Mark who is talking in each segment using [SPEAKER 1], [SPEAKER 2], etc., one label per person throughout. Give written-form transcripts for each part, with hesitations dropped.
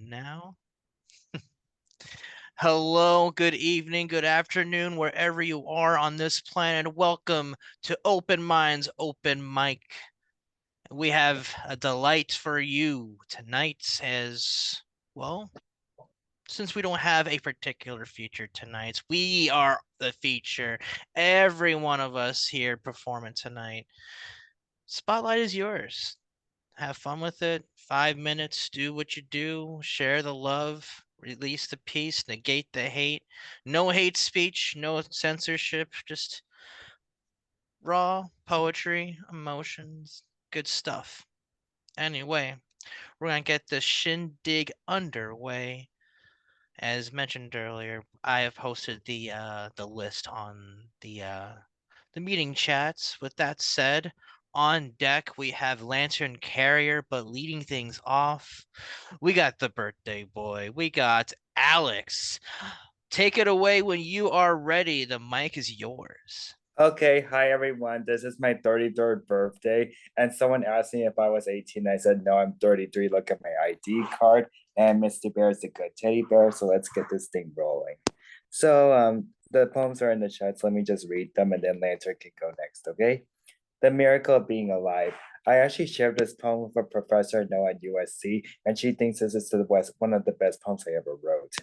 [SPEAKER 1] now. Hello, good evening, good afternoon, wherever you are on this planet. Welcome to Open Minds Open Mic. We have a delight for you tonight as well. Since we don't have a particular feature tonight, we are the feature. Every one of us here performing tonight. Spotlight is yours. Have fun with it. 5 minutes, do what you do, share the love, release the peace, negate the hate. No hate speech, no censorship, just raw poetry, emotions, good stuff. Anyway, we're gonna get the shindig underway. As mentioned earlier, I have posted the list on the meeting chats. With that said, on deck we have Lantern Carrier, but leading things off, we got the birthday boy. We got Alex. Take it away when you are ready. The mic is yours.
[SPEAKER 2] Okay, hi everyone. This is my 33rd birthday, and someone asked me if I was 18. I said, no, I'm 33. Look at my ID card, and Mr. Bear is a good teddy bear, so let's get this thing rolling. So, the poems are in the chat, so let me just read them, and then Lantern can go next, okay? The Miracle of Being Alive. I actually shared this poem with a professor I know at USC, and she thinks this is one of the best poems I ever wrote.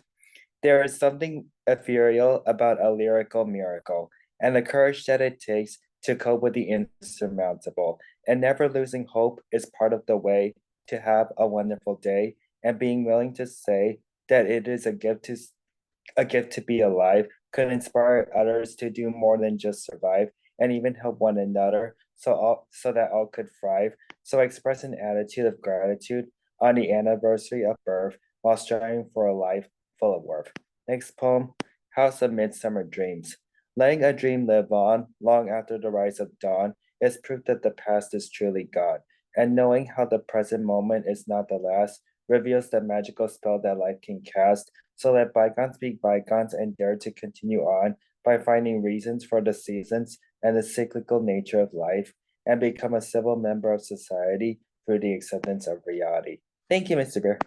[SPEAKER 2] There is something ethereal about a lyrical miracle and the courage that it takes to cope with the insurmountable. And never losing hope is part of the way to have a wonderful day, and being willing to say that it is a gift to be alive could inspire others to do more than just survive and even help one another so that all could thrive. So express an attitude of gratitude on the anniversary of birth while striving for a life full of worth. Next poem, House of Midsummer Dreams. Letting a dream live on long after the rise of dawn is proof that the past is truly gone, and knowing how the present moment is not the last reveals the magical spell that life can cast. So let bygones be bygones and dare to continue on by finding reasons for the seasons and the cyclical nature of life, and become a civil member of society through the acceptance of reality. Thank you, Mr. Bear.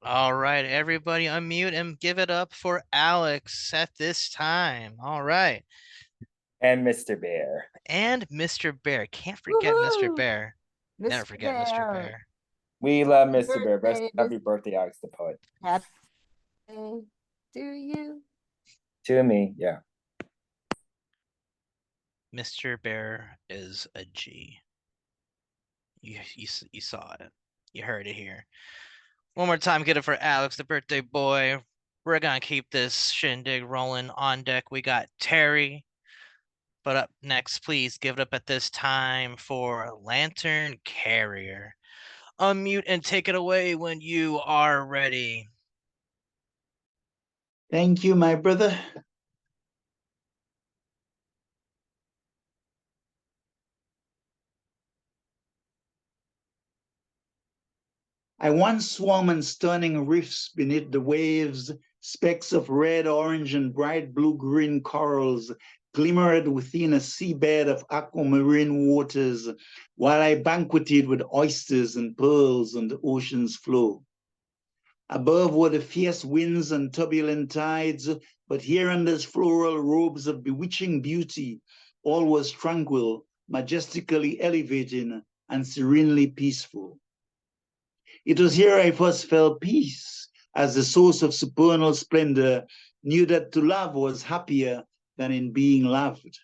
[SPEAKER 1] All right, everybody unmute and give it up for Alex at this time. All right.
[SPEAKER 2] And Mr. Bear.
[SPEAKER 1] And Mr. Bear. Can't forget Mr. Bear. Never
[SPEAKER 3] Mr.
[SPEAKER 1] forget Mr.
[SPEAKER 3] Bear.
[SPEAKER 1] Bear.
[SPEAKER 2] We love
[SPEAKER 3] Happy
[SPEAKER 2] Mr. Bear.
[SPEAKER 3] birthday,
[SPEAKER 2] Happy birthday, Alex the Poet.
[SPEAKER 3] Happy birthday to you.
[SPEAKER 2] To me, yeah.
[SPEAKER 1] Mr. Bear is a G. You saw it. You heard it here. One more time, get it for Alex, the birthday boy. We're gonna keep this shindig rolling. On deck, we got Terry. But up next, please give it up at this time for Lantern Carrier. Unmute and take it away when you are ready.
[SPEAKER 4] Thank you, my brother. I once swam in stunning reefs beneath the waves. Specks of red, orange, and bright blue-green corals glimmered within a seabed of aquamarine waters, while I banqueted with oysters and pearls on the ocean's floor. Above were the fierce winds and turbulent tides, but here under floral robes of bewitching beauty, all was tranquil, majestically elevating, and serenely peaceful. It was here I first felt peace, as the source of supernal splendor knew that to love was happier than in being loved.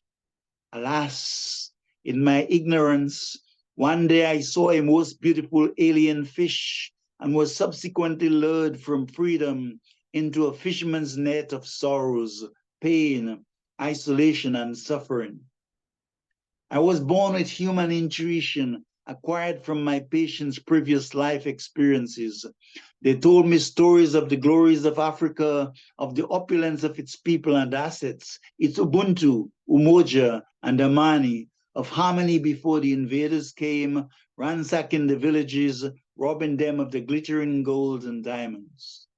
[SPEAKER 4] Alas, in my ignorance, one day I saw a most beautiful alien fish and was subsequently lured from freedom into a fisherman's net of sorrows, pain, isolation, and suffering. I was born with human intuition acquired from my patients' previous life experiences. They told me stories of the glories of Africa, of the opulence of its people and assets, its Ubuntu, Umoja, and Amani, of harmony before the invaders came, ransacking the villages, robbing them of the glittering gold and diamonds.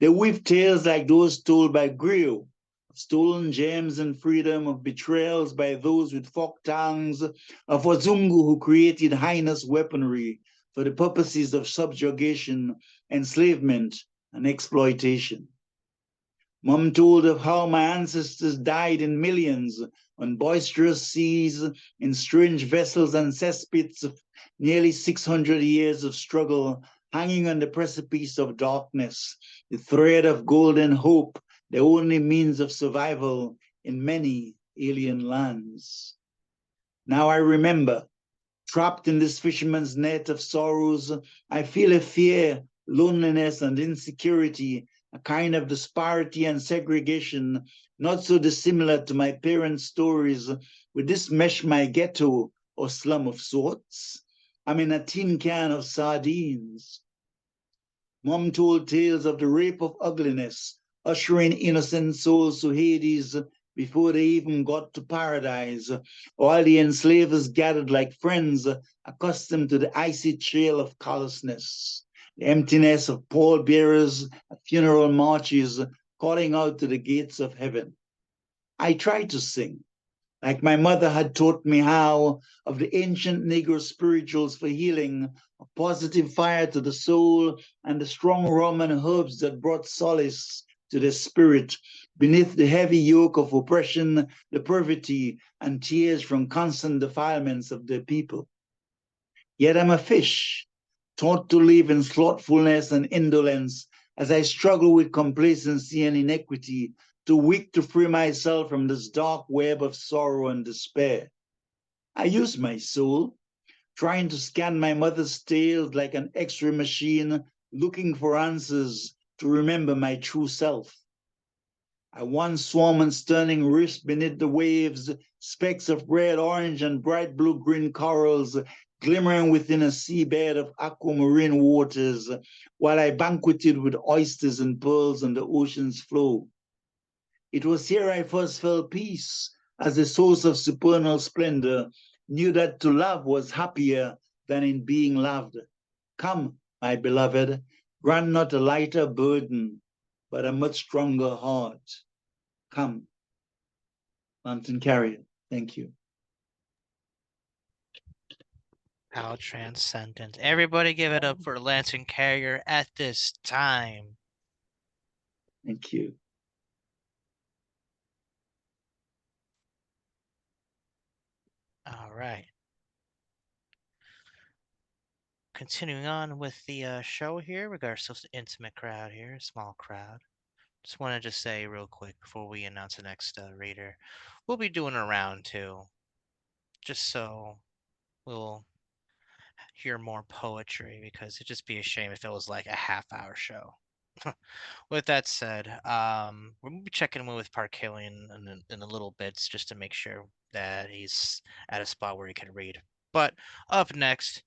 [SPEAKER 4] They weave tales like those told by Griot, stolen gems and freedom, of betrayals by those with forked tongues, of Wazungu who created heinous weaponry for the purposes of subjugation, enslavement, and exploitation. Mom told of how my ancestors died in millions on boisterous seas, in strange vessels and cesspits of nearly 600 years of struggle, hanging on the precipice of darkness, the thread of golden hope, the only means of survival in many alien lands. Now I remember, trapped in this fisherman's net of sorrows, I feel a fear, loneliness, and insecurity, a kind of disparity and segregation, not so dissimilar to my parents' stories. Would this mesh my ghetto or slum of sorts? I'm in a tin can of sardines. Mom told tales of the rape of ugliness, ushering innocent souls to Hades before they even got to paradise, while the enslavers gathered like friends, accustomed to the icy chill of callousness, the emptiness of pallbearers at funeral marches, calling out to the gates of heaven. I tried to sing, like my mother had taught me how, of the ancient Negro spirituals for healing, a positive fire to the soul, and the strong rum and herbs that brought solace to the spirit, beneath the heavy yoke of oppression, the poverty, and tears from constant defilements of the people. Yet I'm a fish, taught to live in slothfulness and indolence, as I struggle with complacency and inequity, too weak to free myself from this dark web of sorrow and despair. I use my soul, trying to scan my mother's tales like an X-ray machine, looking for answers to remember my true self. I once swam on stunning reefs beneath the waves, specks of red, orange, and bright blue-green corals glimmering within a seabed of aquamarine waters, while I banqueted with oysters and pearls on the ocean's flow. It was here I first felt peace as a source of supernal splendor, knew that to love was happier than in being loved. Come, my beloved, grant not a lighter burden, but a much stronger heart. Come, Mountain Carrier. Thank you.
[SPEAKER 1] How transcendent. Everybody give it up for Lantern Carrier at this time.
[SPEAKER 4] Thank you.
[SPEAKER 1] All right. Continuing on with the show here, we got ourselves an intimate crowd here, small crowd. Just want to say real quick before we announce the next reader, we'll be doing a round two, just so we'll hear more poetry, because it'd just be a shame if it was like a half-hour show. With that said, we'll be checking in with Parkillian in a little bits just to make sure that he's at a spot where he can read. But up next,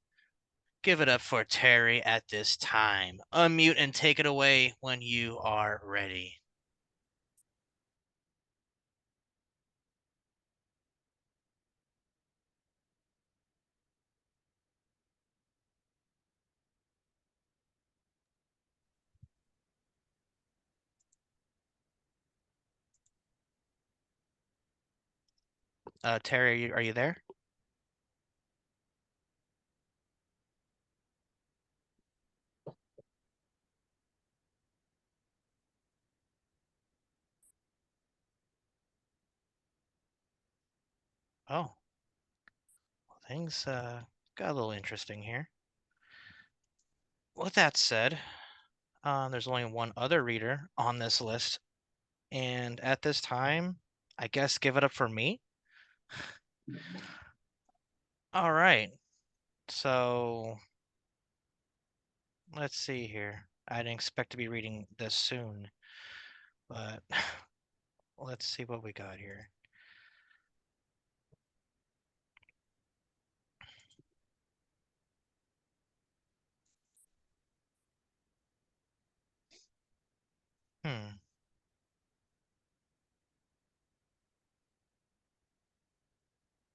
[SPEAKER 1] give it up for Terry at this time. Unmute and take it away when you are ready. Terry, are you there? Oh, well, things got a little interesting here. With that said, there's only one other reader on this list, and at this time, I guess give it up for me. All right, so let's see here. I didn't expect to be reading this soon, but let's see what we got here.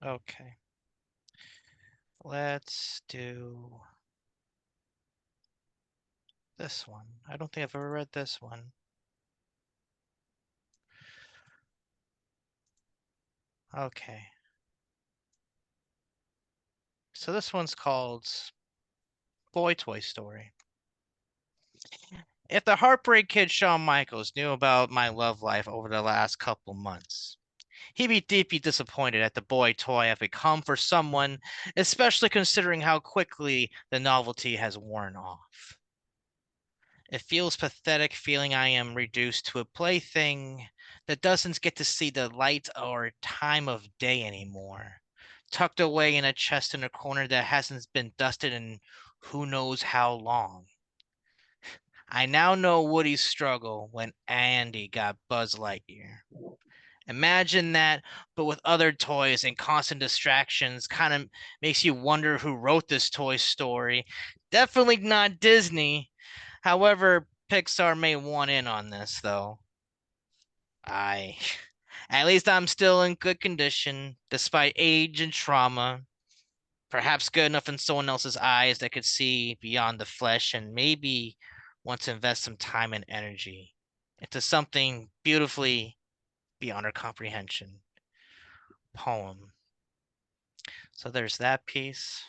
[SPEAKER 1] Okay. Let's do this one. I don't think I've ever read this one. Okay. So this one's called boy toy story. If the Heartbreak Kid Shawn Michaels knew about my love life over the last couple months, he'd be deeply disappointed at the boy toy I've become for someone, especially considering how quickly the novelty has worn off. It feels pathetic feeling I am reduced to a plaything that doesn't get to see the light or time of day anymore, tucked away in a chest in a corner that hasn't been dusted in who knows how long. I now know Woody's struggle when Andy got Buzz Lightyear. Imagine that, but with other toys and constant distractions, kind of makes you wonder who wrote this Toy Story. Definitely not Disney. However, Pixar may want in on this, though. At least I'm still in good condition, despite age and trauma. Perhaps good enough in someone else's eyes that could see beyond the flesh and maybe want to invest some time and energy into something beautifully beyond our comprehension. Poem. So there's that piece.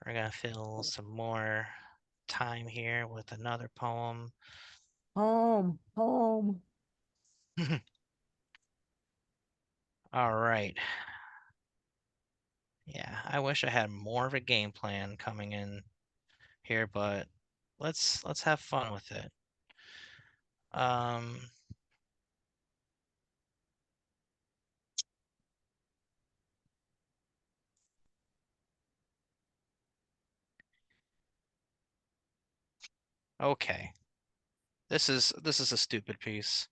[SPEAKER 1] We're gonna fill some more time here with another poem.
[SPEAKER 3] Home, home.
[SPEAKER 1] All right. Yeah, I wish I had more of a game plan coming in here, but let's have fun with it. Okay. This is a stupid piece.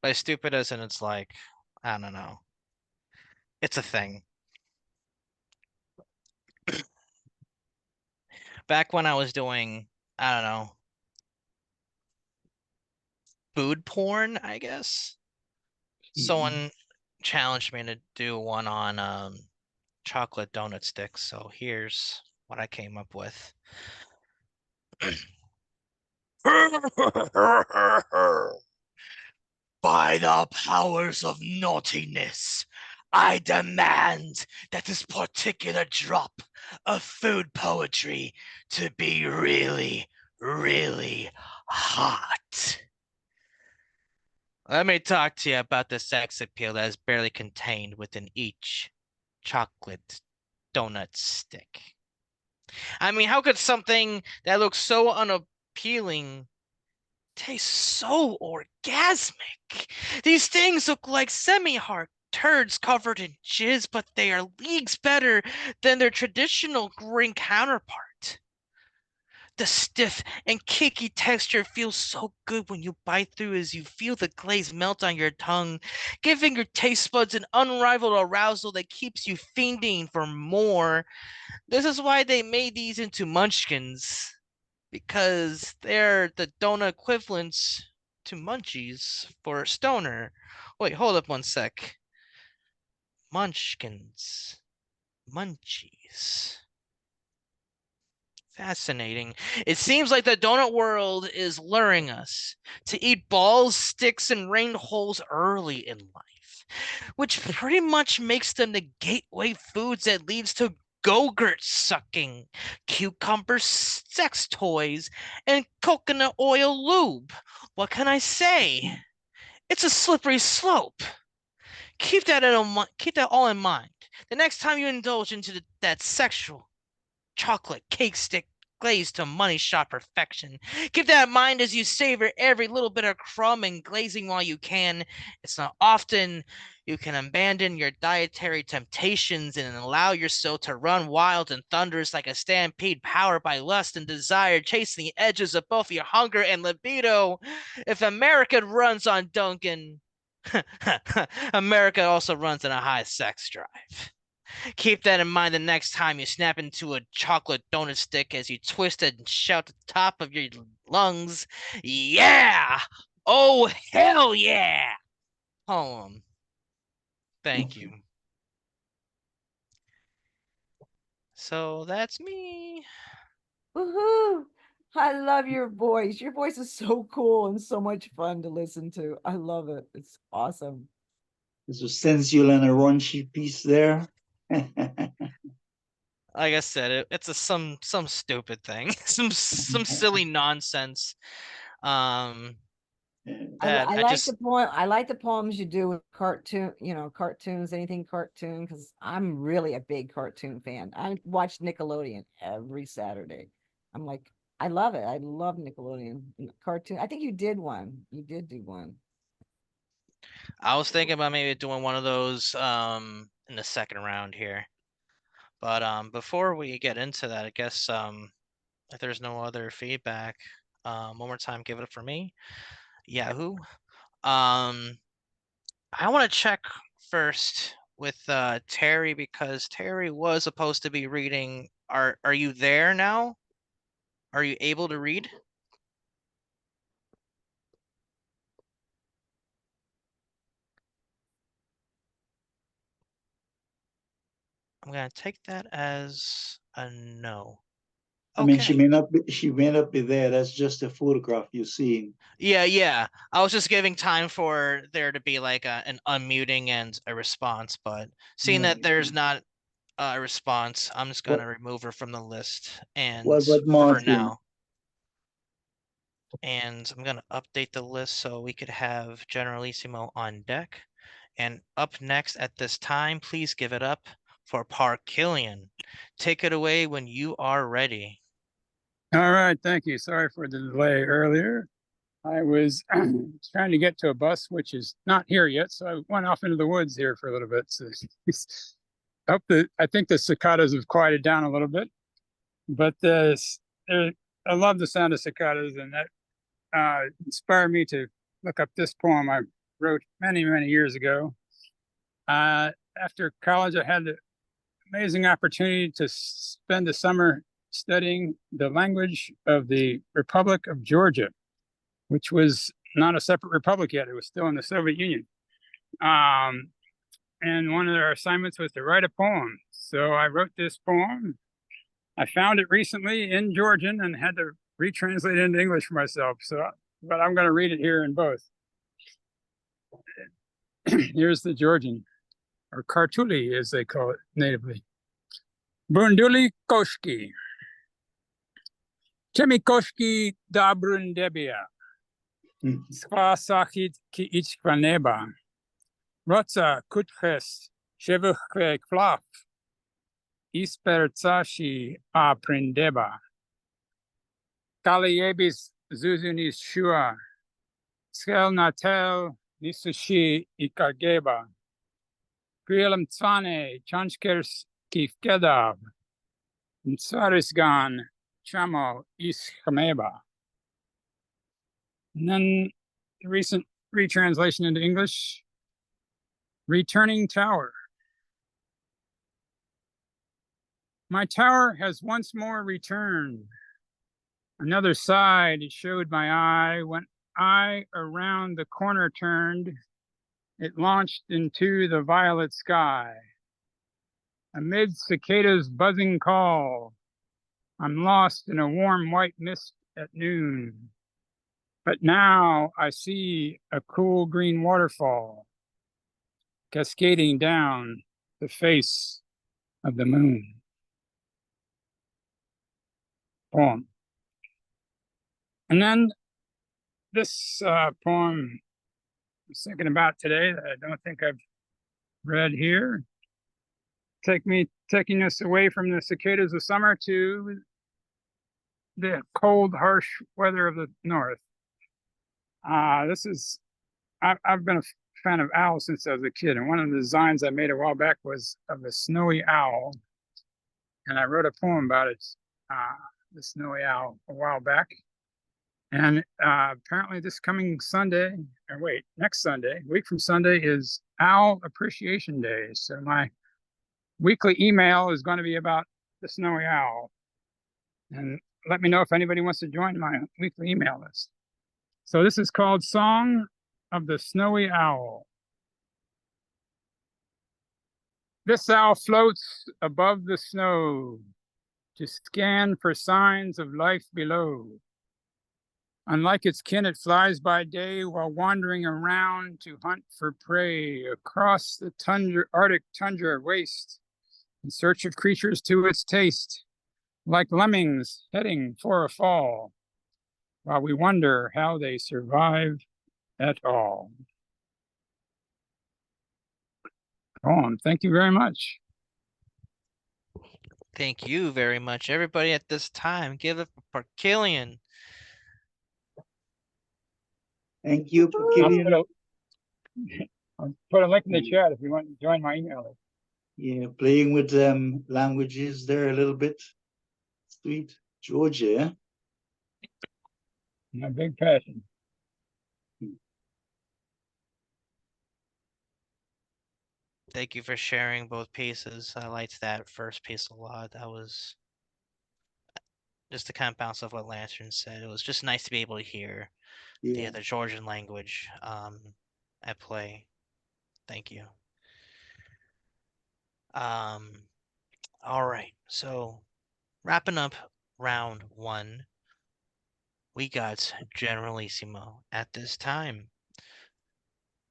[SPEAKER 1] By stupid as in it's like, I don't know. It's a thing. Back when I was doing, I don't know, food porn, I guess. Someone challenged me to do one on chocolate donut sticks. So here's what I came up with. By the powers of naughtiness, I demand that this particular drop of food poetry to be really, really hot. Let me talk to you about the sex appeal that is barely contained within each chocolate donut stick. I mean, how could something that looks so unappealing taste so orgasmic? These things look like semi-hard turds covered in jizz, but they are leagues better than their traditional green counterpart. The stiff and kicky texture feels so good when you bite through as you feel the glaze melt on your tongue, giving your taste buds an unrivaled arousal that keeps you fiending for more. This is why they made these into munchkins, because they're the donut equivalents to munchies for a stoner. Wait, hold up one sec. Munchkins. Munchies. Fascinating. It seems like the donut world is luring us to eat balls, sticks, and rain holes early in life, which pretty much makes them the gateway foods that leads to go-gurt sucking, cucumber sex toys, and coconut oil lube. What can I say? It's a slippery slope. Keep that all in mind. The next time you indulge into that sexual chocolate cake stick glazed to money shot perfection. Keep that in mind as you savor every little bit of crumb and glazing while you can. It's not often you can abandon your dietary temptations and allow yourself to run wild and thunderous like a stampede powered by lust and desire, chasing the edges of both your hunger and libido. If America runs on Duncan, America also runs on a high sex drive. Keep that in mind the next time you snap into a chocolate donut stick as you twist it and shout at the top of your lungs, yeah! Oh, hell yeah! Poem. Thank you. So that's me.
[SPEAKER 3] Woohoo! I love your voice. Your voice is so cool and so much fun to listen to. I love it. It's awesome.
[SPEAKER 4] There's a sensual and a raunchy piece there.
[SPEAKER 1] like I said, it's some stupid thing, some silly nonsense. That
[SPEAKER 3] I
[SPEAKER 1] I
[SPEAKER 3] like the
[SPEAKER 1] just
[SPEAKER 3] poem. I like the poems you do with cartoon, cartoons, anything cartoon, because I'm really a big cartoon fan. I watch Nickelodeon every Saturday. I'm like, I love it. I love Nickelodeon cartoon. I think you did one. You did do one.
[SPEAKER 1] I was thinking about maybe doing one of those in the second round here. But before we get into that, I guess if there's no other feedback, one more time, give it up for me. Yahoo. I want to check first with Terry because Terry was supposed to be reading. Are you there now? Are you able to read? I'm gonna take that as a no.
[SPEAKER 4] I mean, she
[SPEAKER 1] Okay.
[SPEAKER 4] may not be there. That's just a photograph you're seeing.
[SPEAKER 1] Yeah. I was just giving time for there to be like an unmuting and a response, but seeing that there's not a response, I'm just gonna remove her from the list and
[SPEAKER 4] What about
[SPEAKER 1] for
[SPEAKER 4] Martin?
[SPEAKER 1] now. And I'm gonna update the list so we could have Generalissimo on deck. And up next at this time, please give it up for Park Killian. Take it away when you are ready.
[SPEAKER 5] All right, thank you. Sorry for the delay earlier. I was trying to get to a bus, which is not here yet, so I went off into the woods here for a little bit. So I think the cicadas have quieted down a little bit, but I love the sound of cicadas, and that inspired me to look up this poem I wrote many, many years ago. After college, I had the amazing opportunity to spend the summer studying the language of the Republic of Georgia, which was not a separate republic yet. It was still in the Soviet Union. And one of their assignments was to write a poem. So I wrote this poem. I found it recently in Georgian and had to retranslate it into English for myself. But I'm going to read it here in both. Here's the Georgian, or Kartuli, as they call it natively. Bunduli koshki. Chemi koshki dabrun debia. Skva sachit ki ichkva neba. Rotsa kutches shevuchve klaf. Ispertsashi a prindeba. Kaliebis zuzunis shua. Skel natel nisushi ikageba. Grilem tsane chanchkers kifkedav. Tsarisgan chamo ischameba. And then the recent retranslation into English, Returning Tower. My tower has once more returned. Another side it showed my eye. When I around the corner turned, it launched into the violet sky. Amid cicadas' buzzing call, I'm lost in a warm white mist at noon. But now I see a cool green waterfall cascading down the face of the moon. Poem. And then this poem I was thinking about today that I don't think I've read here. Taking us away from the cicadas of summer to the cold, harsh weather of the north. I've been a fan of owls since I was a kid, and one of the designs I made a while back was of a snowy owl, and I wrote a poem about it, the snowy owl, a while back. And apparently this coming Sunday, next Sunday, a week from Sunday, is Owl Appreciation Day. So my weekly email is going to be about the snowy owl. And let me know if anybody wants to join my weekly email list. So this is called Song of the Snowy Owl. This owl floats above the snow to scan for signs of life below. Unlike its kin, it flies by day while wandering around to hunt for prey across the Arctic tundra waste. in search of creatures to its taste, like lemmings heading for a fall, while we wonder how they survive at all. Poem. Thank you very much.
[SPEAKER 1] Thank you very much. Everybody at this time, give it for Killian.
[SPEAKER 4] Thank you for
[SPEAKER 5] I'll
[SPEAKER 4] killing.
[SPEAKER 5] put a- I'll put a link in the chat if you want to join my email list.
[SPEAKER 4] Yeah, playing with languages there a little bit. Sweet. Georgia.
[SPEAKER 5] My big passion.
[SPEAKER 1] Thank you for sharing both pieces. I liked that first piece a lot. That was just to kind of bounce off what Lantern said. It was just nice to be able to hear
[SPEAKER 4] Yeah.
[SPEAKER 1] the Georgian language at play. Thank you. All right, so wrapping up round one, we got Generalissimo at this time.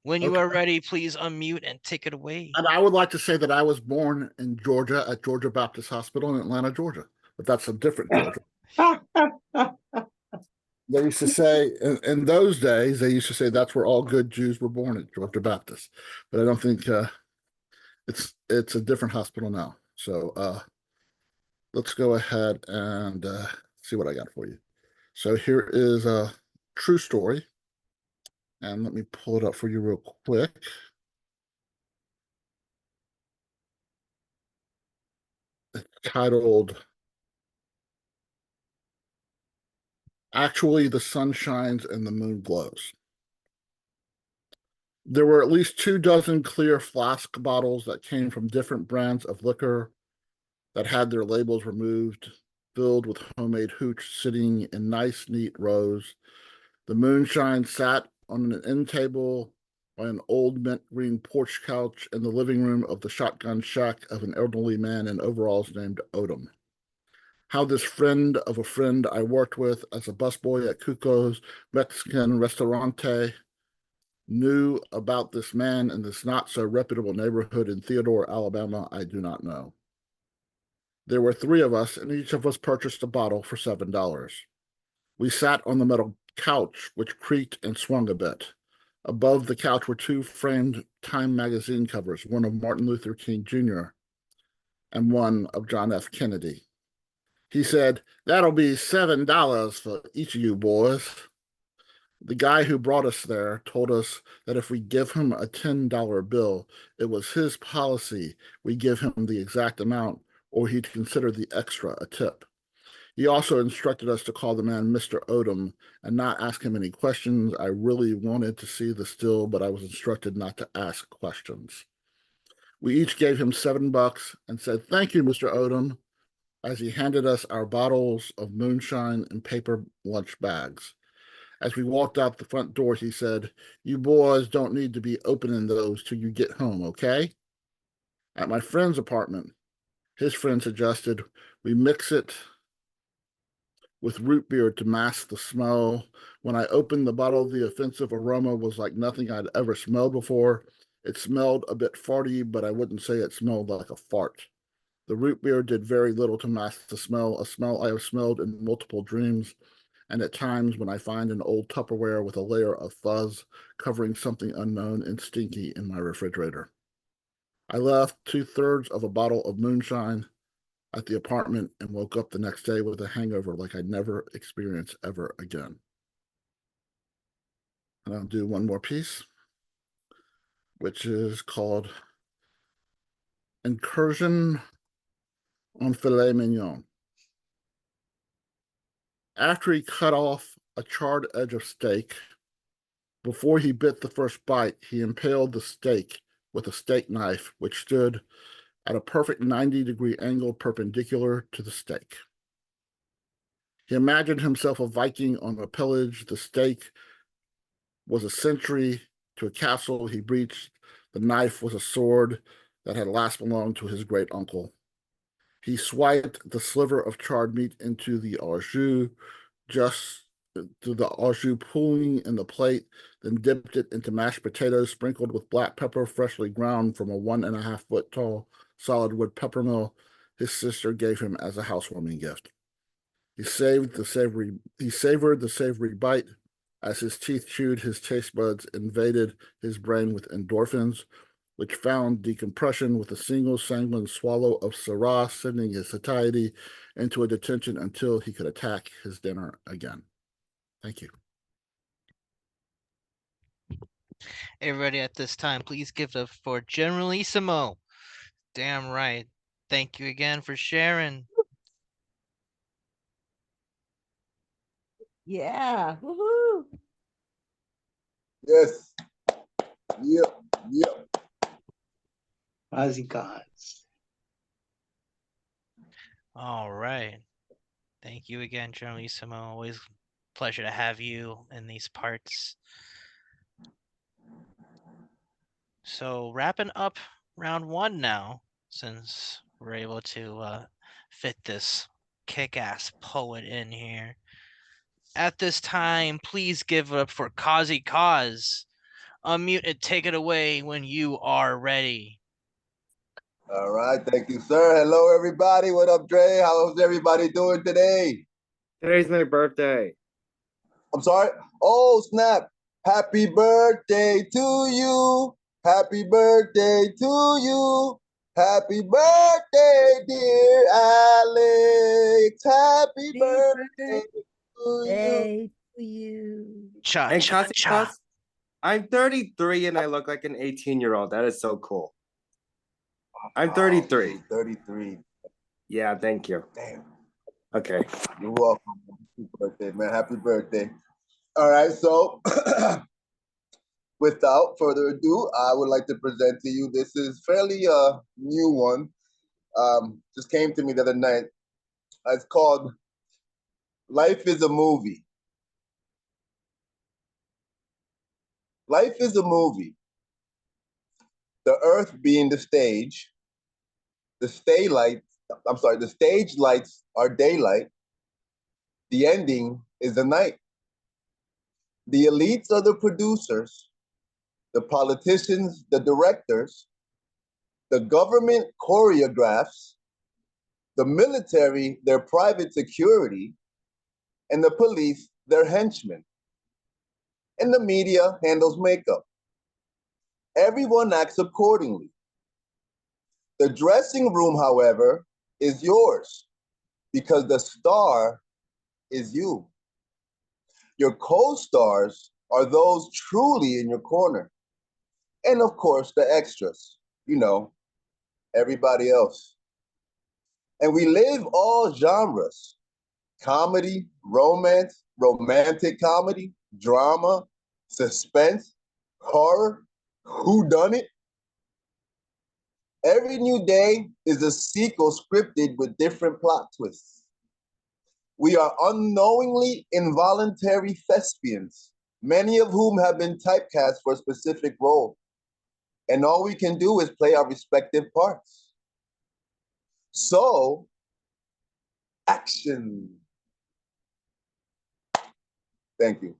[SPEAKER 1] When you
[SPEAKER 6] Okay.
[SPEAKER 1] are ready, please unmute and take it away.
[SPEAKER 6] And I would like to say that I was born in Georgia at Georgia Baptist Hospital in Atlanta, Georgia, but that's a different Georgia. They used to say in those days, they used to say that's where all good Jews were born at Georgia Baptist, but I don't think it's a different hospital now. So let's go ahead and see what I got for you. So here is a true story, and let me pull it up for you real quick. It's titled "Actually, the Sun Shines and the Moon Glows." There were at least 24 clear flask bottles that came from different brands of liquor that had their labels removed, filled with homemade hooch sitting in nice, neat rows. The moonshine sat on an end table by an old mint green porch couch in the living room of the shotgun shack of an elderly man in overalls named Odom. How this friend of a friend I worked with as a busboy at Cuco's Mexican Restaurante knew about this man in this not so reputable neighborhood in Theodore, Alabama, I do not know. There were 3 of us, and each of us purchased a bottle for $7. We sat on the metal couch, which creaked and swung a bit. Above the couch were 2 framed Time magazine covers, one of Martin Luther King Jr. and one of John F. Kennedy. He said, "That'll be $7 for each of you boys." The guy who brought us there told us that if we give him a $10 bill, it was his policy we give him the exact amount, or he'd consider the extra a tip. He also instructed us to call the man Mr. Odom and not ask him any questions. I really wanted to see the still, but I was instructed not to ask questions. We each gave him $7 and said, "Thank you, Mr. Odom," as he handed us our bottles of moonshine in paper lunch bags. As we walked out the front door, he said, "You boys don't need to be opening those till you get home, okay?" At my friend's apartment, his friend suggested we mix it with root beer to mask the smell. When I opened the bottle, the offensive aroma was like nothing I'd ever smelled before. It smelled a bit farty, but I wouldn't say it smelled like a fart. The root beer did very little to mask the smell, a smell I have smelled in multiple dreams, and at times when I find an old Tupperware with a layer of fuzz covering something unknown and stinky in my refrigerator. I left 2/3 of a bottle of moonshine at the apartment and woke up the next day with a hangover like I'd never experienced ever again. And I'll do one more piece, which is called Incursion on Filet Mignon. After he cut off a charred edge of steak, before he bit the first bite, he impaled the steak with a steak knife, which stood at a perfect 90-degree angle perpendicular to the steak. He imagined himself a Viking on a pillage. The steak was a sentry to a castle he breached. The knife was a sword that had last belonged to his great uncle. He swiped the sliver of charred meat into the au jus, just to the au jus pooling in the plate, then dipped it into mashed potatoes sprinkled with black pepper freshly ground from a 1.5 foot tall solid wood peppermill his sister gave him as a housewarming gift. He savored the savory bite as his teeth chewed, his taste buds invaded his brain with endorphins, which found decompression with a single sanguine swallow of Syrah, sending his satiety into a detention until he could attack his dinner again. Thank you.
[SPEAKER 1] Everybody at this time, please give it up for Generalissimo. Damn right. Thank you again for sharing.
[SPEAKER 3] Yeah, woohoo.
[SPEAKER 7] Yes. Yep. Yep.
[SPEAKER 4] Ozzy gods.
[SPEAKER 1] All right. Thank you again, Generalissimo. Always pleasure to have you in these parts. So wrapping up round one now, since we're able to fit this kick-ass poet in here. At this time, please give it up for Kazi Kaz. Unmute and take it away when you are ready.
[SPEAKER 7] All right. Thank you, sir. Hello, everybody. What up, Dre? How's everybody doing today?
[SPEAKER 8] Today's my birthday.
[SPEAKER 7] I'm sorry. Oh, snap. Happy birthday to you. Happy birthday to you. Happy birthday, dear Alex. Happy birthday to you.
[SPEAKER 3] Day to you.
[SPEAKER 1] Cha
[SPEAKER 8] And
[SPEAKER 1] cha
[SPEAKER 8] Kasi
[SPEAKER 1] cha.
[SPEAKER 8] Kas, I'm 33 and I look like an 18-year-old. That is so cool. I'm 33.
[SPEAKER 7] Oh, 33.
[SPEAKER 8] Yeah, thank you.
[SPEAKER 7] Damn.
[SPEAKER 8] Okay.
[SPEAKER 7] You're welcome. Happy birthday, man. Happy birthday. All right. So, without further ado, I would like to present to you. This is fairly a new one. Just came to me the other night. It's called Life is a Movie. Life is a movie. The earth being the stage, the stage lights are daylight. The ending is the night. The elites are the producers, the politicians, the directors, the government choreographs, the military, their private security, and the police, their henchmen. And the media handles makeup. Everyone acts accordingly. The dressing room, however, is yours because the star is you. Your co-stars are those truly in your corner. And of course, the extras, everybody else. And we live all genres: comedy, romance, romantic comedy, drama, suspense, horror, whodunit. Every new day is a sequel scripted with different plot twists. We are unknowingly involuntary thespians, many of whom have been typecast for a specific role. And all we can do is play our respective parts. So, action. Thank you.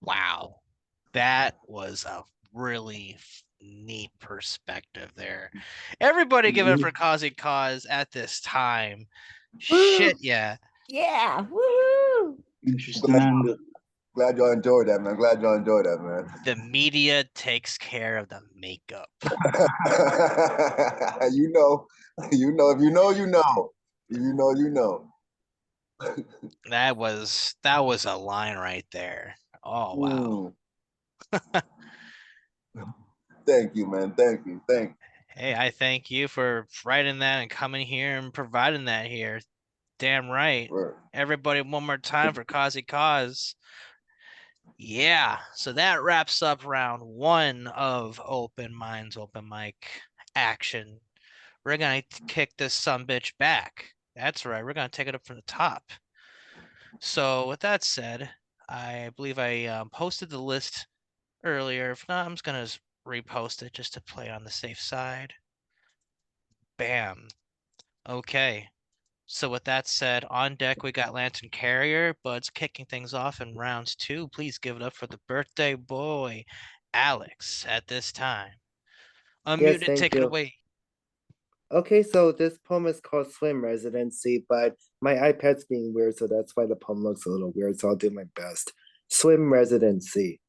[SPEAKER 1] Wow. That was a really neat perspective there. Everybody give it up for Kazi Kaz at this time. Shit, yeah.
[SPEAKER 3] Yeah, woohoo.
[SPEAKER 4] Interesting angle.
[SPEAKER 7] Glad y'all enjoyed that, man. Glad y'all enjoyed that, man.
[SPEAKER 1] The media takes care of the makeup.
[SPEAKER 7] you know. If you know, you know. If you know, you know.
[SPEAKER 1] That was a line right there. Oh wow.
[SPEAKER 7] Thank you, man. Thank you.
[SPEAKER 1] Hey, I thank you for writing that and coming here and providing that here. Damn right.
[SPEAKER 7] Word.
[SPEAKER 1] Everybody one more time for Kazi Kaz. Yeah, so that wraps up round one of Open Minds, Open Mic action. We're gonna kick this sumbitch back. That's right, we're gonna take it up from the top. So with that said, I believe I posted the list earlier. If not, I'm just gonna repost it just to play on the safe side. Bam. Okay. So with that said, on deck we got Lantern Carrier, Bud's kicking things off in rounds two. Please give it up for the birthday boy, Alex at this time.
[SPEAKER 9] Yes,
[SPEAKER 1] Unmute and
[SPEAKER 9] thank
[SPEAKER 1] take it
[SPEAKER 9] you.
[SPEAKER 1] away.
[SPEAKER 9] Okay, so this poem is called Swim Residency, but my iPad's being weird, so that's why the poem looks a little weird, so I'll do my best. Swim Residency.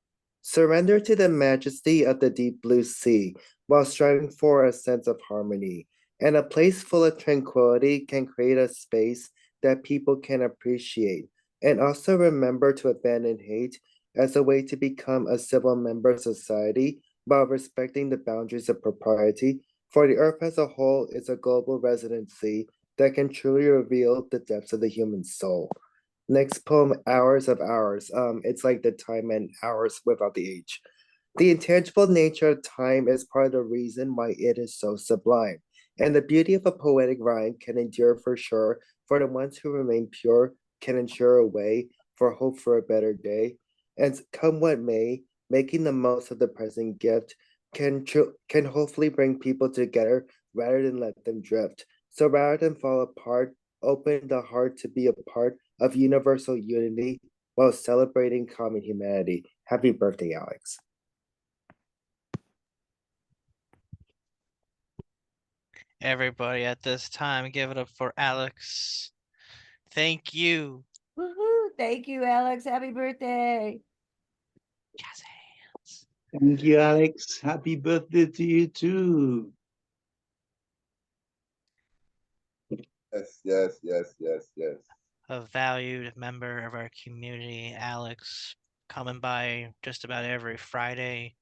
[SPEAKER 9] Surrender to the majesty of the deep blue sea while striving for a sense of harmony. And a place full of tranquility can create a space that people can appreciate. And also remember to abandon hate as a way to become a civil member of society while respecting the boundaries of propriety. For the earth as a whole is a global residency that can truly reveal the depths of the human soul. Next poem, Hours of Hours. It's like the time and hours without the H. The intangible nature of time is part of the reason why it is so sublime. And the beauty of a poetic rhyme can endure for sure, for the ones who remain pure can ensure a way for hope for a better day. And come what may, making the most of the present gift can hopefully bring people together rather than let them drift. So rather than fall apart, open the heart to be a part of universal unity while celebrating common humanity. Happy birthday, Alex.
[SPEAKER 1] Everybody at this time, give it up for Alex. Thank you.
[SPEAKER 3] Woohoo! Thank you, Alex. Happy birthday.
[SPEAKER 1] Jazz hands.
[SPEAKER 4] Thank you, Alex. Happy birthday to you too.
[SPEAKER 7] Yes.
[SPEAKER 1] A valued member of our community, Alex, coming by just about every Friday,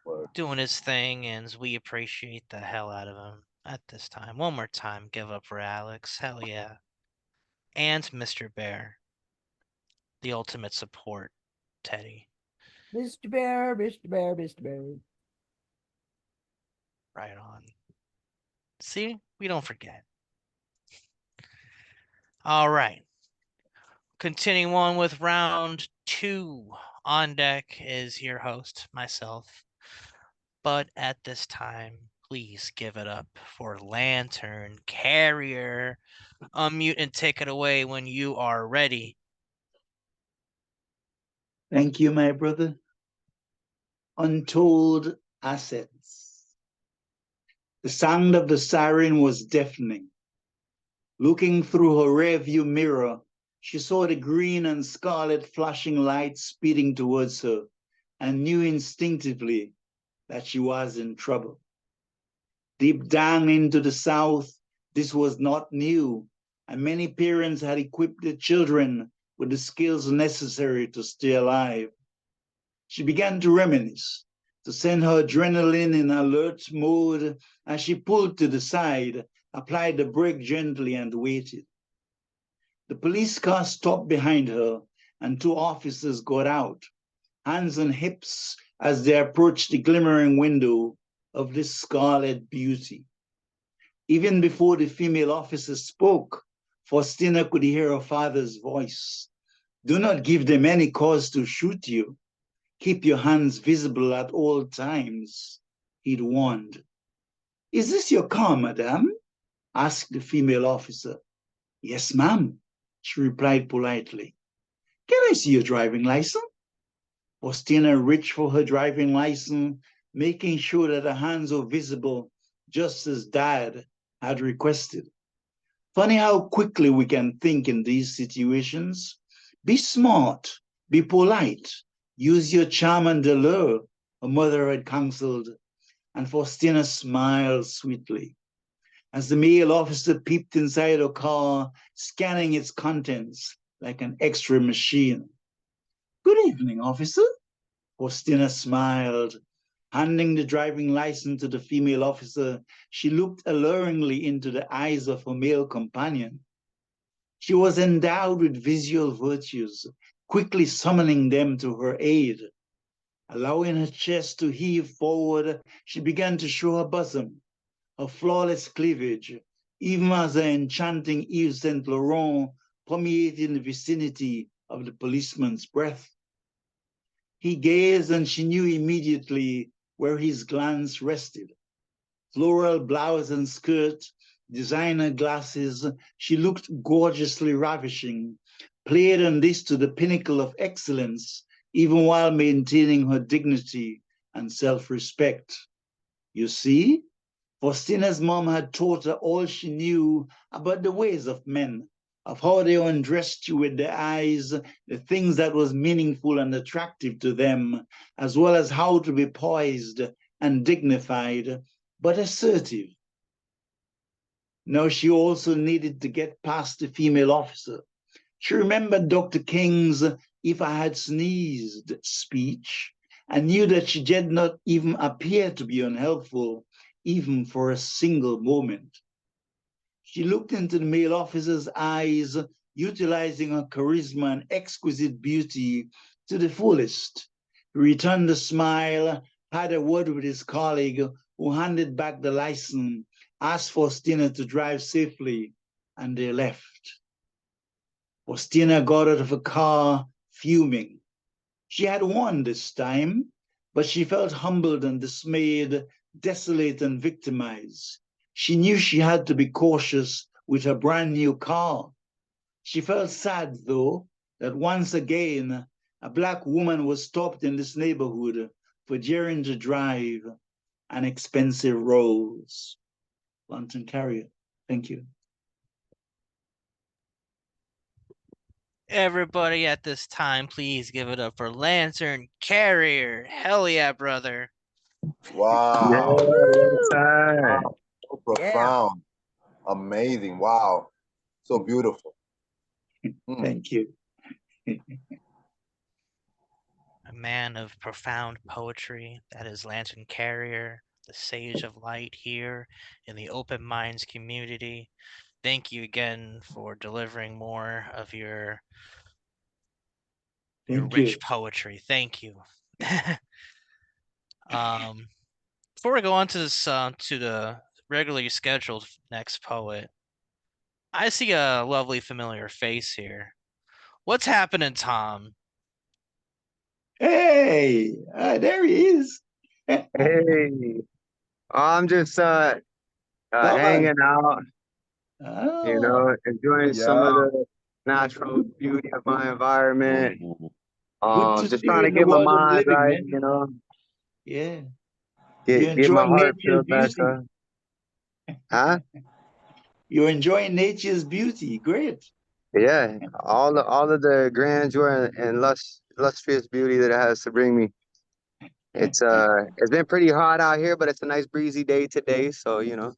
[SPEAKER 7] Word.
[SPEAKER 1] doing his thing, and we appreciate the hell out of him at this time. One more time, give up for Alex. Hell yeah. And Mr. Bear, the ultimate support, Teddy.
[SPEAKER 3] Mr. Bear, Mr. Bear, Mr. Bear.
[SPEAKER 1] Right on. See, we don't forget. All right. Continuing on with round 2. On deck is your host, myself. But at this time, please give it up for Lantern Carrier. Unmute and take it away when you are ready.
[SPEAKER 4] Thank you, my brother. Untold assets. The sound of the siren was deafening. Looking through her rearview mirror, she saw the green and scarlet flashing lights speeding towards her and knew instinctively that she was in trouble. Deep down into the South, this was not new, and many parents had equipped their children with the skills necessary to stay alive. She began to reminisce, to send her adrenaline in alert mode as she pulled to the side, applied the brake gently, and waited. The police car stopped behind her, and 2 officers got out, hands on hips as they approached the glimmering window of this scarlet beauty. Even before the female officer spoke, Faustina could hear her father's voice. Do not give them any cause to shoot you. Keep your hands visible at all times, he'd warned. Is this your car, madame? Asked the female officer. Yes, ma'am, she replied politely. Can I see your driving license? Faustina reached for her driving license, making sure that her hands were visible, just as Dad had requested. Funny how quickly we can think in these situations. Be smart, be polite, use your charm and allure, her mother had counseled, and Faustina smiled sweetly. As the male officer peeped inside her car, scanning its contents like an X-ray machine. Good evening, officer. Faustina smiled. Handing the driving license to the female officer, she looked alluringly into the eyes of her male companion. She was endowed with visual virtues, quickly summoning them to her aid. Allowing her chest to heave forward, she began to show her bosom, her flawless cleavage, even as her enchanting Yves Saint Laurent permeated the vicinity of the policeman's breath. He gazed and she knew immediately where his glance rested. Floral blouse and skirt, designer glasses, she looked gorgeously ravishing, played on this to the pinnacle of excellence, even while maintaining her dignity and self-respect. You see, Faustina's mom had taught her all she knew about the ways of men, of how they undressed you with their eyes, the things that was meaningful and attractive to them, as well as how to be poised and dignified, but assertive. Now she also needed to get past the female officer. She remembered Dr. King's "if I had sneezed" speech, and knew that she did not even appear to be unhelpful, even for a single moment. She looked into the male officer's eyes, utilizing her charisma and exquisite beauty to the fullest. He returned the smile, had a word with his colleague, who handed back the license, asked Faustina to drive safely, and they left. Faustina got out of a car, fuming. She had won this time, but she felt humbled and dismayed, desolate and victimized. She knew she had to be cautious with her brand new car. She felt sad, though, that once again, a Black woman was stopped in this neighborhood for daring to drive an expensive Rolls. Lantern Carrier. Thank you.
[SPEAKER 1] Everybody at this time, please give it up for Lantern Carrier. Hell yeah, brother.
[SPEAKER 7] Wow.
[SPEAKER 9] Sir.
[SPEAKER 7] So profound. Amazing. Wow. So beautiful.
[SPEAKER 4] Thank you.
[SPEAKER 1] A man of profound poetry. That is Lantern Carrier, the sage of light here in the Open Minds community. Thank you again for delivering more of your
[SPEAKER 4] Thank
[SPEAKER 1] rich
[SPEAKER 4] you.
[SPEAKER 1] poetry. Thank you. Before we go on to this, to the regularly scheduled next poet, I see a lovely familiar face here. What's happening, Tom?
[SPEAKER 4] Hey, there he is.
[SPEAKER 10] Hey, I'm just
[SPEAKER 4] Come
[SPEAKER 10] hanging out, you
[SPEAKER 4] on.
[SPEAKER 10] know, enjoying some of
[SPEAKER 7] Yeah.
[SPEAKER 10] the natural beauty of my environment.
[SPEAKER 4] Good to
[SPEAKER 10] Just
[SPEAKER 4] see you
[SPEAKER 10] trying to
[SPEAKER 4] in the
[SPEAKER 10] get my
[SPEAKER 4] world of
[SPEAKER 10] mind
[SPEAKER 4] living,
[SPEAKER 10] right,
[SPEAKER 4] man.
[SPEAKER 10] you know,
[SPEAKER 4] Yeah. You're
[SPEAKER 10] get my
[SPEAKER 4] enjoying
[SPEAKER 10] heart
[SPEAKER 4] nature's
[SPEAKER 10] filled back
[SPEAKER 4] beauty.
[SPEAKER 10] up. Huh?
[SPEAKER 4] You're enjoying nature's beauty. Great.
[SPEAKER 10] Yeah, all of the grandeur and lustrous beauty that it has to bring me. It's been pretty hot out here, but it's a nice breezy day today, so you know,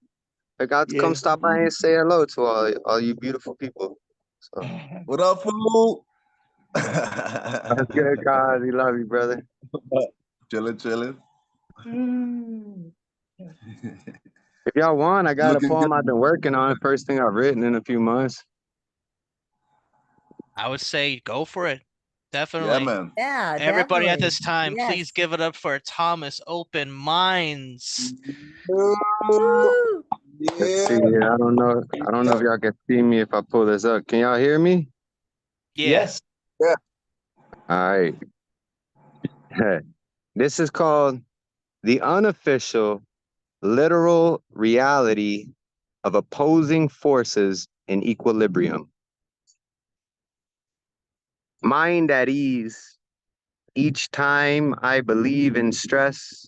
[SPEAKER 10] I got to come
[SPEAKER 4] Yes.
[SPEAKER 10] stop by and say hello to all you beautiful people. So
[SPEAKER 7] What up, fool?
[SPEAKER 10] that's good, guys. We love you, brother.
[SPEAKER 7] Chilling.
[SPEAKER 10] If y'all want, I got
[SPEAKER 7] Looking
[SPEAKER 10] a poem
[SPEAKER 7] good.
[SPEAKER 10] I've been working on. First thing I've written in a few months.
[SPEAKER 1] I would say go for it.
[SPEAKER 7] Yeah,
[SPEAKER 1] Definitely.
[SPEAKER 7] man.
[SPEAKER 3] Yeah,
[SPEAKER 1] Everybody at
[SPEAKER 3] definitely.
[SPEAKER 1] this time, please
[SPEAKER 3] Yes.
[SPEAKER 1] give it up for Thomas Open Minds.
[SPEAKER 3] Woo!
[SPEAKER 10] Let's see
[SPEAKER 7] Yeah.
[SPEAKER 10] here. I don't know if y'all can see me if I pull this up. Can y'all hear me?
[SPEAKER 1] Yeah.
[SPEAKER 4] Yes.
[SPEAKER 10] All right. This is called The Unofficial Literal Reality of Opposing Forces in Equilibrium. Mind at ease. Each time I believe in stress,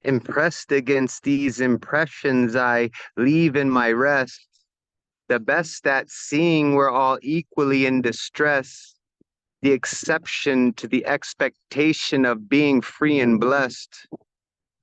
[SPEAKER 10] impressed against these impressions I leave in my rest. The best at seeing we're all equally in distress, the exception to the expectation of being free and blessed.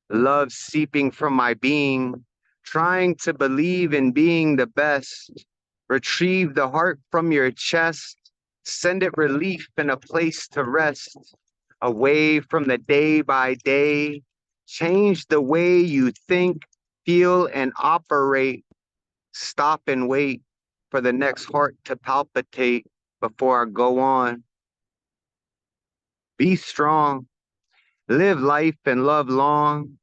[SPEAKER 10] Love seeping from my being, trying to believe in being the best. Retrieve the heart from your chest, send it relief and a place to rest. Away from the day by day, change the way you think, feel, and operate. Stop and wait for the next heart to palpitate before I go on. Be strong, live life and love long.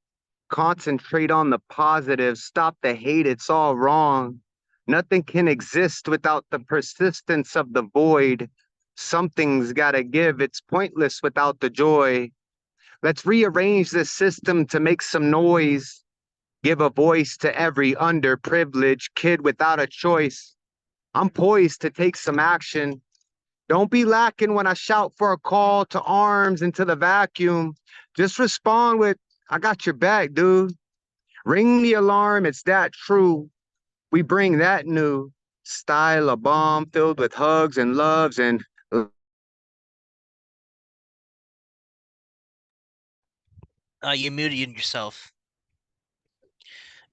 [SPEAKER 10] Concentrate on the positive, stop the hate, it's all wrong. Nothing can exist without the persistence of the void. Something's gotta give, it's pointless without the joy. Let's rearrange this system to make some noise. Give a voice to every underprivileged kid without a choice. I'm poised to take some action. Don't be lacking when I shout for a call to arms into the vacuum. Just respond with I got your back, dude. Ring the alarm, it's that true. We bring that new style of bomb filled with hugs and loves and
[SPEAKER 1] You muted yourself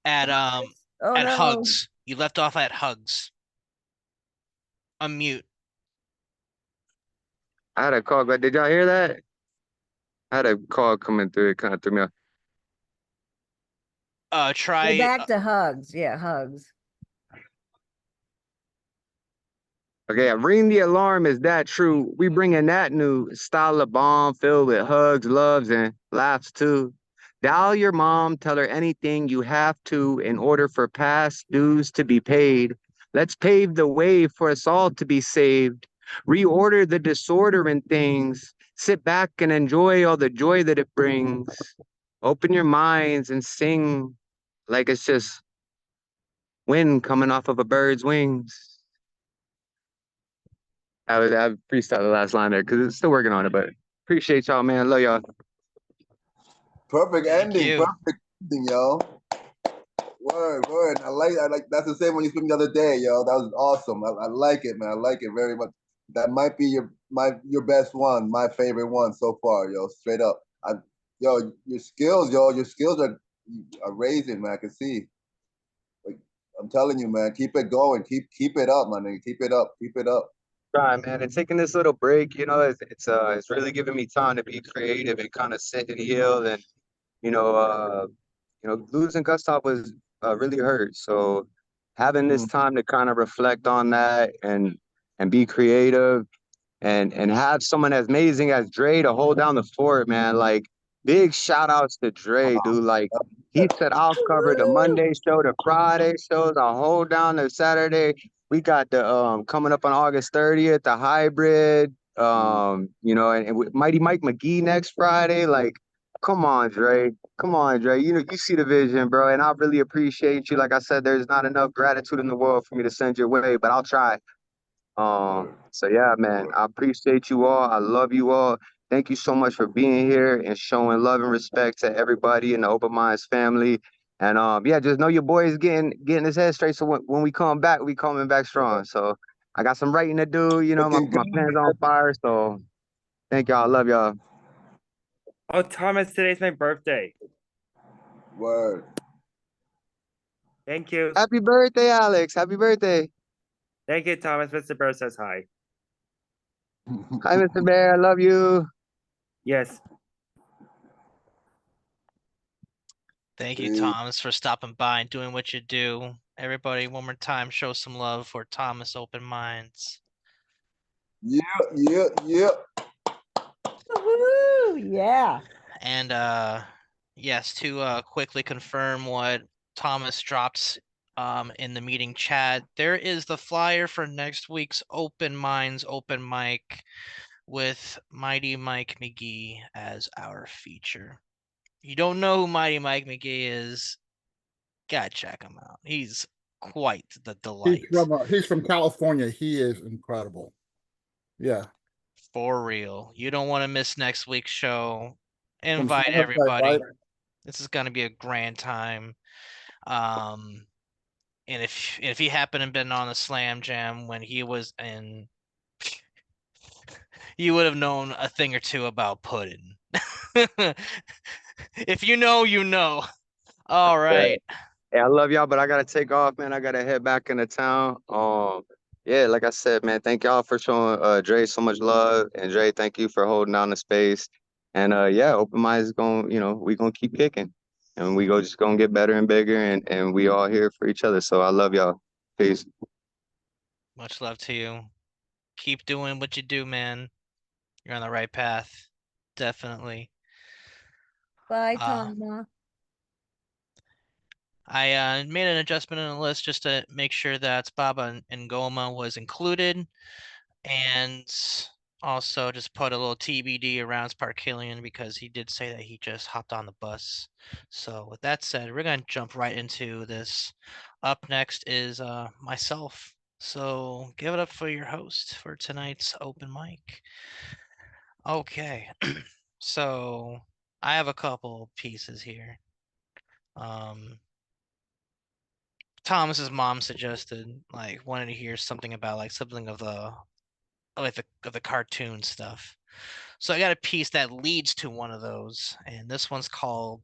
[SPEAKER 1] at
[SPEAKER 3] Oh
[SPEAKER 1] at
[SPEAKER 3] no.
[SPEAKER 1] hugs. You left off at hugs. Unmute.
[SPEAKER 10] I had a call, but did y'all hear that? I had a call coming through. It kind of threw me off.
[SPEAKER 3] Go
[SPEAKER 1] Try
[SPEAKER 3] back to hugs. Yeah, hugs.
[SPEAKER 10] Okay, ring the alarm. Is that true? We bringing that new style of bomb filled with hugs, loves, and laughs too. Dial your mom, tell her anything you have to in order for past dues to be paid. Let's pave the way for us all to be saved. Reorder the disorder in things. Sit back and enjoy all the joy that it brings. Open your minds and sing like it's just wind coming off of a bird's wings. I freestyled the last line there because it's still working on it, but appreciate y'all, man. Love y'all.
[SPEAKER 7] Perfect
[SPEAKER 1] Thank
[SPEAKER 7] ending.
[SPEAKER 1] you.
[SPEAKER 7] Perfect ending, yo. Word. I like that's the same when you spoke the other day, yo. That was awesome. I like it, man. I like it very much. That might be your best one, my favorite one so far, yo. Straight up. Your skills, yo. Your skills are raising, man. I can see. Like I'm telling you, man. Keep it going. Keep it up, my nigga. Keep it up. Keep it up.
[SPEAKER 10] Trying, man, and taking this little break, it's really giving me time to be creative and kind of sit and heal. And losing Gustav was really hurt. So having this time to kind of reflect on that and be creative and have someone as amazing as Dre to hold down the fort, man. Like big shout outs to Dre, dude. Like he said, I'll cover the Monday show, the Friday shows, I'll hold down the Saturday. We got the coming up on August 30th, the hybrid, and with Mighty Mike McGee next Friday. Like, come on, Dre. Come on, Dre. You see the vision, bro. And I really appreciate you. Like I said, there's not enough gratitude in the world for me to send your way, but I'll try. So yeah, man, I appreciate you all. I love you all. Thank you so much for being here and showing love and respect to everybody in the Open Minds family. And yeah, just know your boy is getting his head straight. So when we come back, we coming back strong. So I got some writing to do. My pen's on fire. So thank y'all. I love y'all.
[SPEAKER 2] Oh, Thomas, today's my birthday.
[SPEAKER 7] Word.
[SPEAKER 2] Thank you.
[SPEAKER 10] Happy birthday, Alex. Happy birthday.
[SPEAKER 2] Thank you, Thomas. Mr. Bear says hi.
[SPEAKER 10] Hi, Mr. Bear. I love you.
[SPEAKER 2] Yes.
[SPEAKER 1] Thank you, Thomas, for stopping by and doing what you do. Everybody, one more time, show some love for Thomas Open Minds.
[SPEAKER 7] Yeah.
[SPEAKER 3] Woohoo! Yeah.
[SPEAKER 1] And yes, to quickly confirm what Thomas dropped in the meeting chat, there is the flyer for next week's Open Minds open mic with Mighty Mike McGee as our feature. You don't know who Mighty Mike McGee is, gotta check him out. He's quite the delight.
[SPEAKER 6] He's from California. He is incredible. Yeah.
[SPEAKER 1] For real. You don't want to miss next week's show.
[SPEAKER 6] From
[SPEAKER 1] Invite
[SPEAKER 6] San Jose,
[SPEAKER 1] everybody.
[SPEAKER 6] right?
[SPEAKER 1] This is gonna be a grand time. And if he happened to been on the Slam Jam when he was in, you would have known a thing or two about pudding. If you know, you know. All right.
[SPEAKER 10] Hey, I love y'all, but I gotta take off, man. I gotta head back into town. Yeah, like I said, man, thank y'all for showing Dre so much love. And Dre, thank you for holding down the space. And yeah, Open Minds is we gonna keep kicking. And we just gonna get better and bigger and we all here for each other. So I love y'all. Peace.
[SPEAKER 1] Much love to you. Keep doing what you do, man. You're on the right path. Definitely.
[SPEAKER 3] Bye, Tama.
[SPEAKER 1] I made an adjustment in the list just to make sure that Baba and Goma was included. And also just put a little TBD around Sparkillion because he did say that he just hopped on the bus. So with that said, we're gonna jump right into this. Up next is myself. So give it up for your host for tonight's open mic. Okay, so I have a couple pieces here. Thomas's mom suggested like wanted to hear something about like something of the cartoon stuff. So I got a piece that leads to one of those, and this one's called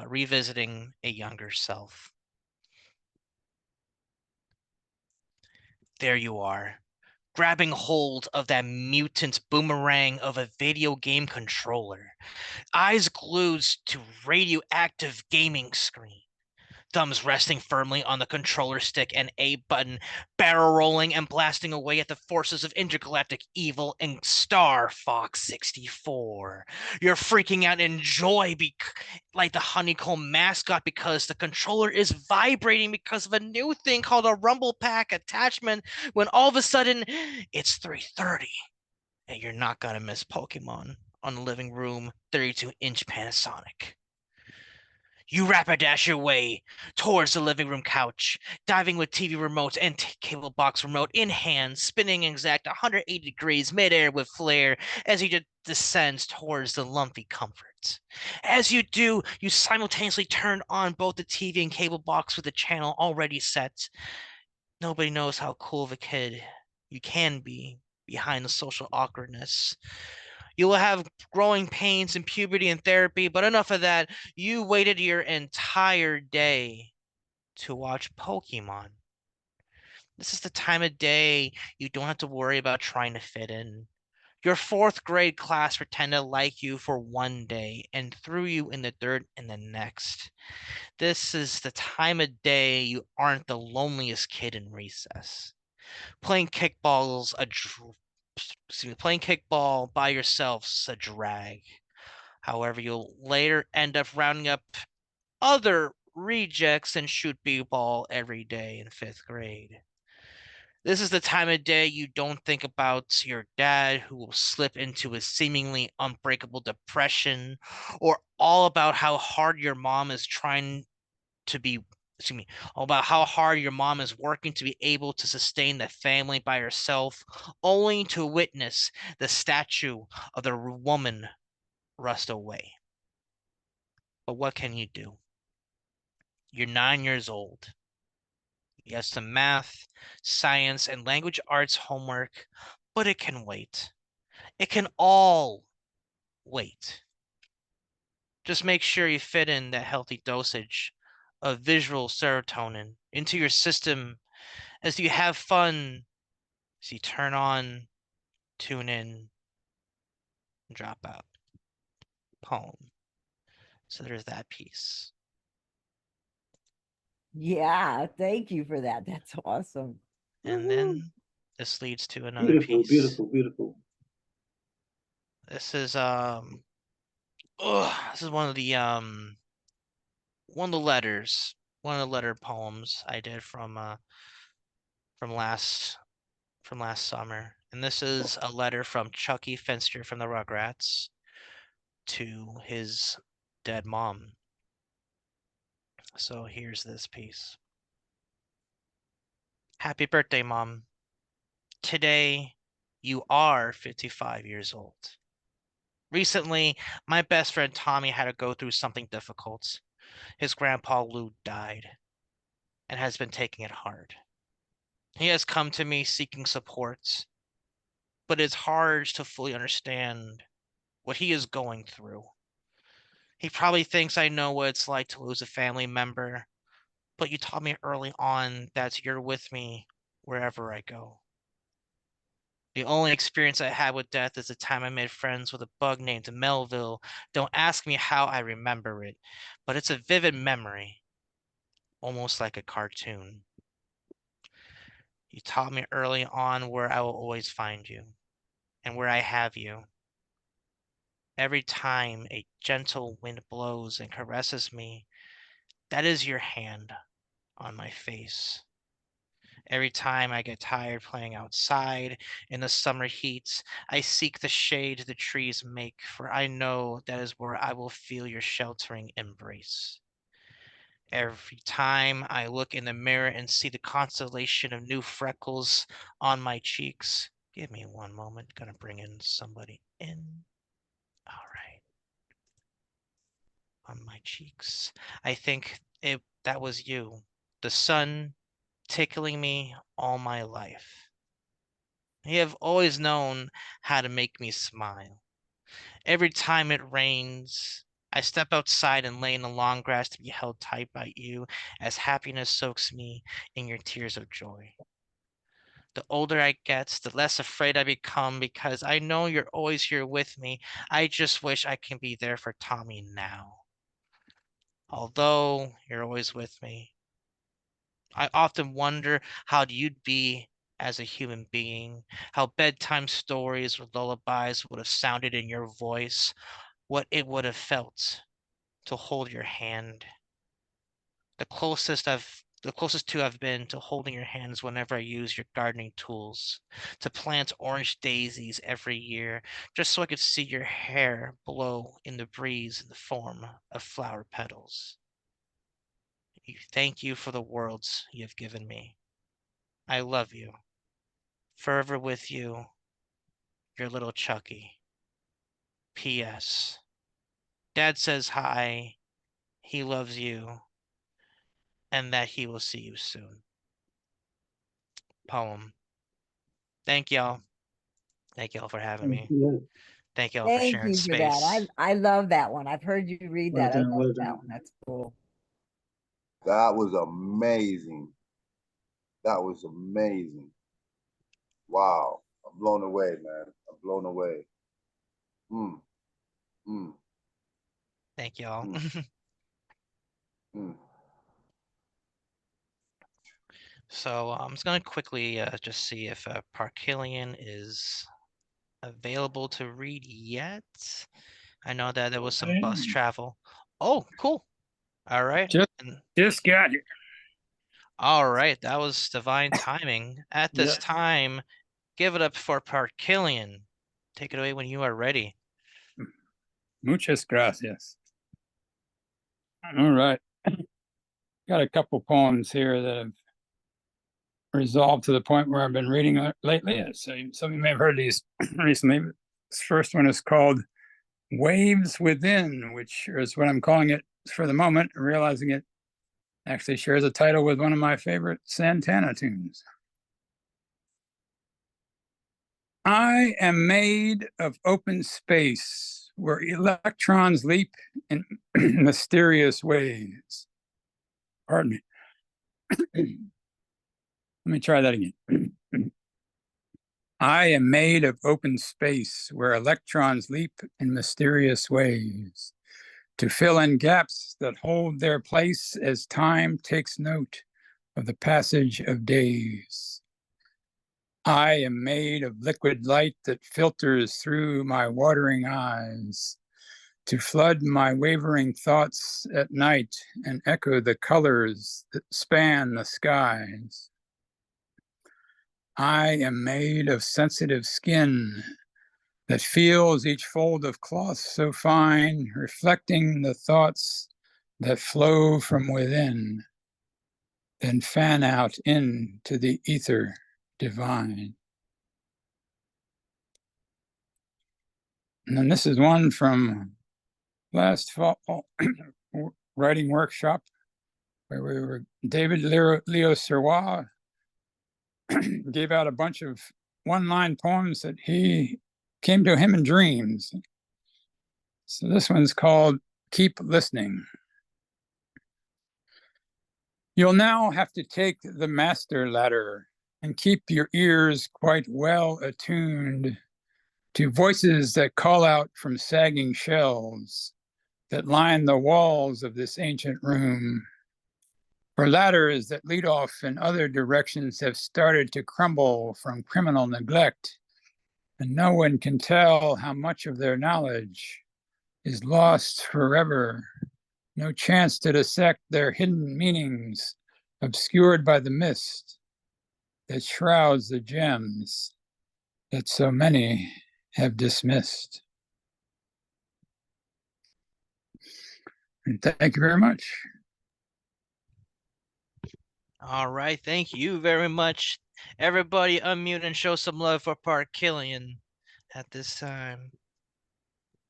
[SPEAKER 1] Revisiting a Younger Self. There you are, grabbing hold of that mutant boomerang of a video game controller, eyes glued to radioactive gaming screen, thumbs resting firmly on the controller stick and A button, barrel rolling and blasting away at the forces of intergalactic evil in Star Fox 64. You're freaking out in joy like the honeycomb mascot because the controller is vibrating because of a new thing called a rumble pack attachment when all of a sudden it's 3:30 and you're not gonna miss Pokemon on the living room 32-inch Panasonic. You rapidash your way towards the living room couch, diving with TV remote and cable box remote in hand, spinning exact 180 degrees midair with flair as you descends towards the lumpy comfort. As you do, you simultaneously turn on both the TV and cable box with the channel already set. Nobody knows how cool of a kid you can be behind the social awkwardness. You will have growing pains in puberty and therapy, but enough of that. You waited your entire day to watch Pokemon. This is the time of day you don't have to worry about trying to fit in. Your fourth grade class pretended to like you for one day and threw you in the dirt in the next. This is the time of day you aren't the loneliest kid in recess. Playing kickball's playing kickball by yourself's a drag. However, you'll later end up rounding up other rejects and shoot b-ball every day in 5th grade. This is the time of day you don't think about your dad who will slip into a seemingly unbreakable depression, or all about how hard your mom is trying to be all about how hard your mom is working to be able to sustain the family by herself, only to witness the statue of the woman rust away. But what can you do? You're 9 years old. You have some math, science, and language arts homework, but it can wait. It can all wait. Just make sure you fit in that healthy dosage of visual serotonin into your system as you have fun, as you turn on, tune in, and drop out. Poem. So there's that piece.
[SPEAKER 3] Yeah, thank you for that. That's awesome.
[SPEAKER 1] And
[SPEAKER 3] Woohoo.
[SPEAKER 1] then this leads to another
[SPEAKER 4] Beautiful,
[SPEAKER 1] piece.
[SPEAKER 4] beautiful, beautiful.
[SPEAKER 1] This is this is one of the letters, one of the letter poems I did from last summer. And this is a letter from Chucky Finster from the Rugrats to his dead mom. So here's this piece. Happy birthday, Mom. Today, you are 55 years old. Recently, my best friend Tommy had to go through something difficult. His grandpa Lou died and has been taking it hard. He has come to me seeking support, but it's hard to fully understand what he is going through. He probably thinks I know what it's like to lose a family member, but you taught me early on that you're with me wherever I go. The only experience I had with death is the time I made friends with a bug named Melville. Don't ask me how I remember it, but it's a vivid memory, almost like a cartoon. You taught me early on where I will always find you and where I have you. Every time a gentle wind blows and caresses me, that is your hand on my face. Every time I get tired playing outside in the summer heat, I seek the shade the trees make, for I know that is where I will feel your sheltering embrace. Every time I look in the mirror and see the constellation of new freckles on my cheeks, give me one moment, gonna bring in somebody in. All right. on my cheeks. I think that was you, the sun tickling me all my life. You have always known how to make me smile. Every time it rains, I step outside and lay in the long grass to be held tight by you as happiness soaks me in your tears of joy. The older I get, the less afraid I become because I know you're always here with me. I just wish I can be there for Tommy now. Although you're always with me, I often wonder how you'd be as a human being, how bedtime stories or lullabies would have sounded in your voice, what it would have felt to hold your hand. The closest to I've been to holding your hands whenever I use your gardening tools, to plant orange daisies every year, just so I could see your hair blow in the breeze in the form of flower petals. Thank you for the worlds you have given me. I love you. Forever with you, your little Chucky. P.S. Dad says hi, he loves you, and that he will see you soon. Poem. Thank y'all. Thank y'all for having me. Thank y'all for
[SPEAKER 3] Thank
[SPEAKER 1] sharing
[SPEAKER 3] you for that.
[SPEAKER 1] space.
[SPEAKER 3] I love that one. I've heard you read
[SPEAKER 4] Well
[SPEAKER 3] that. I
[SPEAKER 4] done,
[SPEAKER 3] love
[SPEAKER 4] well
[SPEAKER 3] that
[SPEAKER 4] done.
[SPEAKER 3] one. That's cool.
[SPEAKER 7] That was amazing. That was amazing. Wow. I'm blown away, man. I'm blown away. Mm. Mm.
[SPEAKER 1] Thank y'all.
[SPEAKER 7] Mm.
[SPEAKER 1] So I'm just gonna quickly just see if Parkillian is available to read yet. I know that there was some bus travel. Oh, cool. All right.
[SPEAKER 5] Just got here.
[SPEAKER 1] All right, that was divine timing. At this
[SPEAKER 5] Yes.
[SPEAKER 1] time, give it up for Parkillian. Take it away when you are ready.
[SPEAKER 5] Muchas gracias. All right. Got a couple poems here that have resolved to the point where I've been reading lately. So some of you may have heard these recently. This first one is called Waves Within, which is what I'm calling it for the moment, realizing it actually shares a title with one of my favorite Santana tunes. I am made of open space where electrons leap in mysterious ways. Pardon me. Let me try that again. I am made of open space where electrons leap in mysterious ways to fill in gaps that hold their place as time takes note of the passage of days. I am made of liquid light that filters through my watering eyes to flood my wavering thoughts at night and echo the colors that span the skies. I am made of sensitive skin that feels each fold of cloth so fine, reflecting the thoughts that flow from within, then fan out into the ether divine. And then this is one from last fall writing workshop where we were, David Leo Serrois gave out a bunch of one-line poems that he came to him in dreams. So this one's called Keep Listening. You'll now have to take the master ladder and keep your ears quite well attuned to voices that call out from sagging shelves that line the walls of this ancient room. For ladders that lead off in other directions have started to crumble from criminal neglect, and no one can tell how much of their knowledge is lost forever. No chance to dissect their hidden meanings, obscured by the mist that shrouds the gems that so many have dismissed. And thank you very much.
[SPEAKER 1] All right, thank you very much. Everybody unmute and show some love for Parkillian at this time.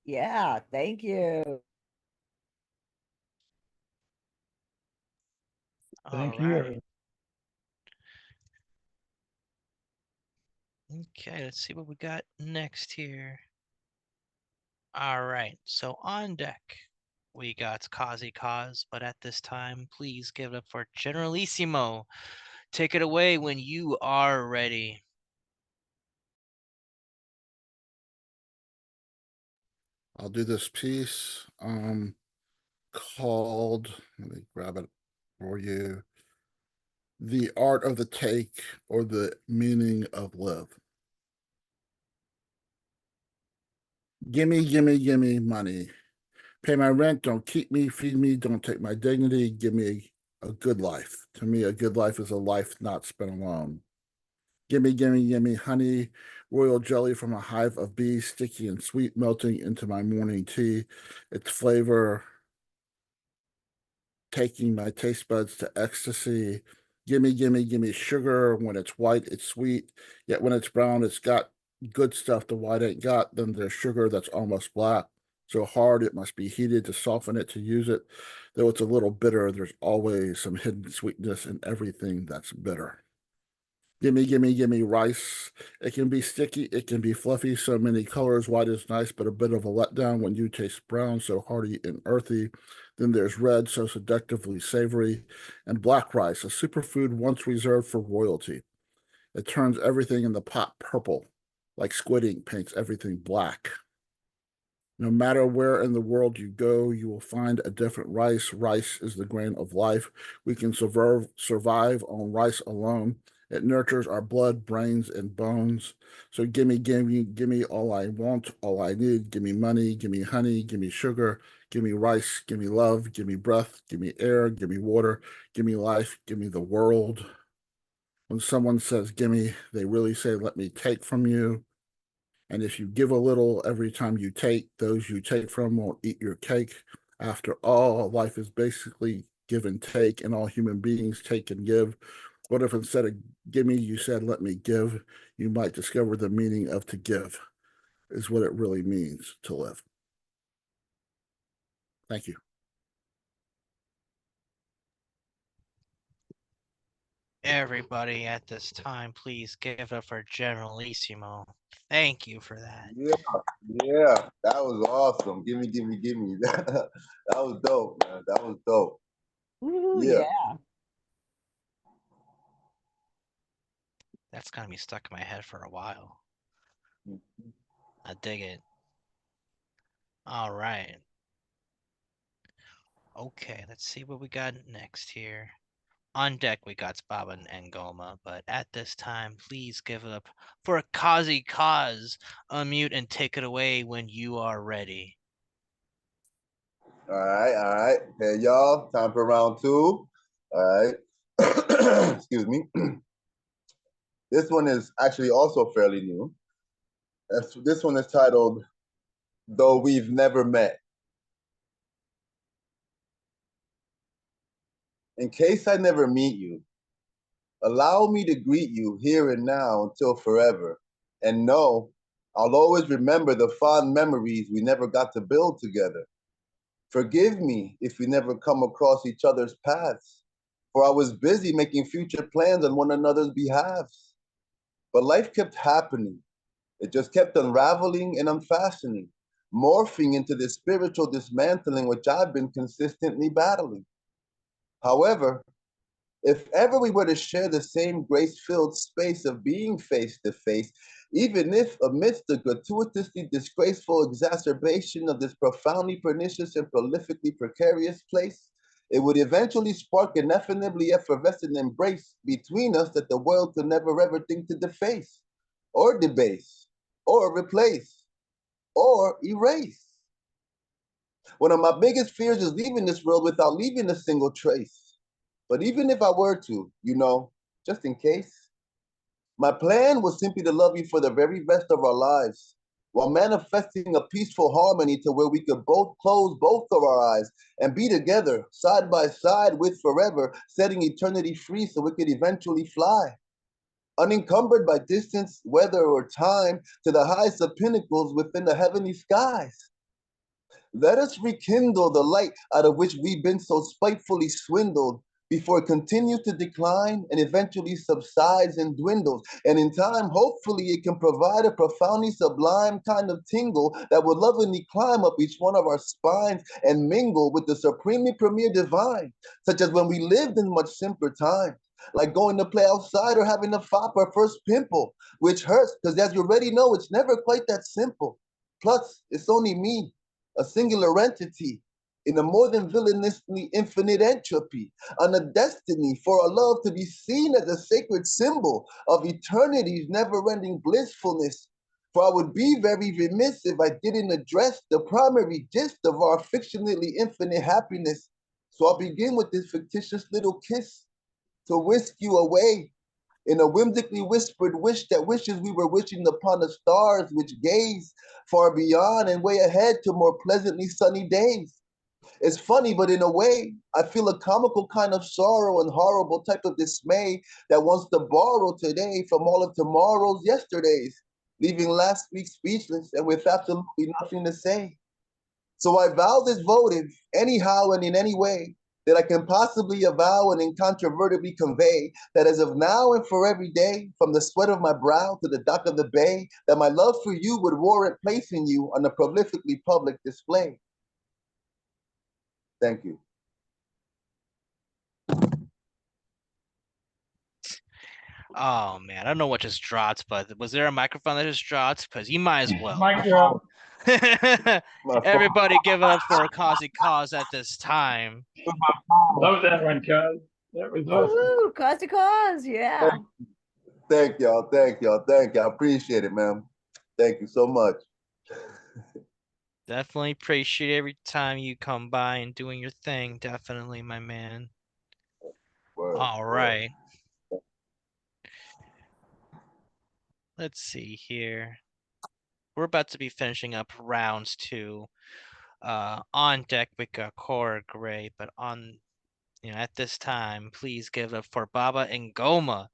[SPEAKER 3] Yeah, thank you.
[SPEAKER 5] Thank
[SPEAKER 1] All
[SPEAKER 5] you.
[SPEAKER 1] right.
[SPEAKER 5] everyone.
[SPEAKER 1] Okay, let's see what we got next here. All right, so on deck, we got Kazi Kaz, but at this time, please give it up for Generalissimo. Take it away when you are ready.
[SPEAKER 6] I'll do this piece called, let me grab it for you. The Art of the Take, or the Meaning of Live. Gimme, gimme, gimme money. Pay my rent, don't keep me, feed me, don't take my dignity, give me a good life. To me, a good life is a life not spent alone. Gimme, gimme, gimme honey, royal jelly from a hive of bees, sticky and sweet, melting into my morning tea. Its flavor taking my taste buds to ecstasy. Gimme, gimme, gimme sugar. When it's white, it's sweet. Yet when it's brown, it's got good stuff the white ain't got. Then there's sugar that's almost black. So hard it must be heated to soften it to use it. Though it's a little bitter, there's always some hidden sweetness in everything that's bitter. Gimme, gimme, gimme rice. It can be sticky, it can be fluffy, so many colors. White is nice, but a bit of a letdown when you taste brown, so hearty and earthy. Then there's red, so seductively savory, and black rice, a superfood once reserved for royalty. It turns everything in the pot purple, like squid ink paints everything black. No matter where in the world you go, you will find a different rice. Rice is the grain of life. We can survive on rice alone. It nurtures our blood, brains, and bones. So gimme, gimme, gimme all I want, all I need. Gimme money, gimme honey, gimme sugar, gimme rice, gimme love, gimme breath, gimme air, gimme water, gimme life, gimme the world. When someone says gimme, they really say, let me take from you. And if you give a little every time you take, those you take from won't eat your cake. After all, life is basically give and take, and all human beings take and give. What if instead of gimme, you said, let me give? You might discover the meaning of to give is what it really means to live. Thank you.
[SPEAKER 1] Everybody at this time, please give it up for Generalissimo. Thank you for that.
[SPEAKER 7] Yeah, that was awesome. Gimme, gimme, gimme. That was dope, man. That was dope.
[SPEAKER 3] Ooh,
[SPEAKER 7] Yeah.
[SPEAKER 3] yeah.
[SPEAKER 1] That's gonna be stuck in my head for a while. I dig it. All right. Okay, let's see what we got next here. On deck, we got Baba and Ngoma, but at this time, please give it up for Kazi Kaz. Unmute and take it away when you are ready.
[SPEAKER 7] All right. Hey, y'all. Time for round two. All right. Excuse me. This one is actually also fairly new. This one is titled, Though We've Never Met. In case I never meet you, allow me to greet you here and now until forever. And know I'll always remember the fond memories we never got to build together. Forgive me if we never come across each other's paths, for I was busy making future plans on one another's behalves. But life kept happening. It just kept unraveling and unfastening, morphing into this spiritual dismantling which I've been consistently battling. However, if ever we were to share the same grace-filled space of being face to face, even if amidst the gratuitously disgraceful exacerbation of this profoundly pernicious and prolifically precarious place, it would eventually spark an ineffably effervescent embrace between us that the world could never ever think to deface, or debase, or replace, or erase. One of my biggest fears is leaving this world without leaving a single trace. But even if I were to, just in case, my plan was simply to love you for the very rest of our lives, while manifesting a peaceful harmony to where we could both close both of our eyes and be together, side by side with forever, setting eternity free so it could eventually fly. Unencumbered by distance, weather, or time, to the highest of pinnacles within the heavenly skies. Let us rekindle the light out of which we've been so spitefully swindled, before it continues to decline and eventually subsides and dwindles. And in time, hopefully, it can provide a profoundly sublime kind of tingle that would lovingly climb up each one of our spines and mingle with the supremely premier divine, such as when we lived in much simpler times, like going to play outside or having to fop our first pimple, which hurts because, as you already know, it's never quite that simple. Plus, it's only me, a singular entity, in a more than villainously infinite entropy, on a destiny for our love to be seen as a sacred symbol of eternity's never-ending blissfulness. For I would be very remiss if I didn't address the primary gist of our fictionally infinite happiness. So I'll begin with this fictitious little kiss to whisk you away in a whimsically whispered wish that wishes we were wishing upon the stars which gaze far beyond and way ahead to more pleasantly sunny days. It's funny, but in a way, I feel a comical kind of sorrow and horrible type of dismay that wants to borrow today from all of tomorrow's yesterdays, leaving last week speechless and with absolutely nothing to say. So I vow this votive, anyhow and in any way, that I can possibly avow and incontrovertibly convey that as of now and for every day, from the sweat of my brow to the dock of the bay, that my love for you would warrant placing you on a prolifically public display. Thank you.
[SPEAKER 1] Oh man, I don't know what just dropped, but was there a microphone that just dropped? Because you might as well.
[SPEAKER 11] Mic drop.
[SPEAKER 1] Everybody give it up for a Kazi Cause at this time.
[SPEAKER 11] Love that one, cuz. That was awesome.
[SPEAKER 3] Woo, cause to cause, yeah.
[SPEAKER 7] Thank y'all. Thank y'all. Thank y'all. I appreciate it, man. Thank you so much.
[SPEAKER 1] Definitely appreciate every time you come by and doing your thing. Definitely, my man.
[SPEAKER 7] Word,
[SPEAKER 1] All
[SPEAKER 7] word.
[SPEAKER 1] right. Let's see here. We're about to be finishing up rounds 2. On deck we got Cora Gray, but at this time, please give it up for Baba and Goma.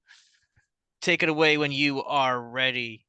[SPEAKER 1] Take it away when you are ready.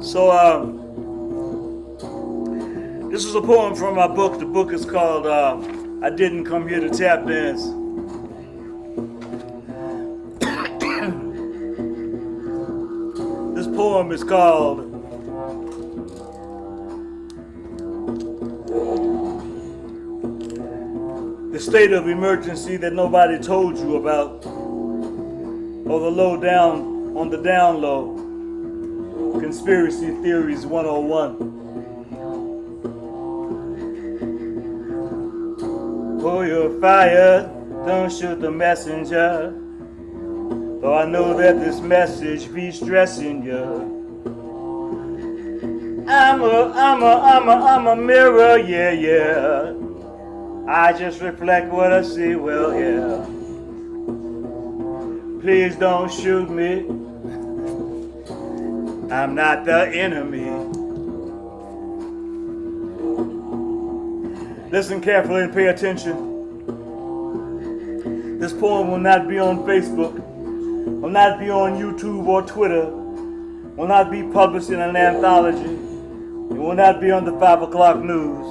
[SPEAKER 11] So, this is a poem from my book. The book is called I Didn't Come Here to Tap Dance. This poem is called The State of Emergency That Nobody Told You About, or the low down on the down low. Conspiracy Theories 101. Pull your fire, don't shoot the messenger. So I know that this message be stressing you. I'm a mirror, yeah, yeah. I just reflect what I see, well, yeah. Please don't shoot me. I'm not the enemy. Listen carefully and pay attention. This poem will not be on Facebook, will not be on YouTube or Twitter, will not be published in an anthology, it will not be on the 5 o'clock news.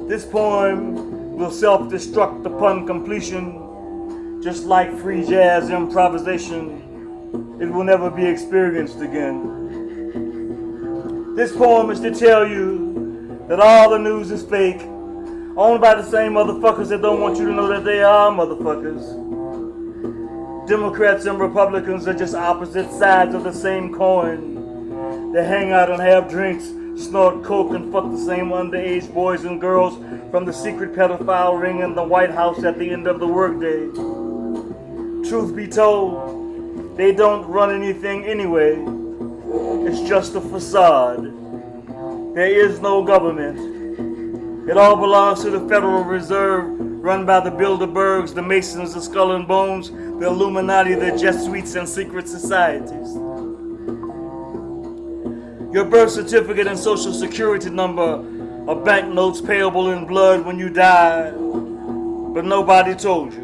[SPEAKER 11] This poem will self-destruct upon completion, just like free jazz improvisation. It will never be experienced again. This poem is to tell you that all the news is fake, owned by the same motherfuckers that don't want you to know that they are motherfuckers. Democrats and Republicans are just opposite sides of the same coin. They hang out and have drinks, snort coke, and fuck the same underage boys and girls from the secret pedophile ring in the White House at the end of the workday. Truth be told, they don't run anything anyway. It's just a facade. There is no government. It all belongs to the Federal Reserve, run by the Bilderbergs, the Masons, the Skull and Bones, the Illuminati, the Jesuits, and secret societies. Your birth certificate and social security number are banknotes payable in blood when you die, but nobody told you.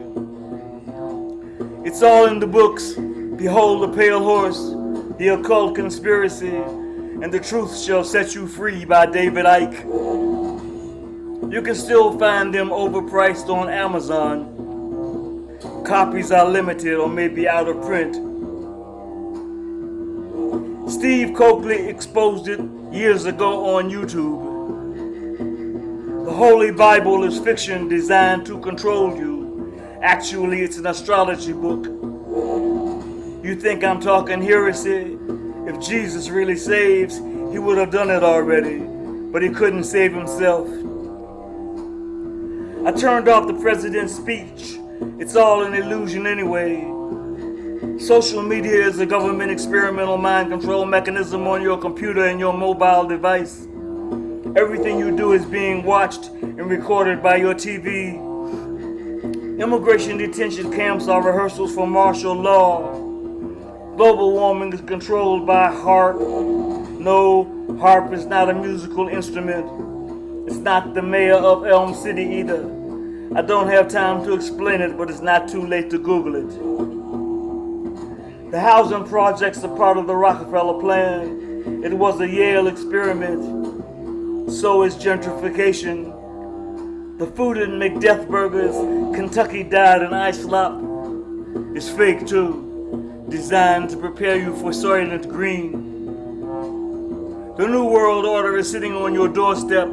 [SPEAKER 11] It's all in the books. Behold the pale horse, the occult conspiracy, and the truth shall set you free by David Icke. You can still find them overpriced on Amazon. Copies are limited or may be out of print. Steve Coakley exposed it years ago on YouTube. The Holy Bible is fiction designed to control you. Actually, it's an astrology book. You think I'm talking heresy? If Jesus really saves, he would have done it already, but he couldn't save himself. I turned off the president's speech. It's all an illusion anyway. Social media is a government experimental mind control mechanism on your computer and your mobile device. Everything you do is being watched and recorded by your TV. Immigration detention camps are rehearsals for martial law. Global warming is controlled by harp. No, harp is not a musical instrument. It's not the mayor of Elm City either. I don't have time to explain it, but it's not too late to Google it. The housing projects are part of the Rockefeller plan. It was a Yale experiment. So is gentrification. The food in McDeath burgers, Kentucky Diet and Ice Slop is fake too. Designed to prepare you for Soylent Green. The New World Order is sitting on your doorstep.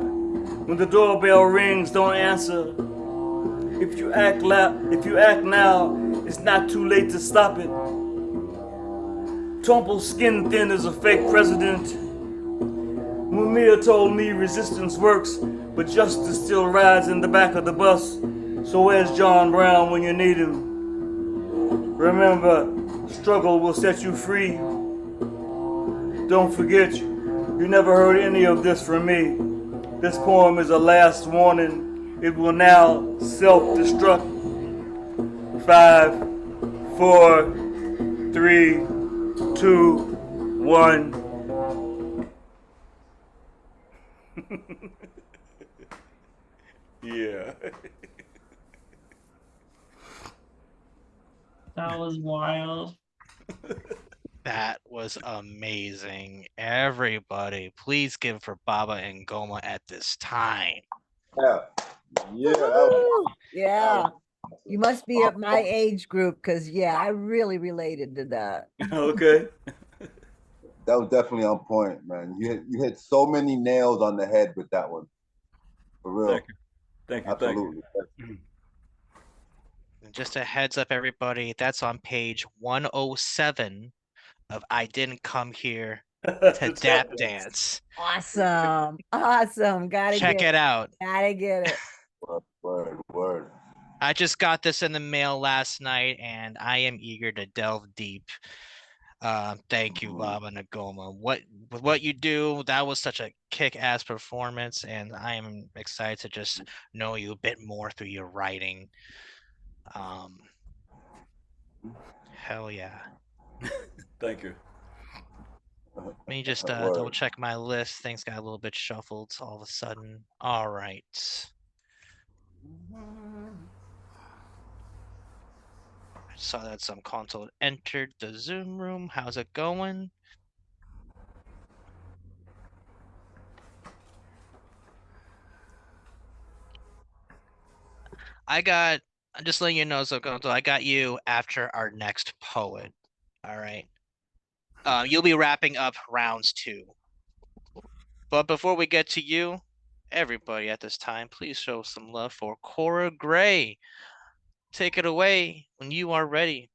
[SPEAKER 11] When the doorbell rings, don't answer. If you act now, it's not too late to stop it. Trump skin thin is a fake president. Mumia told me resistance works, but justice still rides in the back of the bus. So where's John Brown when you need him? Remember, struggle will set you free. Don't forget, you never heard any of this from me. This poem is a last warning. It will now self-destruct. 5, 4, 3, 2, 1. Yeah.
[SPEAKER 12] That was wild.
[SPEAKER 1] That was amazing. Everybody, please give for Baba and Goma at this time.
[SPEAKER 7] Yeah. Yeah.
[SPEAKER 3] Woo! Yeah. You must be at my age group because, yeah, I really related to that.
[SPEAKER 11] Okay.
[SPEAKER 7] That was definitely on point, man. You hit so many nails on the head with that one. For real.
[SPEAKER 11] Thank you. Thank you.
[SPEAKER 7] Absolutely.
[SPEAKER 11] Thank you.
[SPEAKER 1] And just a heads up, everybody, that's on page 107 of I Didn't Come Here to Dap Dance.
[SPEAKER 3] Awesome. Awesome. Gotta
[SPEAKER 1] Check
[SPEAKER 3] get
[SPEAKER 1] it out.
[SPEAKER 3] Gotta get it.
[SPEAKER 7] Word.
[SPEAKER 1] I I just got this in the mail last night and I am eager to delve deep. Thank you, Lava Nagoma. What you do, that was such a kick-ass performance, and I am excited to just know you a bit more through your writing. Hell yeah.
[SPEAKER 11] Thank you.
[SPEAKER 1] Let me just double check my list. Things got a little bit shuffled all of a sudden. All right. I saw that some console entered the Zoom room. How's it going? I'm just letting you know, so I got you after our next poet. All right. You'll be wrapping up rounds 2. But before we get to you, everybody at this time, please show some love for Cora Gray. Take it away when you are ready.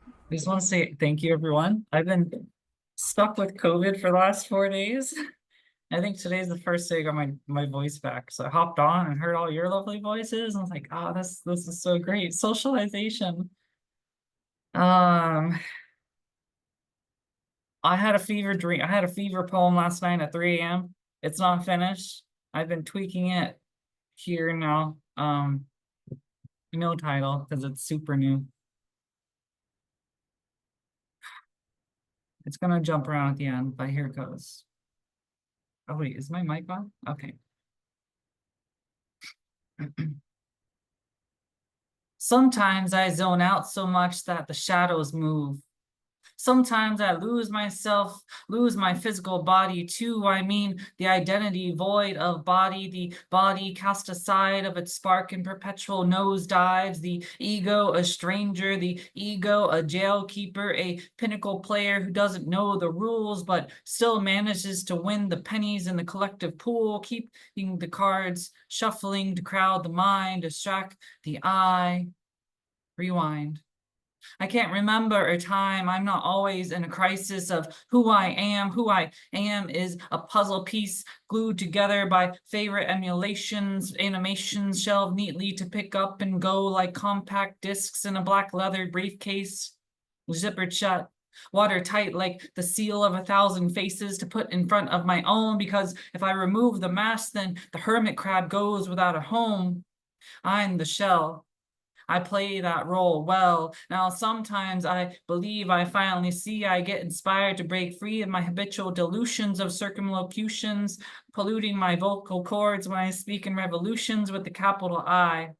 [SPEAKER 12] I just want to say thank you, everyone. I've been stuck with COVID for the last 4 days. I think today's the first day I got my voice back. So I hopped on and heard all your lovely voices. I was like, oh, this is so great. Socialization. I had a fever dream. I had a fever poem last night at 3 a.m. It's not finished. I've been tweaking it here now. No title because it's super new. It's gonna jump around at the end, but here it goes. Oh wait, is my mic on? Okay. Sometimes I zone out so much that the shadows move. Sometimes I lose myself, lose my physical body too. I mean, the identity void of body, the body cast aside of its spark in perpetual nosedives, the ego a stranger, the ego a jailkeeper, a pinnacle player who doesn't know the rules, but still manages to win the pennies in the collective pool, keeping the cards shuffling to crowd the mind, distract the eye, rewind. I can't remember a time. I'm not always in a crisis of who I am. Who I am is a puzzle piece glued together by favorite emulations, animations shelved neatly to pick up and go like compact discs in a black leather briefcase, zippered shut, watertight like the seal of 1,000 faces to put in front of my own, because if I remove the mask, then the hermit crab goes without a home. I'm the shell. I play that role well. Now, sometimes I believe I finally see, I get inspired to break free of my habitual dilutions of circumlocutions, polluting my vocal cords when I speak in revolutions with the capital I.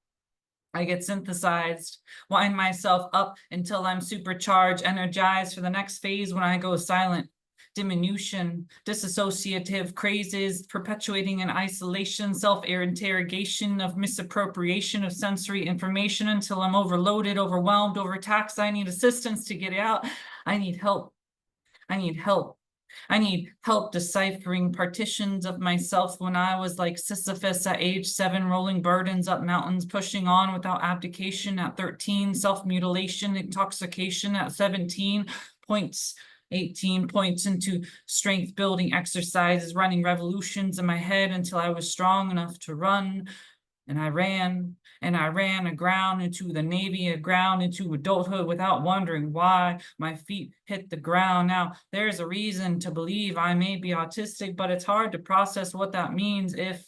[SPEAKER 12] I get synthesized, wind myself up until I'm supercharged, energized for the next phase when I go silent. Diminution, disassociative crazes, perpetuating an isolation, self-interrogation of misappropriation of sensory information until I'm overloaded, overwhelmed, overtaxed. I need assistance to get it out. I need help. I need help. I need help deciphering partitions of myself when I was like Sisyphus at age 7, rolling burdens up mountains, pushing on without abdication at 13, self-mutilation, intoxication at 17, 18 points into strength building exercises, running revolutions in my head until I was strong enough to run. And I ran aground into the Navy, aground into adulthood without wondering why my feet hit the ground. Now, there's a reason to believe I may be autistic, but it's hard to process what that means if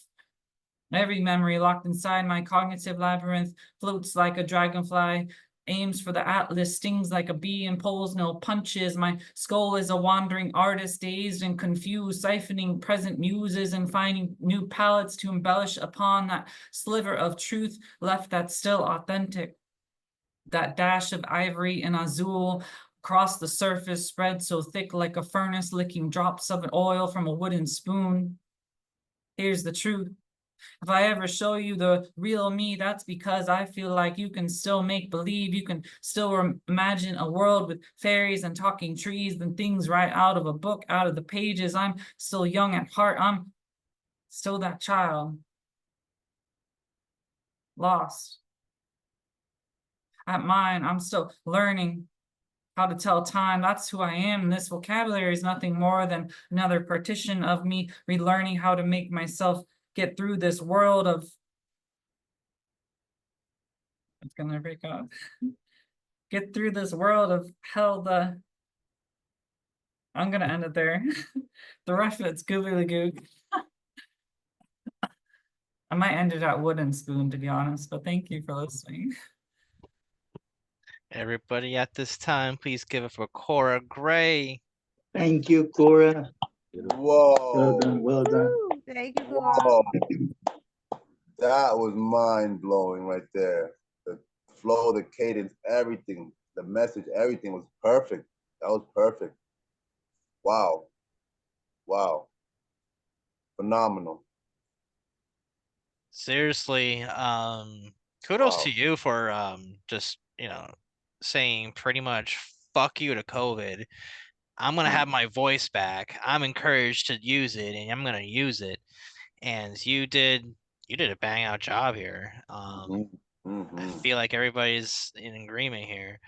[SPEAKER 12] every memory locked inside my cognitive labyrinth floats like a dragonfly, aims for the atlas, stings like a bee, and pulls no punches. My skull is a wandering artist, dazed and confused, siphoning present muses and finding new palettes to embellish upon that sliver of truth left that's still authentic. That dash of ivory and azul across the surface spread so thick like a furnace, licking drops of oil from a wooden spoon. Here's the truth. If I ever show you the real me, that's because I feel like you can still make believe. You can still imagine a world with fairies and talking trees and things right out of a book, out of the pages. I'm still young at heart. I'm still that child. Lost. At mine, I'm still learning how to tell time. That's who I am. And this vocabulary is nothing more than another partition of me relearning how to make myself get through this world of It's gonna break off. Get through this world of hell. I'm gonna end it there. The rest of it's googly-goog. I might end it at wooden spoon, to be honest, but thank you for listening.
[SPEAKER 1] Everybody at this time, please give it for Cora Gray.
[SPEAKER 4] Thank you, Cora.
[SPEAKER 7] Whoa.
[SPEAKER 4] Well done, well done.
[SPEAKER 3] Woo, thank you, Cora.
[SPEAKER 7] Whoa. That was mind blowing right there. The flow, the cadence, everything, the message, everything was perfect. That was perfect. Wow. Wow. Phenomenal.
[SPEAKER 1] Seriously, kudos to
[SPEAKER 7] Wow.
[SPEAKER 1] you for just, saying pretty much fuck you to COVID. I'm gonna have my voice back. I'm encouraged to use it and I'm gonna use it. And you did a bang out job here. I feel like everybody's in agreement here.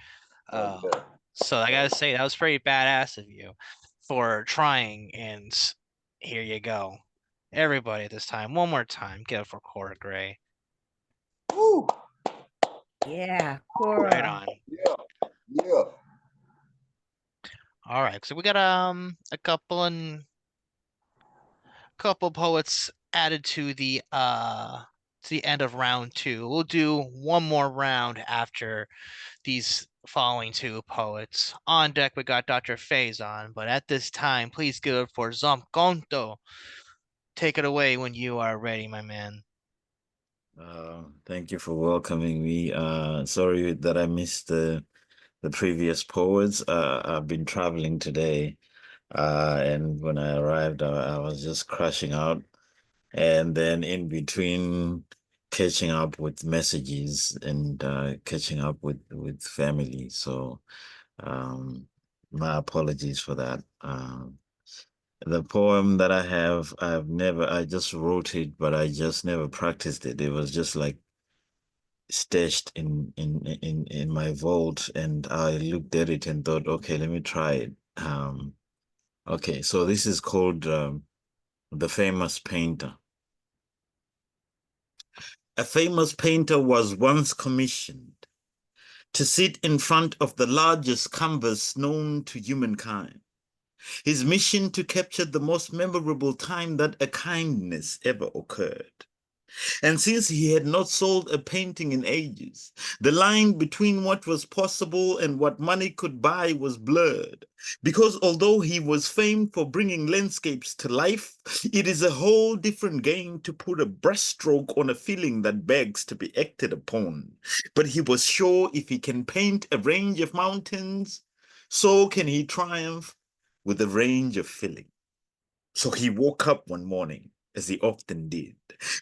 [SPEAKER 7] Okay.
[SPEAKER 1] So I gotta say that was pretty badass of you for trying, and here you go. Everybody at this time, one more time, give it for Cora Gray.
[SPEAKER 7] Woo.
[SPEAKER 3] Yeah, Cora.
[SPEAKER 1] Right on.
[SPEAKER 7] Yeah. Yeah.
[SPEAKER 1] All right, so we got a couple poets added to the end of round 2. We'll do one more round after these following 2 poets. On deck we got Dr. Faison, but at this time, please give it for Zomkonto. Take it away when you are ready, my man.
[SPEAKER 13] Thank you for welcoming me. Sorry that I missed the previous poets. I've been traveling today, and when I arrived, I was just crashing out, and then in between catching up with messages and catching up with family. So my apologies for that. The poem that I have, I just wrote it, but I just never practiced it. It was just like stashed in my vault, and I looked at it and thought, okay, let me try it. Okay, so this is called The Famous Painter. A famous painter was once commissioned to sit in front of the largest canvas known to humankind. His mission to capture the most memorable time that a kindness ever occurred. And since he had not sold a painting in ages, the line between what was possible and what money could buy was blurred. Because although he was famed for bringing landscapes to life, it is a whole different game to put a brushstroke on a feeling that begs to be acted upon. But he was sure if he can paint a range of mountains, so can he triumph with a range of feeling. So he woke up one morning, as he often did,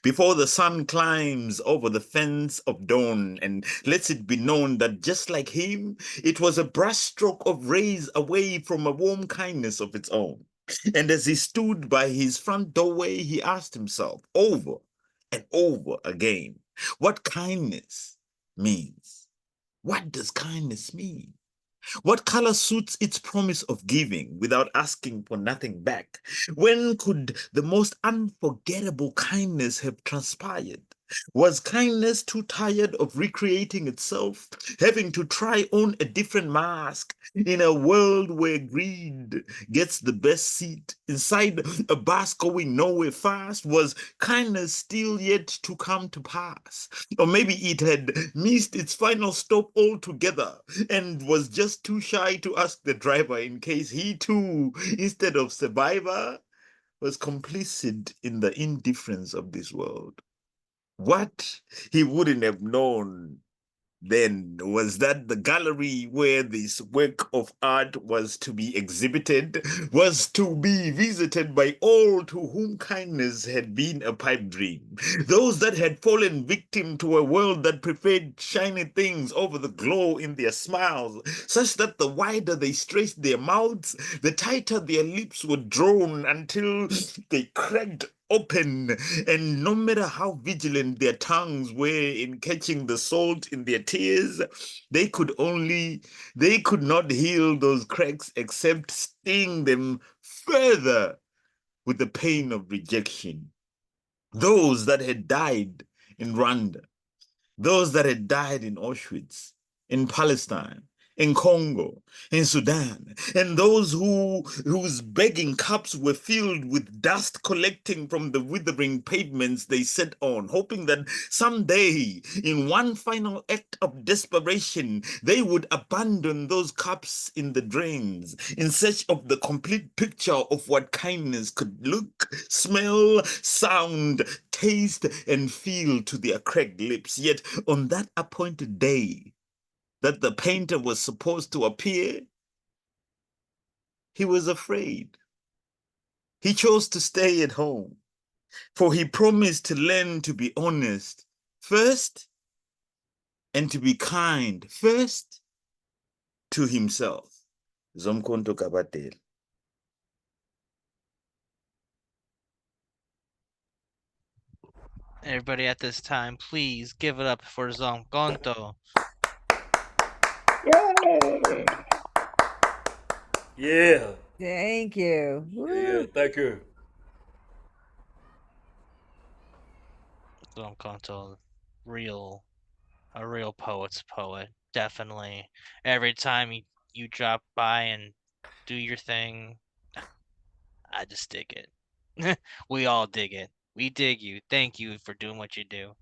[SPEAKER 13] before the sun climbs over the fence of dawn and lets it be known that just like him, it was a brushstroke of rays away from a warm kindness of its own. And as he stood by his front doorway, he asked himself over and over again, what kindness means? What does kindness mean? What color suits its promise of giving without asking for nothing back? When could the most unforgettable kindness have transpired? Was kindness too tired of recreating itself, having to try on a different mask in a world where greed gets the best seat inside a bus going nowhere fast? Was kindness still yet to come to pass? Or maybe it had missed its final stop altogether and was just too shy to ask the driver in case he too, instead of survivor, was complicit in the indifference of this world. What he wouldn't have known then was that the gallery where this work of art was to be exhibited was to be visited by all to whom kindness had been a pipe dream. Those that had fallen victim to a world that preferred shiny things over the glow in their smiles, such that the wider they stretched their mouths, the tighter their lips were drawn until they cracked open, and no matter how vigilant their tongues were in catching the salt in their tears, they could not heal those cracks except sting them further with the pain of rejection. Those that had died in Rwanda, those that had died in Auschwitz, in Palestine, in Congo, in Sudan, and those whose begging cups were filled with dust collecting from the withering pavements they sat on, hoping that someday, in one final act of desperation, they would abandon those cups in the drains in search of the complete picture of what kindness could look, smell, sound, taste, and feel to their cracked lips. Yet on that appointed day, that the painter was supposed to appear, he was afraid. He chose to stay at home, for he promised to learn to be honest first and to be kind first to himself. Zomkhonto Kabadela.
[SPEAKER 1] Everybody at this time, please give it up for Zomkhonto.
[SPEAKER 4] Yay!
[SPEAKER 11] Yeah.
[SPEAKER 3] Thank you.
[SPEAKER 11] Yeah,
[SPEAKER 3] Woo.
[SPEAKER 11] thank you.
[SPEAKER 1] Zomkhonto, a real poet's poet. Definitely. Every time you drop by and do your thing, I just dig it. We all dig it. We dig you. Thank you for doing what you do.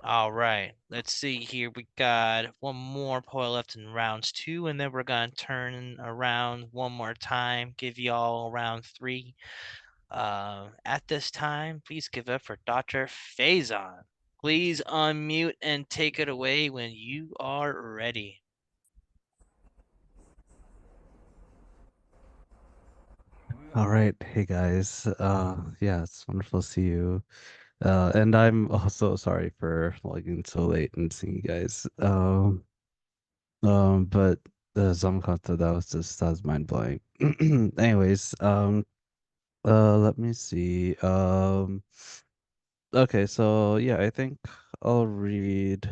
[SPEAKER 1] All right, let's see here. We got one more poet left in rounds 2, and then we're gonna turn around one more time, give y'all round 3. At this time, please give up for Dr. Faison. Please unmute and take it away when you are ready.
[SPEAKER 14] All right, hey guys. Yeah, it's wonderful to see you. And I'm also sorry for logging so late and seeing you guys. But the Zamkata, that was mind blowing. Anyways, let me see. Okay, so yeah, I think I'll read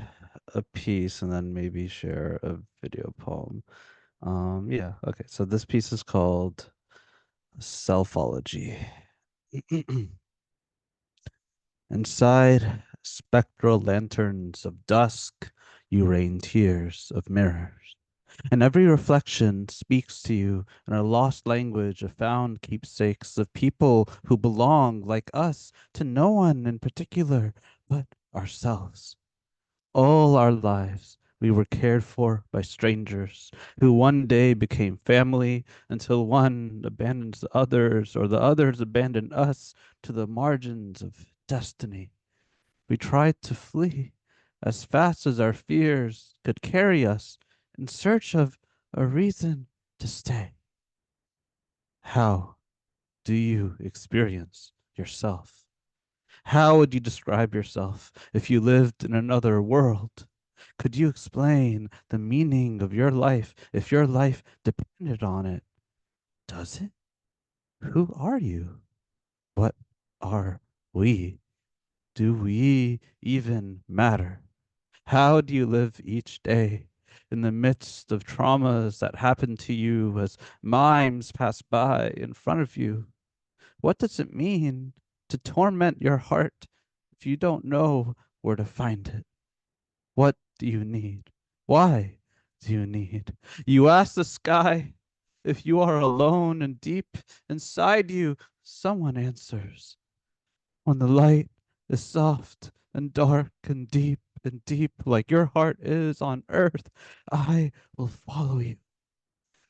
[SPEAKER 14] a piece and then maybe share a video poem. Yeah, okay, so this piece is called Selfology. Inside spectral lanterns of dusk, you rain tears of mirrors, and every reflection speaks to you in a lost language of found keepsakes of people who belong, like us, to no one in particular but ourselves. All our lives, we were cared for by strangers who one day became family until one abandons the others or the others abandon us to the margins of destiny. We tried to flee as fast as our fears could carry us in search of a reason to stay. How do you experience yourself? How would you describe yourself if you lived in another world? Could you explain the meaning of your life if your life depended on it? Does it? Who are you? What are we? Do we even matter? How do you live each day in the midst of traumas that happen to you as mimes pass by in front of you? What does it mean to torment your heart if you don't know where to find it? What do you need? Why do you need? You ask the sky if you are alone, and deep inside you, someone answers. When the light is soft and dark and deep, like your heart is on earth, I will follow you.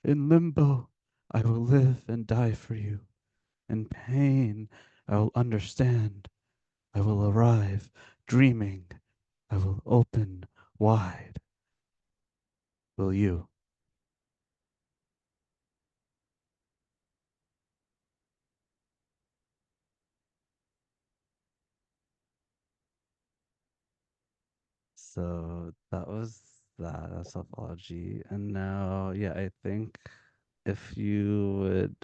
[SPEAKER 14] In limbo, I will live and die for you. In pain, I will understand. I will arrive dreaming. I will open wide. Will you? So that was that, Selfology. And now, yeah, I think if you would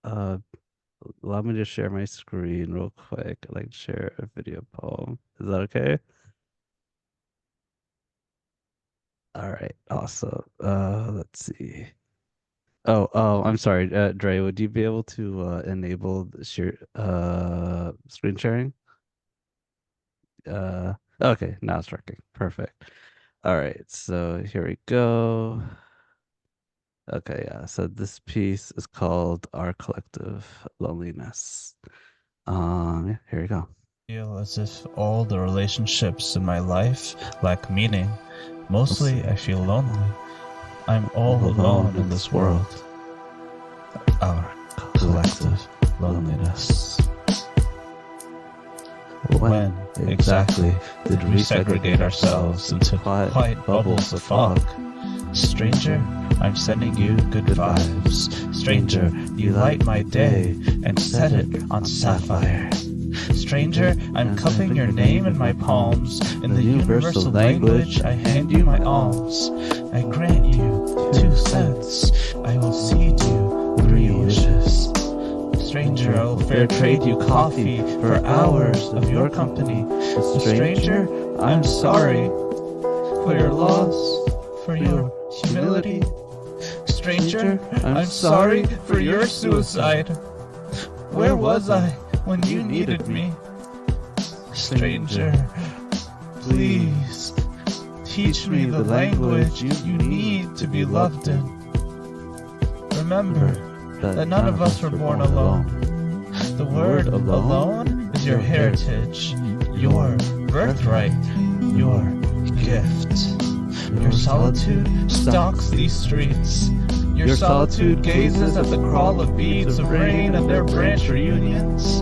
[SPEAKER 14] allow me to share my screen real quick, I'd like to share a video poem. Is that okay? All right, awesome. Let's see. Oh, I'm sorry, Dre, would you be able to enable the share screen sharing? Okay, now it's working. Perfect. All right, so here we go. Okay, yeah. So this piece is called Our Collective Loneliness. Yeah, here we go. Feel as if all the relationships in my life lack meaning. Mostly I feel lonely. I'm all alone in this world. Our collective loneliness. When exactly did we segregate ourselves into quiet bubbles of fog? Stranger, I'm sending you good vibes. Stranger, you light my day and set it on sapphire. Stranger, I'm cupping your name in my palms. In the universal language, I hand you my alms. I grant you 2 cents. I will cede you 3 wishes. Stranger, I will fair trade you coffee for hours of your company. Stranger, I'm sorry for your loss, for your humility. Stranger, I'm sorry for your suicide. Where was I when you needed me? Stranger, please teach me the language you need to be loved in. Remember that none of us were born alone. The word alone is your heritage, your birthright, your gift. Your solitude stalks these streets. Your solitude gazes at the crawl of beads of rain and their branch reunions.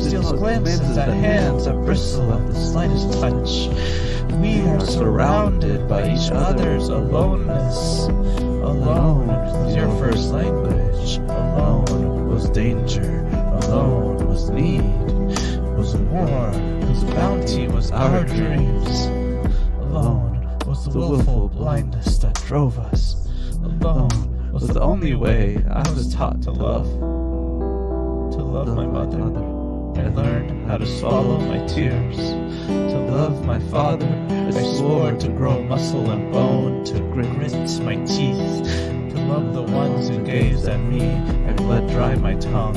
[SPEAKER 14] Steals glances at hands that bristle at the slightest touch. We are surrounded by each other's aloneness. Alone was your first language. Alone was danger. Alone was need. Was war whose bounty was our dreams. Alone was the willful blindness that drove us. Alone was the only way I was taught to love. To love my mother, I learned how to swallow my tears. To love my father, I swore to grow muscle and bone. To grit my teeth. To love the ones who gazed at me and let dry my tongue.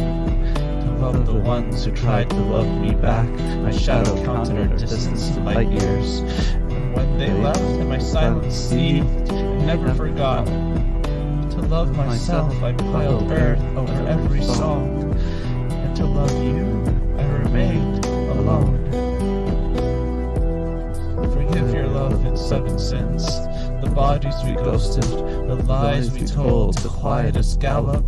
[SPEAKER 14] To love the ones who tried to love me back. My shadow counted distance to light years. And when they left and my silence seethed, I never forgot. To love myself, I piled earth over every song. And to love you, I remained alone. Forgive your love in 7 sins. The bodies we ghosted, the lies we told, the quietest gallop.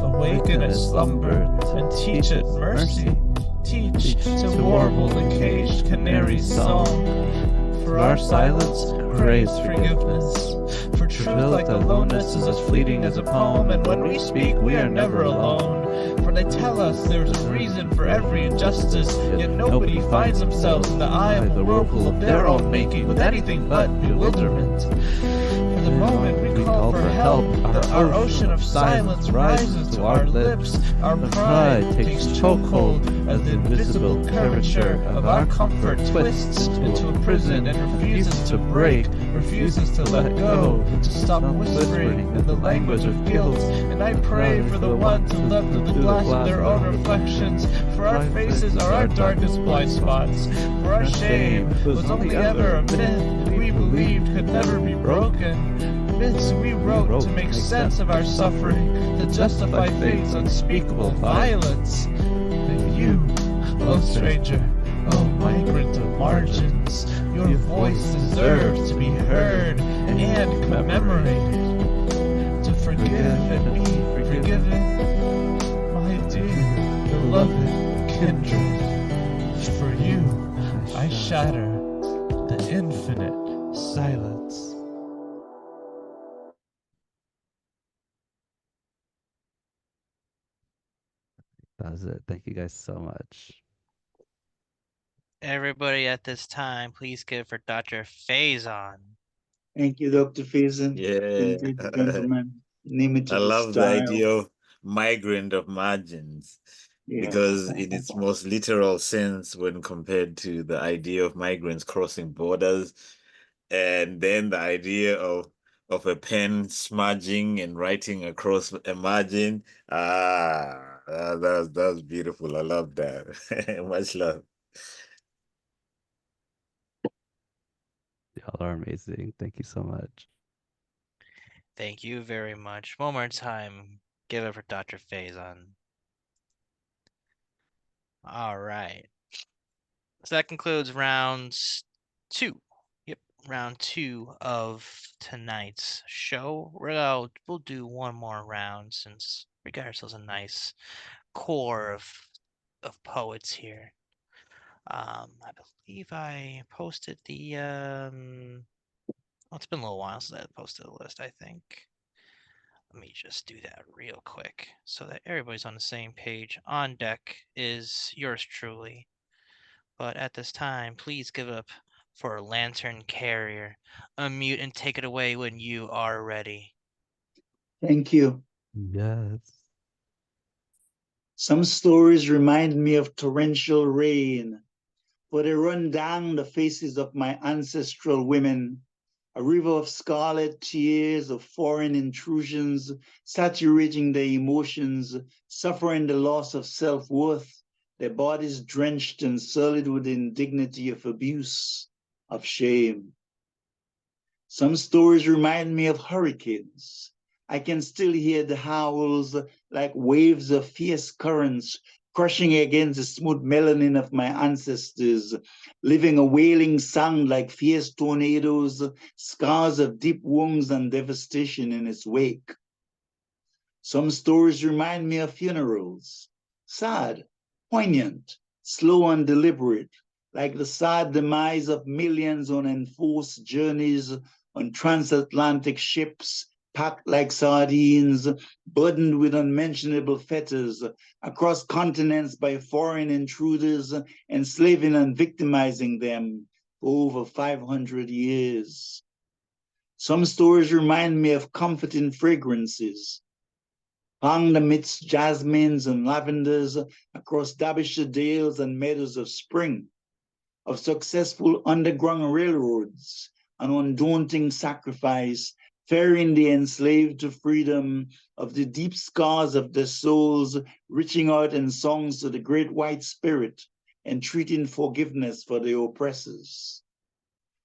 [SPEAKER 14] Awaken it slumbered and teach it mercy. Teach to warble the caged canary's song. For our silence craves forgiveness. For truth like aloneness is as fleeting as a poem. And when we speak, we are never alone. For they tell us there's a reason for every injustice. Yet nobody finds themselves in the eye of the whirlpool of their own making with anything but bewilderment. For the moment we call for help, our ocean of silence rises to our lips. Our pride takes chokehold as the invisible curvature of our comfort twists into a prison and refuses to break, refuses to let go, to stop whispering in the language of guilt. And I pray for the ones who left in the glass of their own reflections. For our faces are our darkest blind spots. For our shame was only ever a myth we believed could never be broken. Myths we wrote to make sense of our suffering, to justify fate's unspeakable violence. And you, oh stranger, oh migrant of margins, your voice deserves to be heard and commemorated. To forgive and be forgiven, my dear, beloved kindred. For you, I shatter the infinite silence. That was it. Thank you guys so much.
[SPEAKER 1] Everybody at this time, please give for Dr. Faison.
[SPEAKER 4] Thank you, Dr. Faison.
[SPEAKER 13] Yeah.
[SPEAKER 4] Gentlemen. Name it to
[SPEAKER 13] I
[SPEAKER 4] the
[SPEAKER 13] love the
[SPEAKER 4] style.
[SPEAKER 13] idea of migrant of margins because in its most literal sense, when compared to the idea of migrants crossing borders, and then the idea of a pen smudging and writing across a margin. That was beautiful. I love that. Much love.
[SPEAKER 14] Y'all are amazing. Thank you so much.
[SPEAKER 1] Thank you very much. One more time, give it for Dr. Faison. All right. So that concludes rounds 2. Yep, round 2 of tonight's show. We'll do one more round since we got ourselves a nice core of poets here. I believe I posted the well, it's been a little while since I posted the list, I think. Let me just do that real quick so that everybody's on the same page. On deck is yours truly. But at this time, please give up for Lantern Carrier. Unmute and take it away when you are ready.
[SPEAKER 4] Thank you.
[SPEAKER 14] Yes.
[SPEAKER 4] Some stories remind me of torrential rain, for they run down the faces of my ancestral women, a river of scarlet tears of foreign intrusions, saturating their emotions, suffering the loss of self-worth, their bodies drenched and sullied with the indignity of abuse, of shame. Some stories remind me of hurricanes. I can still hear the howls like waves of fierce currents crushing against the smooth melanin of my ancestors, leaving a wailing sound like fierce tornadoes, scars of deep wounds and devastation in its wake. Some stories remind me of funerals, sad, poignant, slow and deliberate, like the sad demise of millions on enforced journeys on transatlantic ships, packed like sardines, burdened with unmentionable fetters, across continents by foreign intruders, enslaving and victimizing them for over 500 years. Some stories remind me of comforting fragrances, hung amidst jasmines and lavenders across Derbyshire dales and meadows of spring, of successful underground railroads, an undaunting sacrifice, ferrying the enslaved to freedom, of the deep scars of their souls, reaching out in songs to the great white spirit, entreating forgiveness for their oppressors.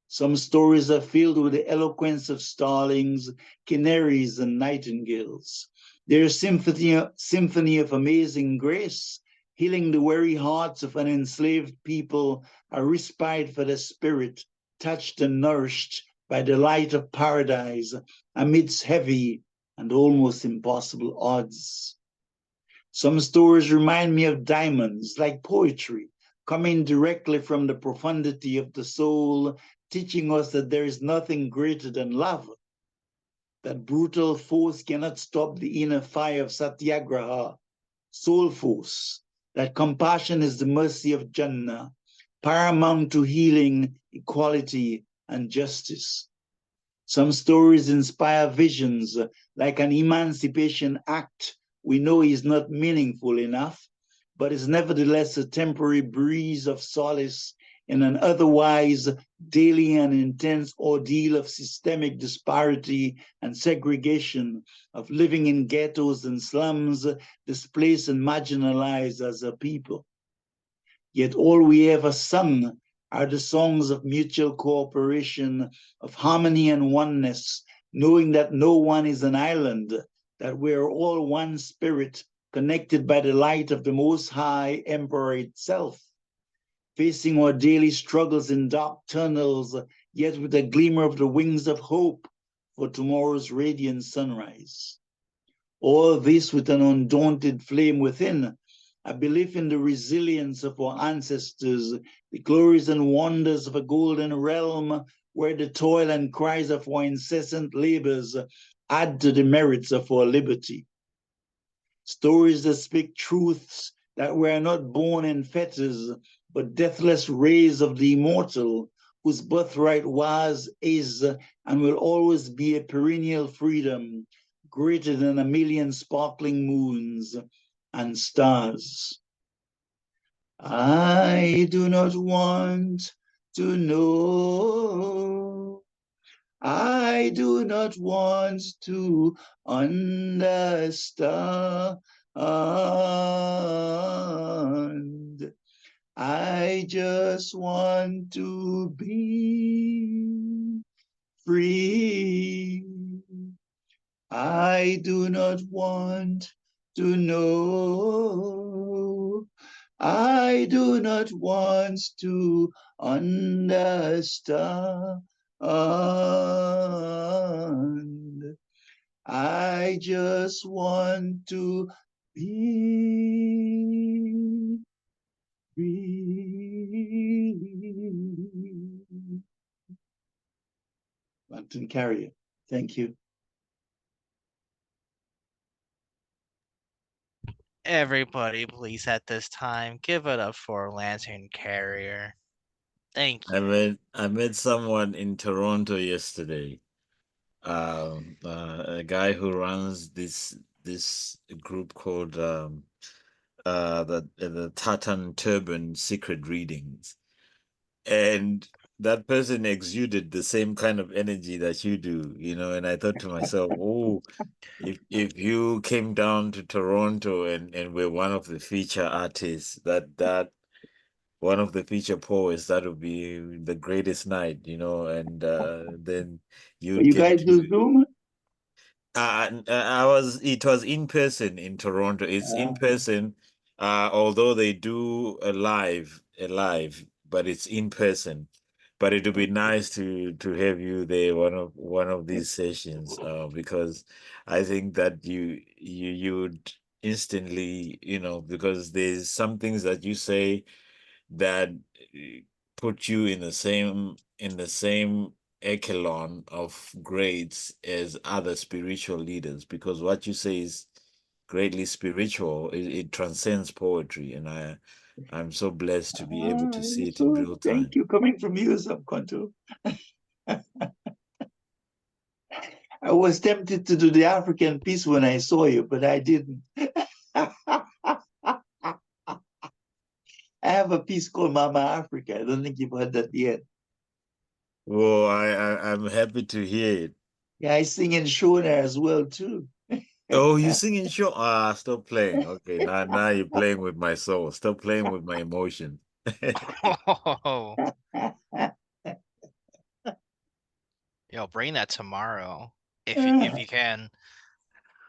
[SPEAKER 4] Some stories are filled with the eloquence of starlings, canaries, and nightingales. Their symphony of amazing grace, healing the weary hearts of an enslaved people, a respite for the spirit, touched and nourished by the light of paradise amidst heavy and almost impossible odds. Some stories remind me of diamonds, like poetry, coming directly from the profundity of the soul, teaching us that there is nothing greater than love, that brutal force cannot stop the inner fire of Satyagraha, soul force, that compassion is the mercy of Jannah, paramount to healing, equality, and justice. Some stories inspire visions, like an emancipation act we know is not meaningful enough, but is nevertheless a temporary breeze of solace in an otherwise daily and intense ordeal of systemic disparity and segregation, of living in ghettos and slums, displaced and marginalized as a people. Yet all we ever sung are the songs of mutual cooperation, of harmony and oneness, knowing that no one is an island, that we're all one spirit, connected by the light of the Most High Emperor itself, facing our daily struggles in dark tunnels, yet with a glimmer of the wings of hope for tomorrow's radiant sunrise. All this with an undaunted flame within, a belief in the resilience of our ancestors, the glories and wonders of a golden realm where the toil and cries of our incessant labors add to the merits of our liberty. Stories that speak truths that we are not born in fetters, but deathless rays of the immortal, whose birthright was, is, and will always be a perennial freedom, greater than a million sparkling moons and stars. I do not want to know. I do not want to understand. I just want to be. free. I do not want to know. I do not want to understand. I just want to be free. Lantern Carrier, thank you.
[SPEAKER 1] Everybody, please, at this time, give it up for Lantern Carrier. Thank you.
[SPEAKER 13] I met someone in Toronto yesterday. A guy who runs this group called the Tartan Turban Secret Readings, and that person exuded the same kind of energy that you do, you know. And I thought to myself, oh, if you came down to Toronto and were one of the feature artists, that one of the feature poets, that would be the greatest night, you know. And then you'd
[SPEAKER 4] You
[SPEAKER 13] get
[SPEAKER 4] guys do Zoom?
[SPEAKER 13] it was in person in Toronto. It's in person, although they do a live, but it's in person. But it would be nice to have you there one of these sessions, because I think that you would instantly, you know, because there's some things that you say that put you in the same echelon of grades as other spiritual leaders, because what you say is greatly spiritual. It transcends poetry, and I'm so blessed to be able to see it in real time.
[SPEAKER 4] Thank you. Coming from you, Subconto. I was tempted to do the African piece when I saw you, but I didn't. I have a piece called Mama Africa. I don't think you've heard that yet.
[SPEAKER 13] Oh, I'm happy to hear it.
[SPEAKER 4] Yeah, I sing in Shona as well too.
[SPEAKER 13] Oh, you sing in show? Stop playing. Okay, now you're playing with my soul. Stop playing with my emotions.
[SPEAKER 1] Yo, bring that tomorrow if you can.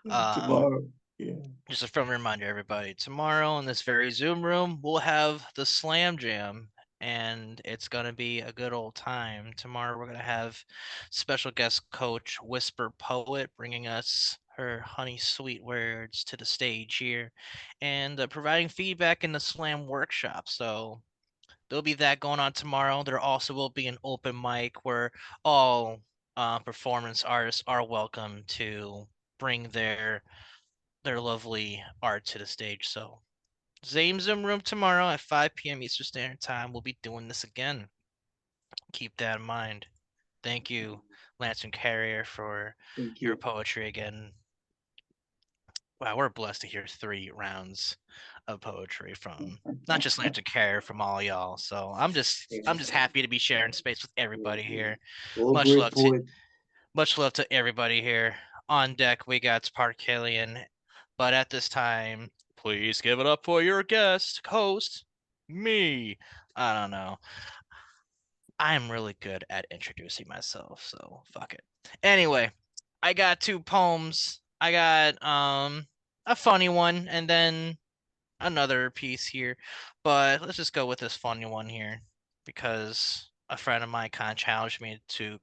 [SPEAKER 4] Tomorrow, yeah.
[SPEAKER 1] Just a friendly reminder, everybody. Tomorrow in this very Zoom room, we'll have the Slam Jam, and it's gonna be a good old time. Tomorrow we're gonna have special guest coach Whisper Poet bringing us her honey sweet words to the stage here, and providing feedback in the Slam workshop. So there'll be that going on tomorrow. There also will be an open mic where all performance artists are welcome to bring their lovely art to the stage. So same Zoom room tomorrow at 5 p.m. Eastern Standard Time. We'll be doing this again. Keep that in mind. Thank you, Lantern Carrier, for your poetry again. Wow, we're blessed to hear 3 rounds of poetry from not just Lantern Carrier, from all y'all. So I'm just happy to be sharing space with everybody here. Much love to everybody here. On deck, we got Spark Killian. But at this time, please give it up for your guest host, me. I don't know. I'm really good at introducing myself, so fuck it. Anyway, I got 2 poems. I got a funny one and then another piece here. But let's just go with this funny one here because a friend of mine kind of challenged me to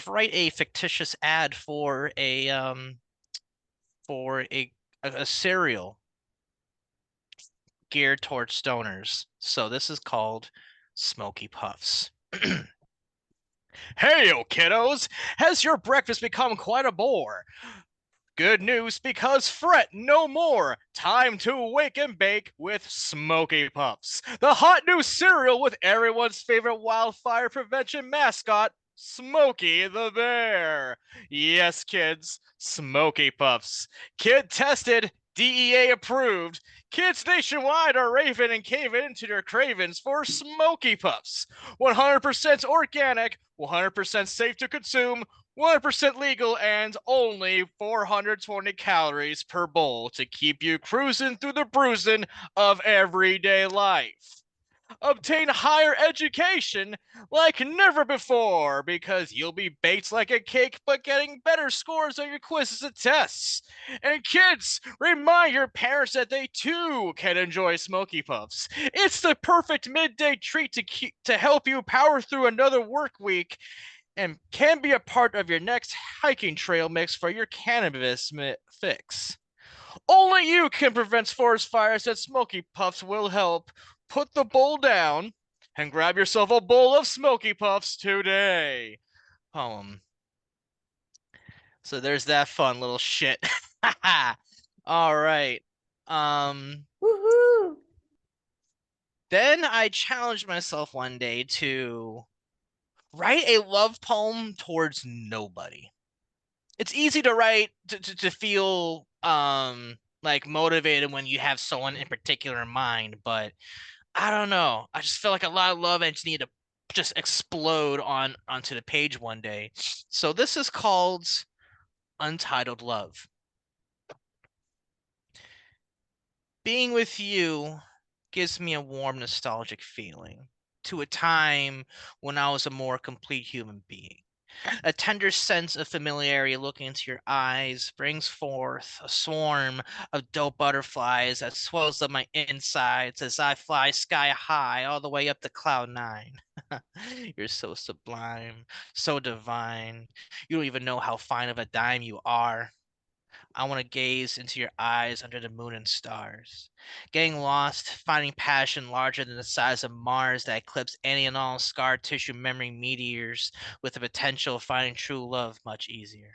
[SPEAKER 1] write a fictitious ad for a cereal geared towards stoners. So this is called Smoky Puffs. Hey, yo, kiddos! Has your breakfast become quite a bore? Good news, because fret no more. Time to wake and bake with Smoky Puffs, the hot new cereal with everyone's favorite wildfire prevention mascot, Smokey the Bear. Yes, kids, Smoky Puffs. Kid tested, DEA approved. Kids nationwide are raving and caving into their cravings for Smoky Puffs. 100% organic, 100% safe to consume, 100% legal, and only 420 calories per bowl to keep you cruising through the bruising of everyday life. obtain higher education like never before because you'll be baked like a cake but getting better scores on your quizzes and tests. And kids, remind your parents that they too can enjoy Smoky Puffs. It's the perfect midday treat to help you power through another work week and can be a part of your next hiking trail mix for your cannabis fix. Only you can prevent forest fires, and Smoky Puffs will help. Put the bowl down and grab yourself a bowl of Smoky Puffs today. Poem. So there's that fun little shit. All right.
[SPEAKER 3] Woohoo!
[SPEAKER 1] Then I challenged myself one day to write a love poem towards nobody. It's easy to write to feel like motivated when you have someone in particular in mind, but I don't know. I just felt like a lot of love and just need to just explode onto the page one day. So this is called Untitled Love. Being with you gives me a warm, nostalgic feeling to a time when I was a more complete human being. A tender sense of familiarity looking into your eyes brings forth a swarm of dope butterflies that swells up my insides as I fly sky high all the way up to cloud 9. You're so sublime, so divine. You don't even know how fine of a dime you are. I want to gaze into your eyes under the moon and stars, getting lost, finding passion larger than the size of Mars that eclipse any and all scar tissue memory meteors, with the potential of finding true love much easier.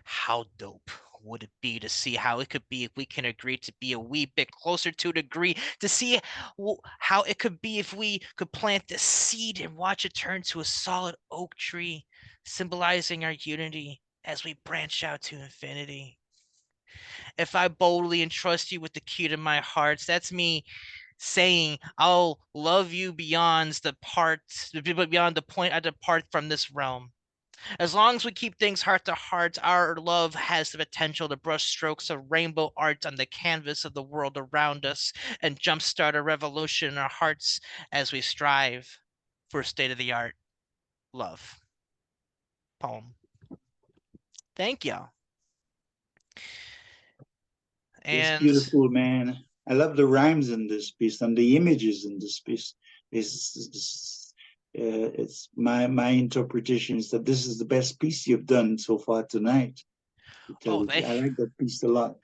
[SPEAKER 1] How dope would it be to see how it could be if we can agree to be a wee bit closer to a degree, to see how it could be if we could plant the seed and watch it turn to a solid oak tree, symbolizing our unity as we branch out to infinity. If I boldly entrust you with the key to my heart, that's me saying I'll love you beyond the point I depart from this realm. As long as we keep things heart to heart, our love has the potential to brush strokes of rainbow art on the canvas of the world around us and jumpstart a revolution in our hearts as we strive for state-of-the-art love. Poem. Thank you.
[SPEAKER 4] It's
[SPEAKER 1] And
[SPEAKER 4] beautiful, man. I love the rhymes in this piece and the images in this piece. It's my interpretation is that this is the best piece you've done so far tonight.
[SPEAKER 1] Oh,
[SPEAKER 4] I like that piece a lot.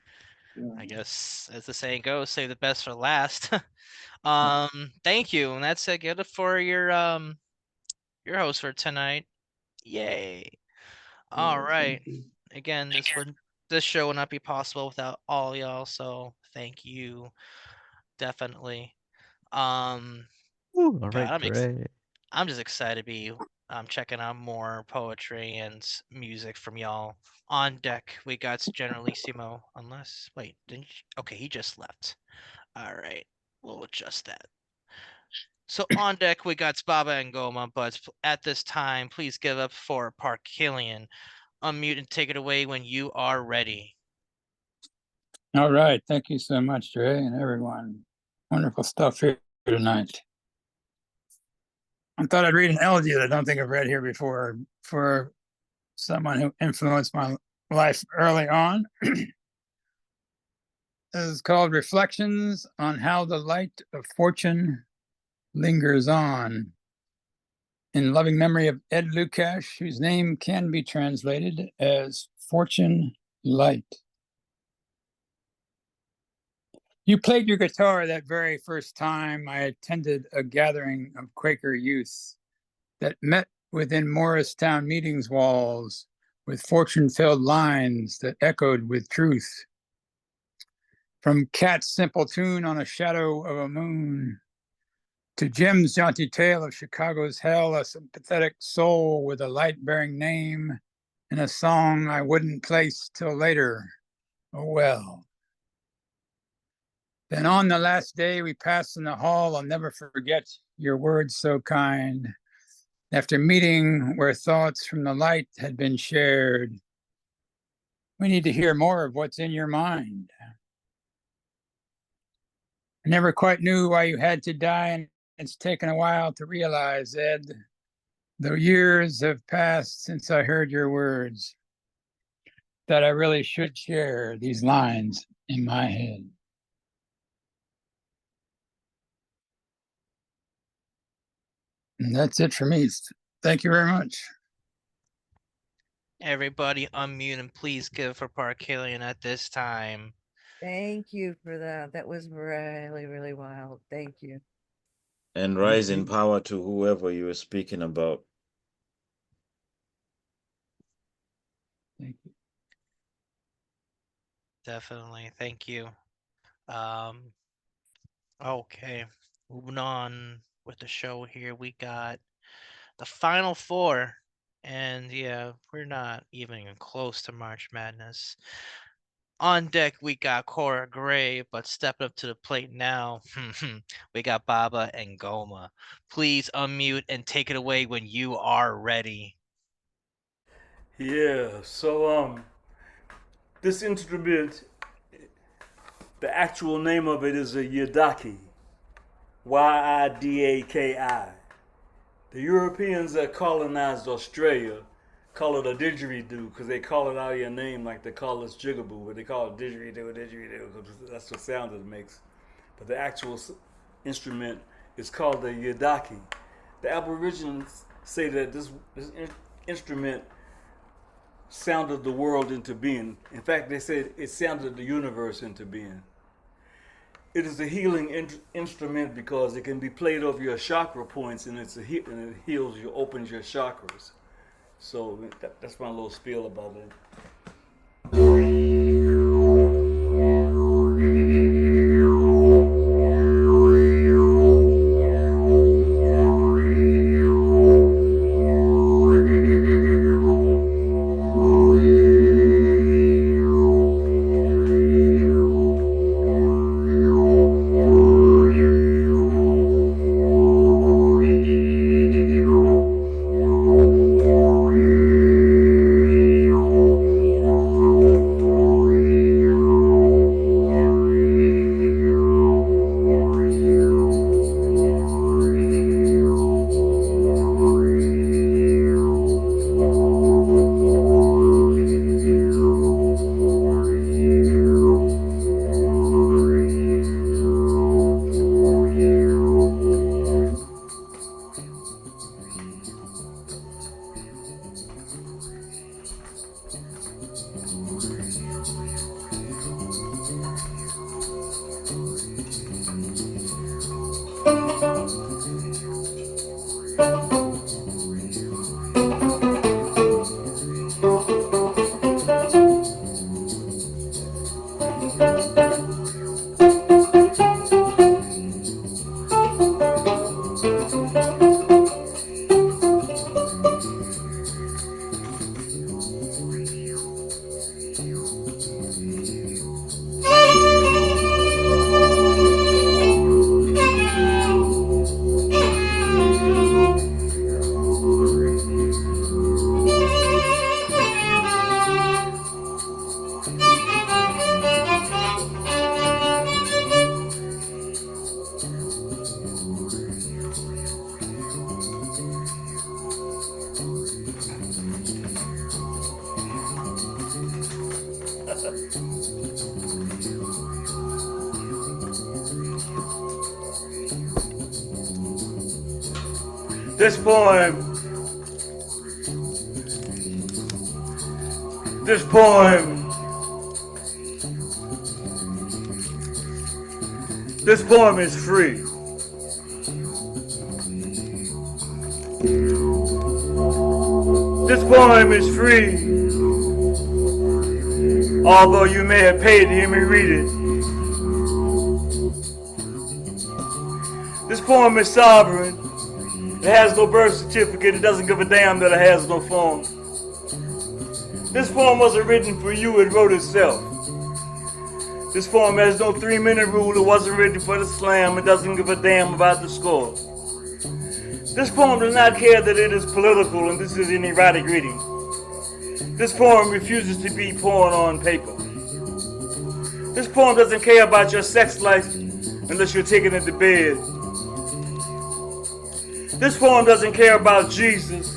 [SPEAKER 4] Yeah.
[SPEAKER 1] I guess as the saying goes, save the best for last. Thank you. And that's it. Good for your host for tonight. Yay. All right. Again, this show would not be possible without all y'all, so thank you. Definitely.
[SPEAKER 14] Ooh, all right,
[SPEAKER 1] God,
[SPEAKER 14] great.
[SPEAKER 1] I'm just excited to be checking out more poetry and music from y'all. On deck, we got Generalissimo. Unless, wait, didn't you? Okay, he just left. All right, we'll adjust that. So on deck, we got Baba and Goma, but at this time, please give up for Parkillian. Unmute and take it away when you are ready.
[SPEAKER 5] All right. Thank you so much, Dre, and everyone. Wonderful stuff here tonight. I thought I'd read an elegy that I don't think I've read here before for someone who influenced my life early on. This is called Reflections on How the Light of Fortune Lingers On. In loving memory of Ed Lukash, whose name can be translated as Fortune Light. You played your guitar that very first time I attended a gathering of Quaker youth that met within Morristown meetings walls with fortune-filled lines that echoed with truth. From Cat's simple tune on a shadow of a moon to Jim's jaunty tale of Chicago's hell, a sympathetic soul with a light-bearing name and a song I wouldn't place till later. Oh well. Then on the last day we passed in the hall, I'll never forget your words so kind. After meeting where thoughts from the light had been shared, we need to hear more of what's in your mind. I never quite knew why you had to die, and it's taken a while to realize, Ed. The years have passed since I heard your words, that I really should share these lines in my head. And that's it for me. Thank you very much.
[SPEAKER 1] Everybody unmute and please give for Parkillian at this time.
[SPEAKER 3] Thank you for that. That was really, really wild. Thank you.
[SPEAKER 13] And rise in power to whoever you were speaking about.
[SPEAKER 5] Thank you.
[SPEAKER 1] Definitely. Thank you. Okay. Moving on with the show here. We got the final four. And yeah, we're not even close to March Madness. On deck, we got Cora Gray, but stepping up to the plate now, we got Baba and Goma. Please unmute and take it away when you are ready.
[SPEAKER 11] Yeah, so this instrument, the actual name of it is a yidaki, Y-I-D-A-K-I. The Europeans that colonized Australia call it a didgeridoo because they call it out of your name like they call us jigaboo, but they call it didgeridoo, because that's the sound it makes. But the actual instrument is called the yidaki. The Aborigines say that this instrument sounded the world into being. In fact, they said it sounded the universe into being. It is a healing instrument because it can be played over your chakra points, and it heals you, opens your chakras. So that's my little spiel about it. This poem is free. This poem is free. Although you may have paid to hear me read it. This poem is sovereign. It has no birth certificate. It doesn't give a damn that it has no phone. This poem wasn't written for you. It wrote itself. This poem has no 3-minute rule. It wasn't written for the slam. It doesn't give a damn about the score. This poem does not care that it is political and this is an erotic reading. This poem refuses to be porn on paper. This poem doesn't care about your sex life unless you're taking it to bed. This poem doesn't care about Jesus.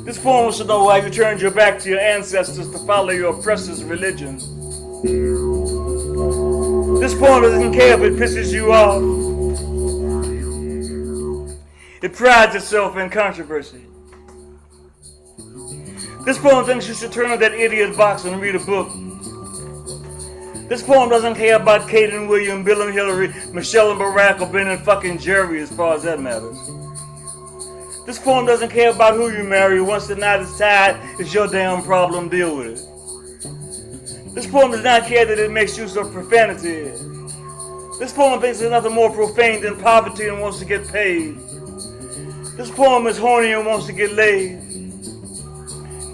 [SPEAKER 11] This poem wants to know why you turned your back to your ancestors to follow your oppressor's religion. This poem doesn't care if it pisses you off. It prides itself in controversy. This poem thinks you should turn on that idiot box and read a book. This poem doesn't care about Kate and William, Bill and Hillary, Michelle and Barack, or Ben and fucking Jerry as far as that matters. This poem doesn't care about who you marry. Once the knot is tied, it's your damn problem, deal with it. This poem does not care that it makes use of profanity. This poem thinks there's nothing more profane than poverty and wants to get paid. This poem is horny and wants to get laid.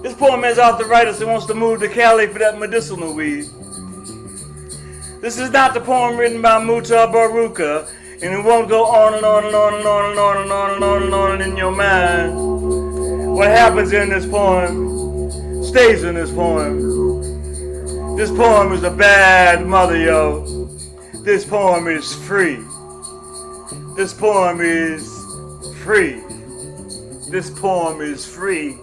[SPEAKER 11] This poem has arthritis and wants to move to Cali for that medicinal weed. This is not the poem written by Muta Baruka, and it won't go on and on and on and on and on and on and on and on in your mind. What happens in this poem stays in this poem. This poem is a bad mother, yo. This poem is free. This poem is free. This poem is free.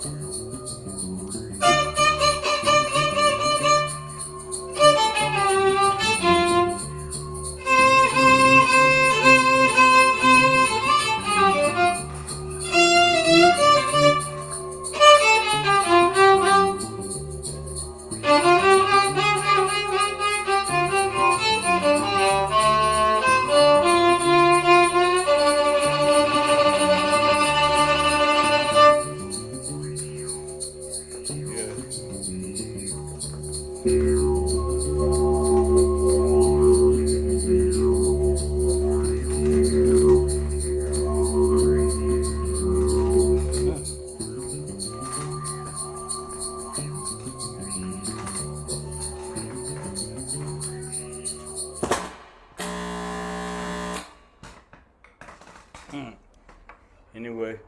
[SPEAKER 11] Anyway,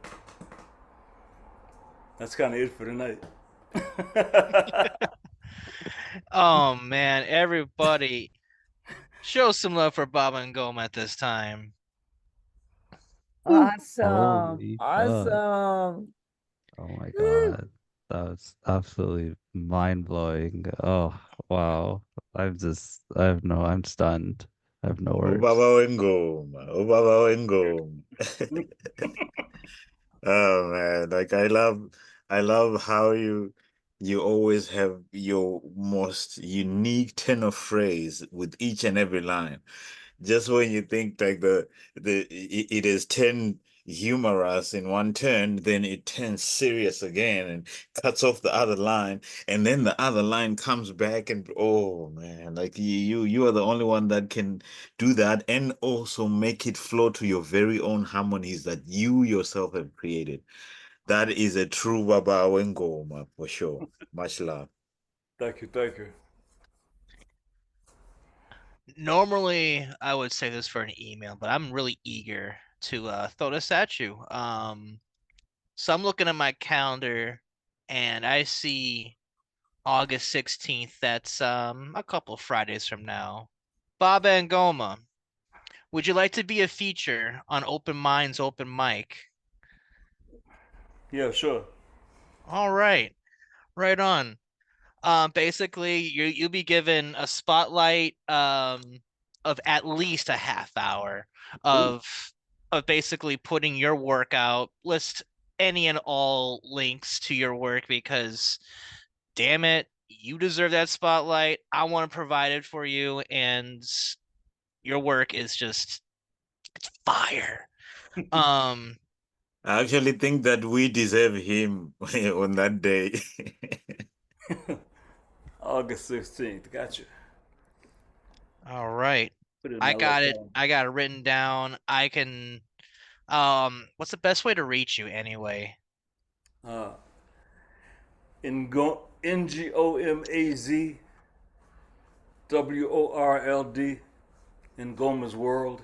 [SPEAKER 11] that's kind of it for tonight.
[SPEAKER 1] Oh man, everybody, show some love for Baba and Goma at this time.
[SPEAKER 3] Awesome.
[SPEAKER 14] Holy fuck.
[SPEAKER 3] Awesome.
[SPEAKER 14] Oh my god. That was absolutely mind blowing. Oh wow. I'm stunned. I have no words.
[SPEAKER 13] Ubaba Wengoma, Ubaba Wengoma. Oh man, like I love how you always have your most unique tenor phrase with each and every line. Just when you think like it is 10 humorous in one turn, then it turns serious again and cuts off the other line, and then the other line comes back, and oh man, like you are the only one that can do that and also make it flow to your very own harmonies that you yourself have created. That is a true Baba Wengoma for sure. Much love.
[SPEAKER 11] Thank you, thank you.
[SPEAKER 1] Normally, I would say this for an email, but I'm really eager to throw this at you. So I'm looking at my calendar, and I see August 16th. That's a couple Fridays from now. Baba and Goma, would you like to be a feature on Open Minds Open Mic?
[SPEAKER 11] Yeah, sure.
[SPEAKER 1] All right, right on. Basically, you'll be given a spotlight of at least a half hour of basically putting your work out. List any and all links to your work because, damn it, you deserve that spotlight. I want to provide it for you, and your work is just it's fire.
[SPEAKER 13] I actually think that we deserve him on that day.
[SPEAKER 11] August 16th. Gotcha.
[SPEAKER 1] All right.
[SPEAKER 11] Put it in
[SPEAKER 1] I
[SPEAKER 11] my
[SPEAKER 1] got
[SPEAKER 11] list
[SPEAKER 1] it.
[SPEAKER 11] now.
[SPEAKER 1] I got it written down. I can what's the best way to reach you anyway?
[SPEAKER 11] NGOMAZ WORLD in Goma's World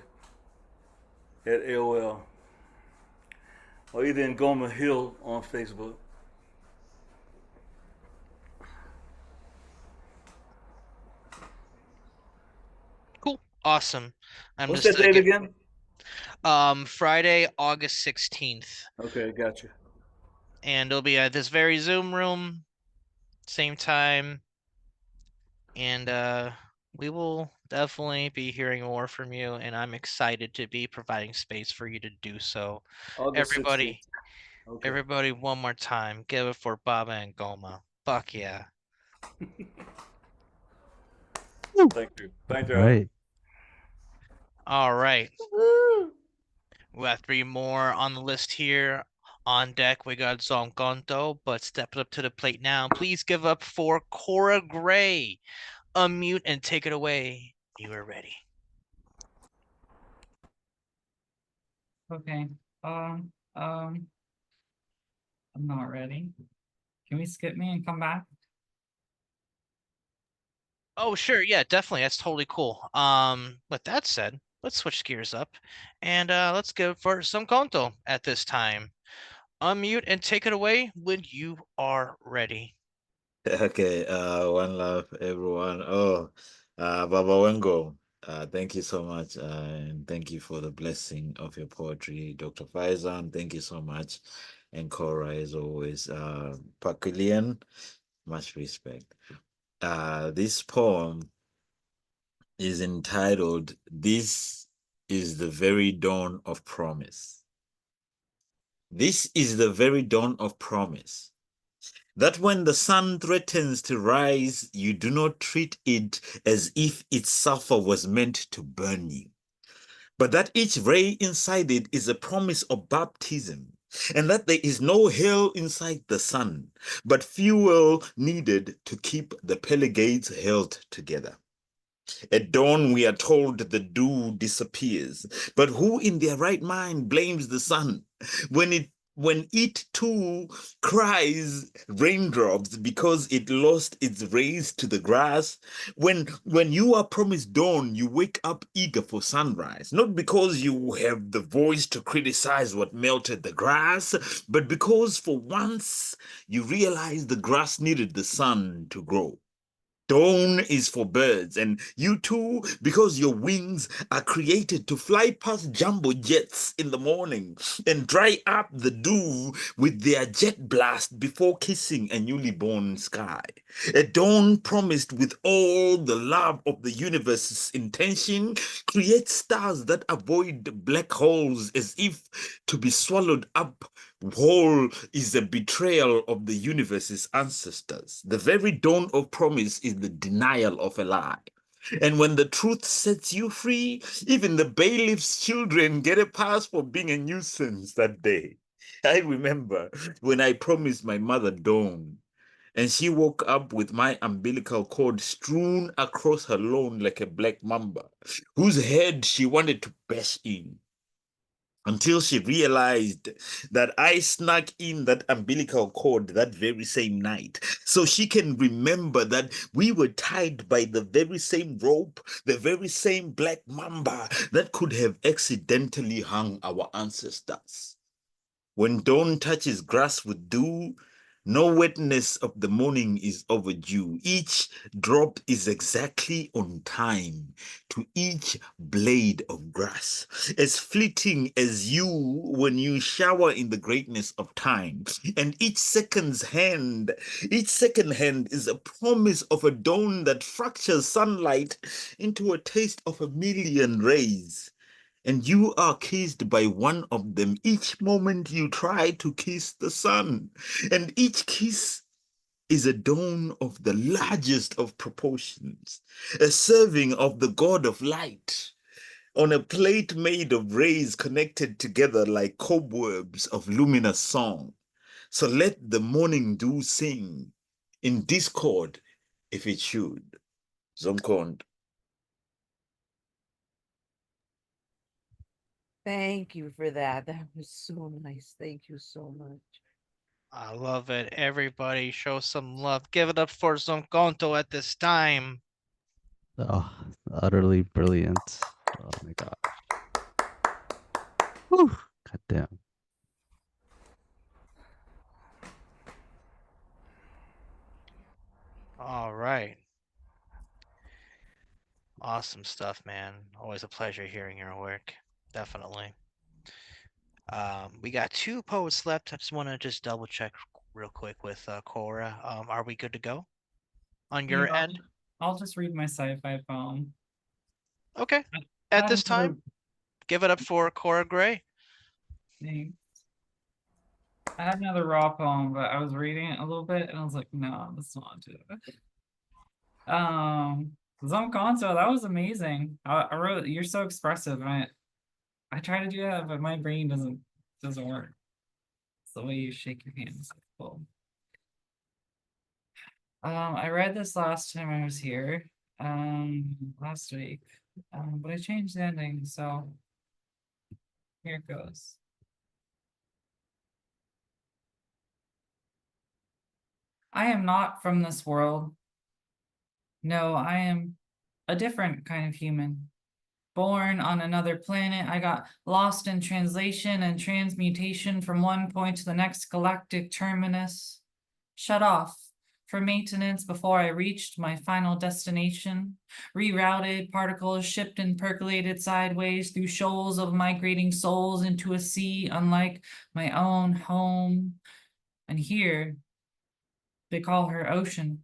[SPEAKER 11] at AOL. Or either in Goma Hill on Facebook.
[SPEAKER 1] Cool. Awesome. I'm
[SPEAKER 11] What's
[SPEAKER 1] just
[SPEAKER 11] that date again?
[SPEAKER 1] Friday, August 16th.
[SPEAKER 11] Okay, gotcha.
[SPEAKER 1] And it'll be at this very Zoom room, same time. And we will definitely be hearing more from you, and I'm excited to be providing space for you to do so.
[SPEAKER 11] August 16th.
[SPEAKER 1] Everybody,
[SPEAKER 11] Okay.
[SPEAKER 1] everybody, one more time, give it for Baba and Goma. Fuck yeah.
[SPEAKER 11] Thank you. Thank you.
[SPEAKER 14] Right.
[SPEAKER 1] All right. We have 3 more on the list here. On deck, we got Zonkonto, but stepping up to the plate now. Please give up for Cora Gray. Unmute and take it away. You are ready.
[SPEAKER 12] Okay. I'm not ready. Can we skip me and come back?
[SPEAKER 1] Oh, sure. Yeah, definitely. That's totally cool. With that said, let's switch gears up and let's go for some Konto at this time. Unmute and take it away when you are ready.
[SPEAKER 13] Okay, one love, everyone. Oh, Baba Wengo, thank you so much, and thank you for the blessing of your poetry, Dr. Faizan. Thank you so much, and Cora, as always. Pakulian, much respect. This poem is entitled "This is the Very Dawn of Promise." This is the very dawn of promise. That when the sun threatens to rise, you do not treat it as if its sulfur was meant to burn you, but that each ray inside it is a promise of baptism, and that there is no hell inside the sun, but fuel needed to keep the pelargades held together. At dawn, we are told the dew disappears, but who in their right mind blames the sun when it too cries raindrops because it lost its rays to the grass? When you are promised dawn, you wake up eager for sunrise, not because you have the voice to criticize what melted the grass, but because for once you realize the grass needed the sun to grow. Dawn is for birds, and you too, because your wings are created to fly past jumbo jets in the morning and dry up the dew with their jet blast before kissing a newly born sky. A dawn promised with all the love of the universe's intention creates stars that avoid black holes as if to be swallowed up whole is a betrayal of the universe's ancestors. The very dawn of promise is the denial of a lie. And when the truth sets you free, even the bailiff's children get a pass for being a nuisance that day. I remember when I promised my mother dawn, and she woke up with my umbilical cord strewn across her lawn like a black mamba, whose head she wanted to bash in, until she realized that I snuck in that umbilical cord that very same night, so she can remember that we were tied by the very same rope, the very same black mamba that could have accidentally hung our ancestors. When dawn touches grass with dew, no wetness of the morning is overdue. Each drop is exactly on time to each blade of grass, as fleeting as you when you shower in the greatness of time. And each second hand is a promise of a dawn that fractures sunlight into a taste of a million rays. And you are kissed by one of them each moment you try to kiss the sun. And each kiss is a dawn of the largest of proportions, a serving of the God of light, on a plate made of rays connected together like cobwebs of luminous song. So let the morning dew sing in discord if it should. Zomkond.
[SPEAKER 3] Thank you for that. That was so nice. Thank you so much.
[SPEAKER 1] I love it. Everybody show some love. Give it up for Zonkonto at this time.
[SPEAKER 14] Oh, utterly brilliant. Oh my gosh. Whew. God damn.
[SPEAKER 1] All right. Awesome stuff, man. Always a pleasure hearing your work. Definitely. We got 2 poets left. I just want to just double check real quick with Cora. Are we good to go on your
[SPEAKER 12] Yeah,
[SPEAKER 1] end?
[SPEAKER 12] I'll just read my sci-fi poem.
[SPEAKER 1] Okay.
[SPEAKER 12] I
[SPEAKER 1] At
[SPEAKER 12] have
[SPEAKER 1] this
[SPEAKER 12] another-
[SPEAKER 1] time, give it up for Cora Gray.
[SPEAKER 12] Thanks. I had another raw poem, but I was reading it a little bit and I was like, no, let's not do it. Zomkanto, that was amazing. I wrote, you're so expressive. I try to do that, but my brain doesn't work. It's the way you shake your hands. Cool. I read this last time I was here, last week, but I changed the ending, so here it goes. I am not from this world. No, I am a different kind of human. Born on another planet, I got lost in translation and transmutation from one point to the next galactic terminus. Shut off for maintenance before I reached my final destination. Rerouted particles shipped and percolated sideways through shoals of migrating souls into a sea unlike my own home. And here, they call her ocean.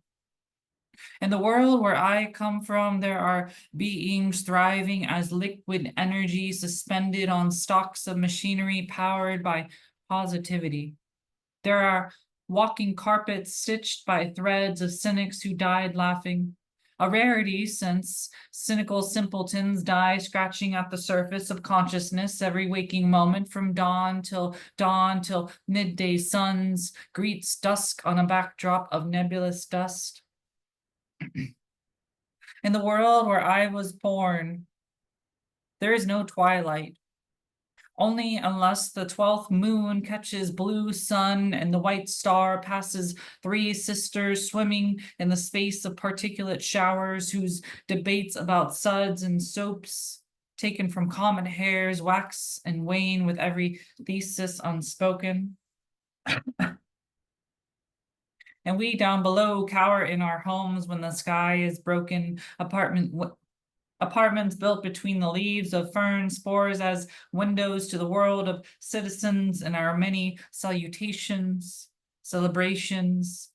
[SPEAKER 12] In the world where I come from, there are beings thriving as liquid energy suspended on stalks of machinery powered by positivity. There are walking carpets stitched by threads of cynics who died laughing. A rarity since cynical simpletons die scratching at the surface of consciousness every waking moment from dawn till midday suns greets dusk on a backdrop of nebulous dust. In the world where I was born, there is no twilight. Only unless the 12th moon catches blue sun and the white star passes 3 sisters swimming in the space of particulate showers whose debates about suds and soaps taken from common hairs wax and wane with every thesis unspoken. And we down below cower in our homes when the sky is broken, apartments built between the leaves of fern spores as windows to the world of citizens and our many salutations, celebrations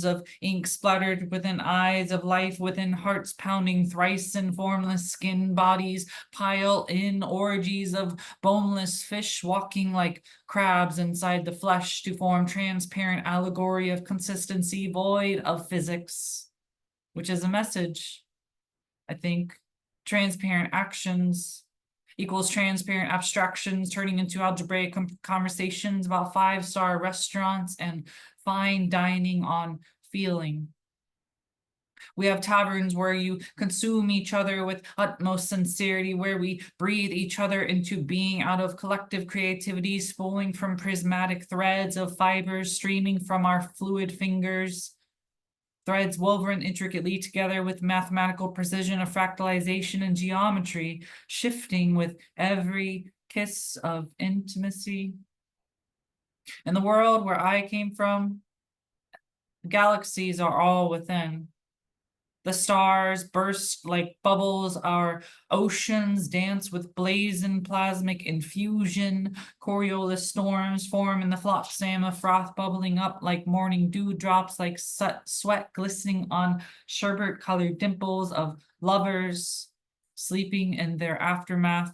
[SPEAKER 12] of ink splattered within eyes of life, within hearts pounding thrice in formless skin bodies, pile in orgies of boneless fish walking like crabs inside the flesh to form transparent allegory of consistency void of physics, which is a message. I think transparent actions equals transparent abstractions turning into algebraic conversations about 5-star restaurants and fine dining on feeling. We have taverns where you consume each other with utmost sincerity, where we breathe each other into being out of collective creativity, spooling from prismatic threads of fibers streaming from our fluid fingers. Threads woven intricately together with mathematical precision of fractalization and geometry, shifting with every kiss of intimacy. In the world where I came from, galaxies are all within. The stars burst like bubbles, our oceans dance with blazing plasmic infusion, Coriolis storms form in the flotsam of froth bubbling up like morning dewdrops, like sweat glistening on sherbet-colored dimples of lovers sleeping in their aftermath.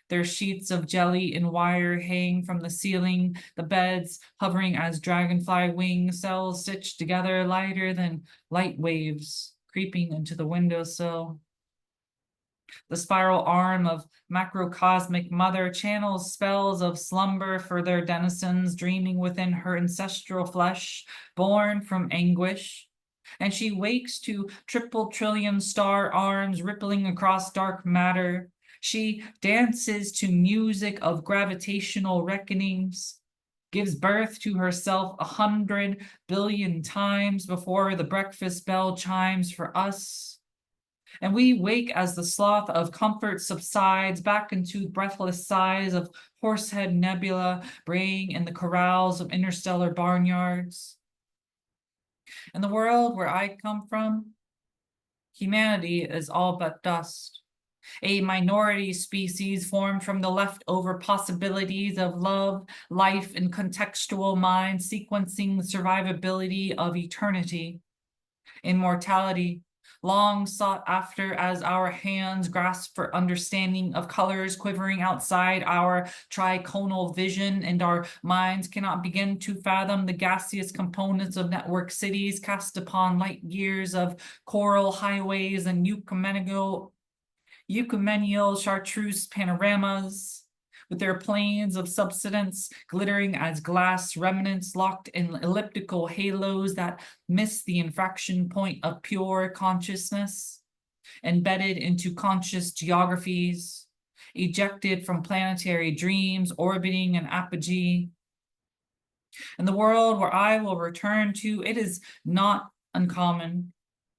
[SPEAKER 12] Their sheets of jelly and wire hang from the ceiling, the beds hovering as dragonfly wing cells stitched together lighter than light waves creeping into the windowsill. The spiral arm of macrocosmic mother channels spells of slumber for their denizens dreaming within her ancestral flesh, born from anguish. And she wakes to triple trillion star arms rippling across dark matter. She dances to music of gravitational reckonings, gives birth to herself 100 billion times before the breakfast bell chimes for us. And we wake as the sloth of comfort subsides back into breathless sighs of Horsehead Nebula braying in the corrals of interstellar barnyards. In the world where I come from, Humanity is all but dust. A minority species formed from the leftover possibilities of love, life, and contextual mind, sequencing the survivability of eternity. Immortality, long sought after as our hands grasp for understanding of colors quivering outside our triconal vision, and our minds cannot begin to fathom the gaseous components of network cities cast upon light years of coral highways and ecumenical chartreuse panoramas, with their planes of subsidence glittering as glass remnants locked in elliptical halos that miss the infraction point of pure consciousness, embedded into conscious geographies, ejected from planetary dreams orbiting an apogee. In the world where I will return to, it is not uncommon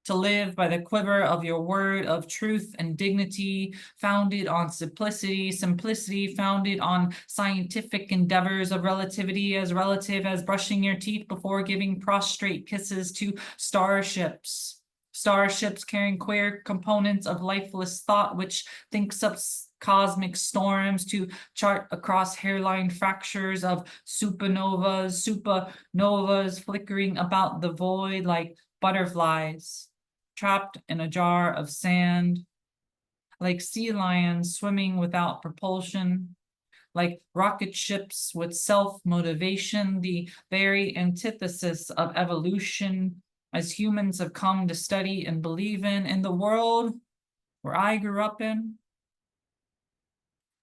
[SPEAKER 12] to live by the quiver of your word of truth and dignity, founded on simplicity founded on scientific endeavors of relativity, as relative as brushing your teeth before giving prostrate kisses to starships carrying queer components of lifeless thought, which thinks up cosmic storms to chart across hairline fractures of supernovas flickering about the void like butterflies trapped in a jar of sand, like sea lions swimming without propulsion, like rocket ships with self-motivation, the very antithesis of evolution, as humans have come to study and believe in the world where I grew up in.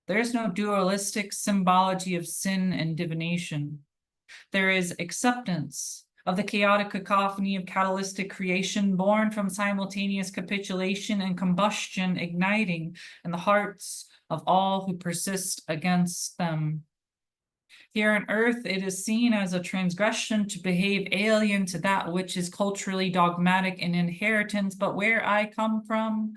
[SPEAKER 12] There's no dualistic symbology of sin and divination. There is acceptance of the chaotic cacophony of catalytic creation born from simultaneous capitulation and combustion igniting in the hearts of all who persist against them. Here on earth, it is seen as a transgression to behave alien to that which is culturally dogmatic in inheritance, but where I come from,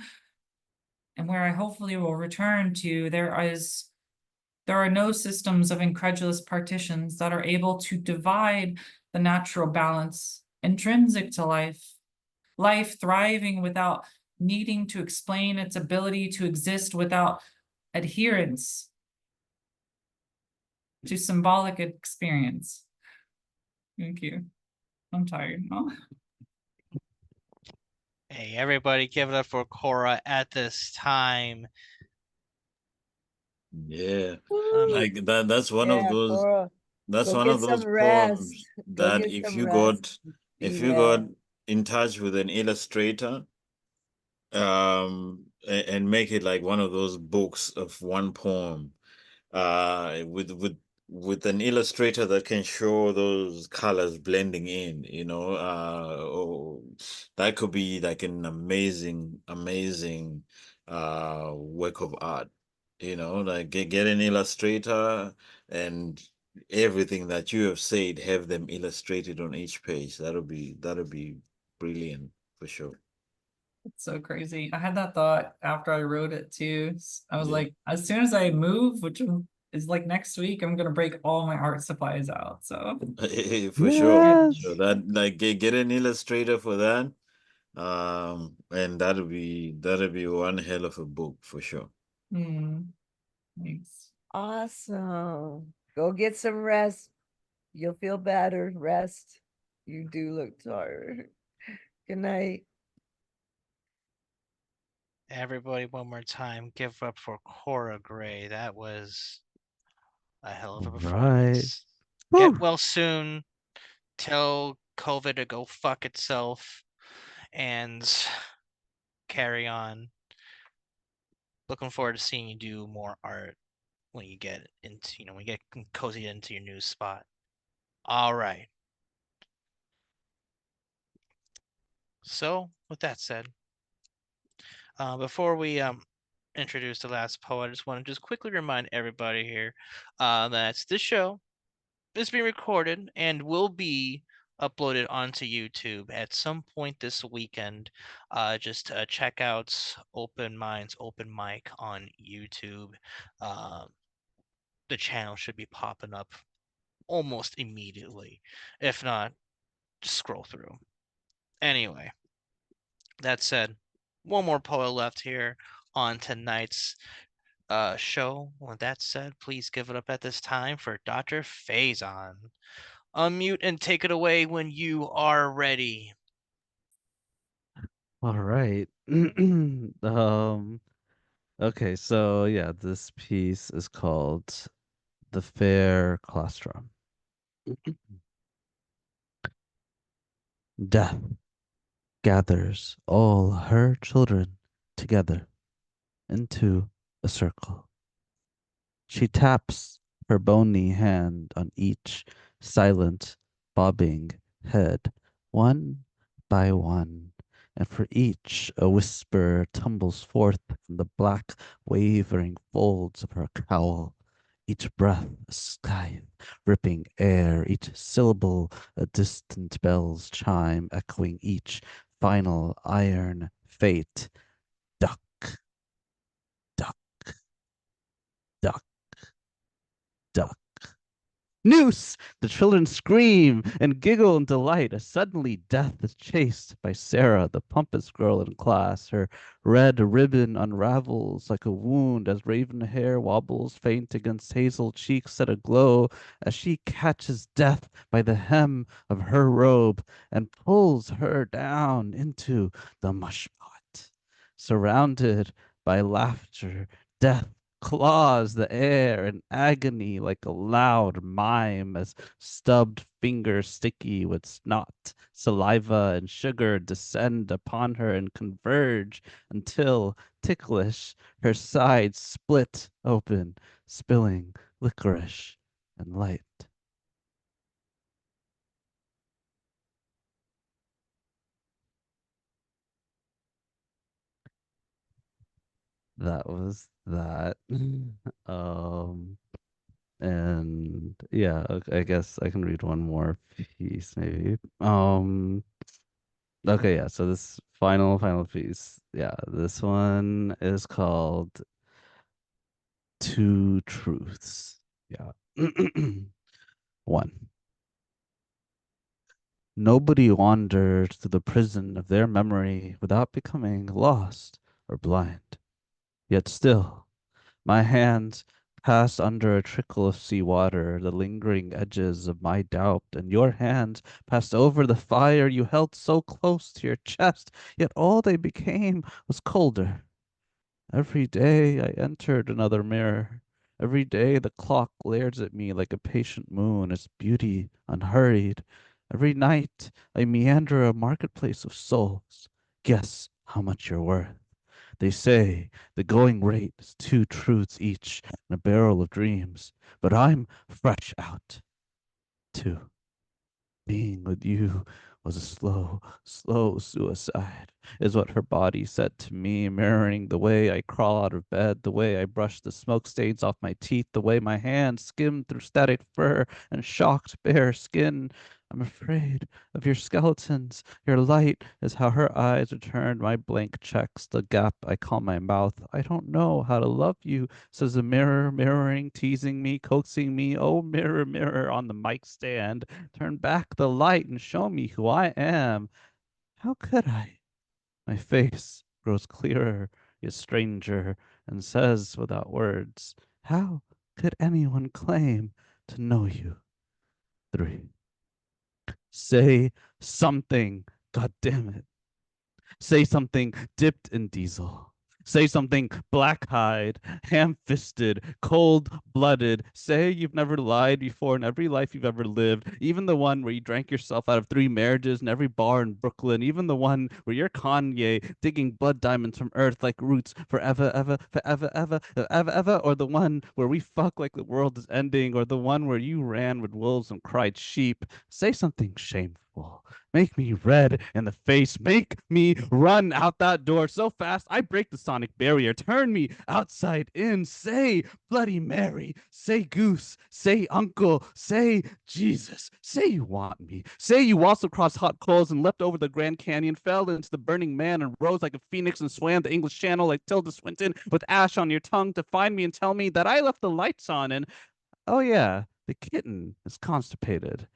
[SPEAKER 12] and where I hopefully will return to, there are no systems of incredulous partitions that are able to divide the natural balance intrinsic to life. Life thriving without needing to explain its ability to exist without adherence to symbolic experience. Thank you. I'm tired now.
[SPEAKER 1] Hey, everybody, give it up for Cora at this time.
[SPEAKER 13] Yeah,
[SPEAKER 1] Um,
[SPEAKER 13] like that's one of
[SPEAKER 3] Yeah,
[SPEAKER 13] those.
[SPEAKER 3] Cora,
[SPEAKER 13] That's
[SPEAKER 3] go
[SPEAKER 13] one
[SPEAKER 3] get
[SPEAKER 13] of those
[SPEAKER 3] some rest.
[SPEAKER 13] poems
[SPEAKER 3] Go
[SPEAKER 13] that
[SPEAKER 3] get
[SPEAKER 13] if
[SPEAKER 3] some
[SPEAKER 13] you
[SPEAKER 3] rest.
[SPEAKER 13] if
[SPEAKER 3] Be
[SPEAKER 13] you got
[SPEAKER 3] well.
[SPEAKER 13] in touch with an illustrator, and make it like one of those books of one poem, with an illustrator that can show those colors blending in, that could be like an amazing work of art. Like get an illustrator and everything that you have said, have them illustrated on each page. That'll be brilliant for sure.
[SPEAKER 12] It's so crazy. I had that thought after I wrote it too. I was
[SPEAKER 13] Yeah.
[SPEAKER 12] like, as soon as I move, which is like next week, I'm gonna break all my art supplies out. So
[SPEAKER 13] For sure.
[SPEAKER 14] Yes.
[SPEAKER 13] So that, like, get an illustrator for that. And that'll be one hell of a book for sure.
[SPEAKER 12] thanks.
[SPEAKER 3] Awesome. Go get some rest. You'll feel better. Rest. You do look tired. Good night.
[SPEAKER 1] everybody, one more time, give up for Cora Gray. That was a hell of a
[SPEAKER 14] Right.
[SPEAKER 1] performance.
[SPEAKER 14] Whew.
[SPEAKER 1] Get well soon. Tell COVID to go fuck itself and carry on. Looking forward to seeing you do more art when you get into, when you get cozy into your new spot. All right. So, with that said, before we introduce the last poet, I just want to quickly remind everybody here that this show is being recorded and will be uploaded onto YouTube at some point this weekend. Just check out Open Minds Open Mic on YouTube. The channel should be popping up almost immediately. If not, just scroll through. Anyway, that said, one more poet left here on tonight's show. With that said, please give it up at this time for Dr. Faison. Unmute and take it away when you are ready.
[SPEAKER 14] All right. Okay, so yeah, this piece is called The Fair Claustrum. Death gathers all her children together into a circle. She taps her bony hand on each silent, bobbing head, one by one, and for each a whisper tumbles forth from the black, wavering folds of her cowl. Each breath a scythe, ripping air, each syllable a distant bell's chime, echoing each final iron fate. Duck, duck, duck, duck. Noose! The children scream and giggle in delight as suddenly death is chased by Sarah, the pompous girl in class. Her red ribbon unravels like a wound as raven hair wobbles faint against hazel cheeks set aglow as she catches death by the hem of her robe and pulls her down into the mush pot. Surrounded by laughter, death claws the air in agony like a loud mime as stubbed fingers sticky with snot, saliva, and sugar descend upon her and converge until, ticklish, her sides split open, spilling licorice and light. That was that. And yeah, I guess I can read one more piece maybe. Okay, yeah, so this final piece. Yeah, this one is called Two Truths. Yeah. One. Nobody wandered through the prison of their memory without becoming lost or blind. Yet still, my hands passed under a trickle of sea water, the lingering edges of my doubt, and your hands passed over the fire you held so close to your chest, yet all they became was colder. Every day I entered another mirror. Every day the clock glares at me like a patient moon, its beauty unhurried. Every night I meander a marketplace of souls. Guess how much you're worth. They say the going rate is 2 truths each in a barrel of dreams, but I'm fresh out. 2. Being with you was a slow, slow suicide, is what her body said to me, mirroring the way I crawl out of bed, the way I brush the smoke stains off my teeth, the way my hands skim through static fur and shocked bare skin. I'm afraid of your skeletons. Your light is how her eyes returned my blank checks, the gap I call my mouth. I don't know how to love you, says the mirror, mirroring, teasing me, coaxing me. Oh, mirror, mirror on the mic stand, turn back the light and show me who I am. How could I? My face grows clearer, yet stranger, and says without words, how could anyone claim to know you? 3. Say something, God damn it. Say something dipped in diesel. Say something black-eyed, ham-fisted, cold-blooded. Say you've never lied before in every life you've ever lived, even the one where you drank yourself out of 3 marriages in every bar in Brooklyn, even the one where you're Kanye digging blood diamonds from earth like roots forever, ever, forever, ever, ever, ever, or the one where we fuck like the world is ending, or the one where you ran with wolves and cried sheep. Say something shameful. Make me red in the face. Make me run out that door so fast I break the sonic barrier. Turn me outside in. Say Bloody Mary. Say Goose. Say Uncle. Say Jesus. Say you want me. Say you waltzed across hot coals and leapt over the Grand Canyon, fell into the Burning Man and rose like a phoenix and swam the English Channel like Tilda Swinton with ash on your tongue to find me and tell me that I left the lights on and, oh yeah, the kitten is constipated.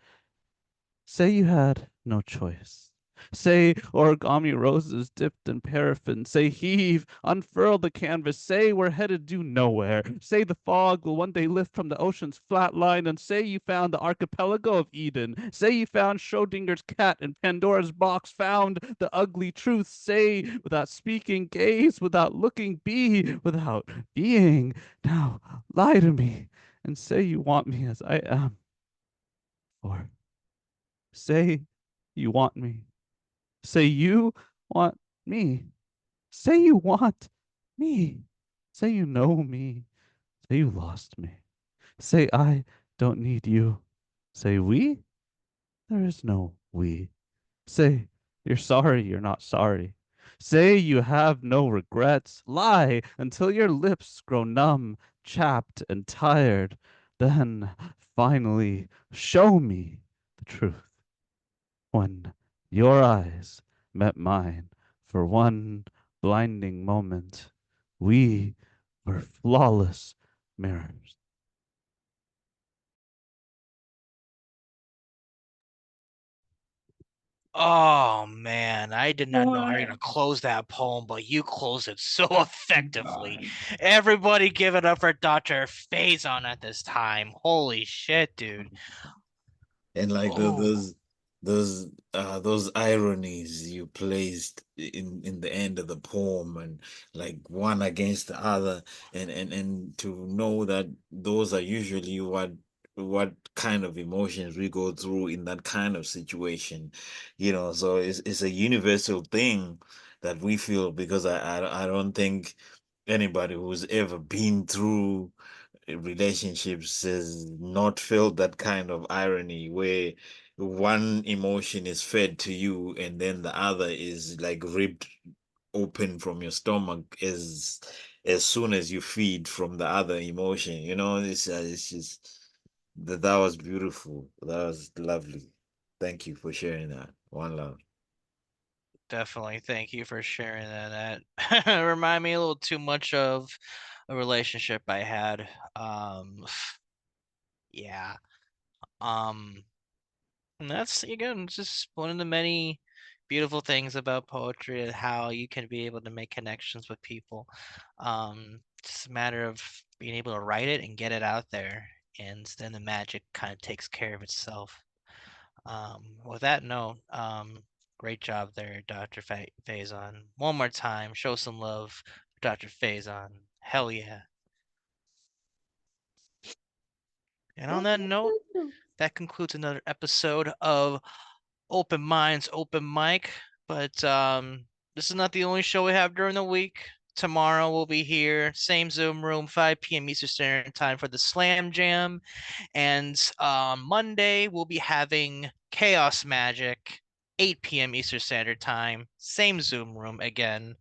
[SPEAKER 14] Say you had no choice. Say origami roses dipped in paraffin. Say heave, unfurl the canvas. Say we're headed due nowhere. Say the fog will one day lift from the ocean's flat line. And say you found the archipelago of Eden. Say you found Schrodinger's cat in Pandora's box. Found the ugly truth. Say without speaking, gaze without looking, be without being. Now lie to me and say you want me as I am. Or say you want me. Say you want me. Say you want me. Say you know me. Say you lost me. Say I don't need you. Say we? There is no we. Say you're sorry you're not sorry. Say you have no regrets. Lie until your lips grow numb, chapped, and tired. Then finally show me the truth. When your eyes met mine for one blinding moment, we were flawless mirrors.
[SPEAKER 1] Oh man, I did not know how you're gonna close that poem, but you closed it so effectively. Everybody give it up for Dr. Faison at this time. Holy shit, dude.
[SPEAKER 13] And like
[SPEAKER 1] Oh.
[SPEAKER 13] those ironies you placed in the end of the poem, and like one against the other, and to know that those are usually what kind of emotions we go through in that kind of situation, so it's a universal thing that we feel, because I don't think anybody who's ever been through relationships has not felt that kind of irony, where one emotion is fed to you and then the other is like ripped open from your stomach as soon as you feed from the other emotion. It's just that was beautiful. That was lovely. Thank you for sharing that. One love.
[SPEAKER 1] Definitely. Thank you for sharing that. That remind me a little too much of a relationship I had. Yeah. And that's again just one of the many beautiful things about poetry and how you can be able to make connections with people. It's a matter of being able to write it and get it out there, and then the magic kind of takes care of itself. With that note, great job there, Dr. Faison. One more time, show some love for Dr. Faison. Hell yeah. And on that note, that concludes another episode of Open Minds, Open Mic. But this is not the only show we have during the week. Tomorrow we'll be here, same Zoom room, 5 p.m. Eastern Standard Time for the Slam Jam. And Monday we'll be having Chaos Magic, 8 p.m. Eastern Standard Time, same Zoom room again.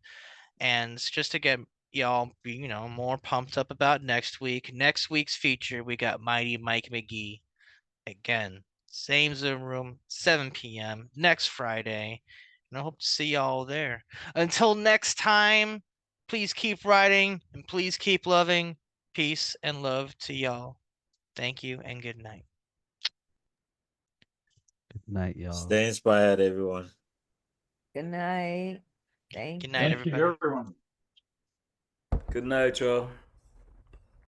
[SPEAKER 1] And just to get y'all, more pumped up about next week. Next week's feature, we got Mighty Mike McGee. Again, same Zoom room, 7 p.m. next Friday. And I hope to see y'all there. Until next time, please keep writing and please keep loving. Peace and love to y'all. Thank you and good night.
[SPEAKER 14] Good night, y'all.
[SPEAKER 13] Stay inspired, everyone.
[SPEAKER 3] Good night. Thank
[SPEAKER 1] Good night, everybody.
[SPEAKER 11] Good night, y'all.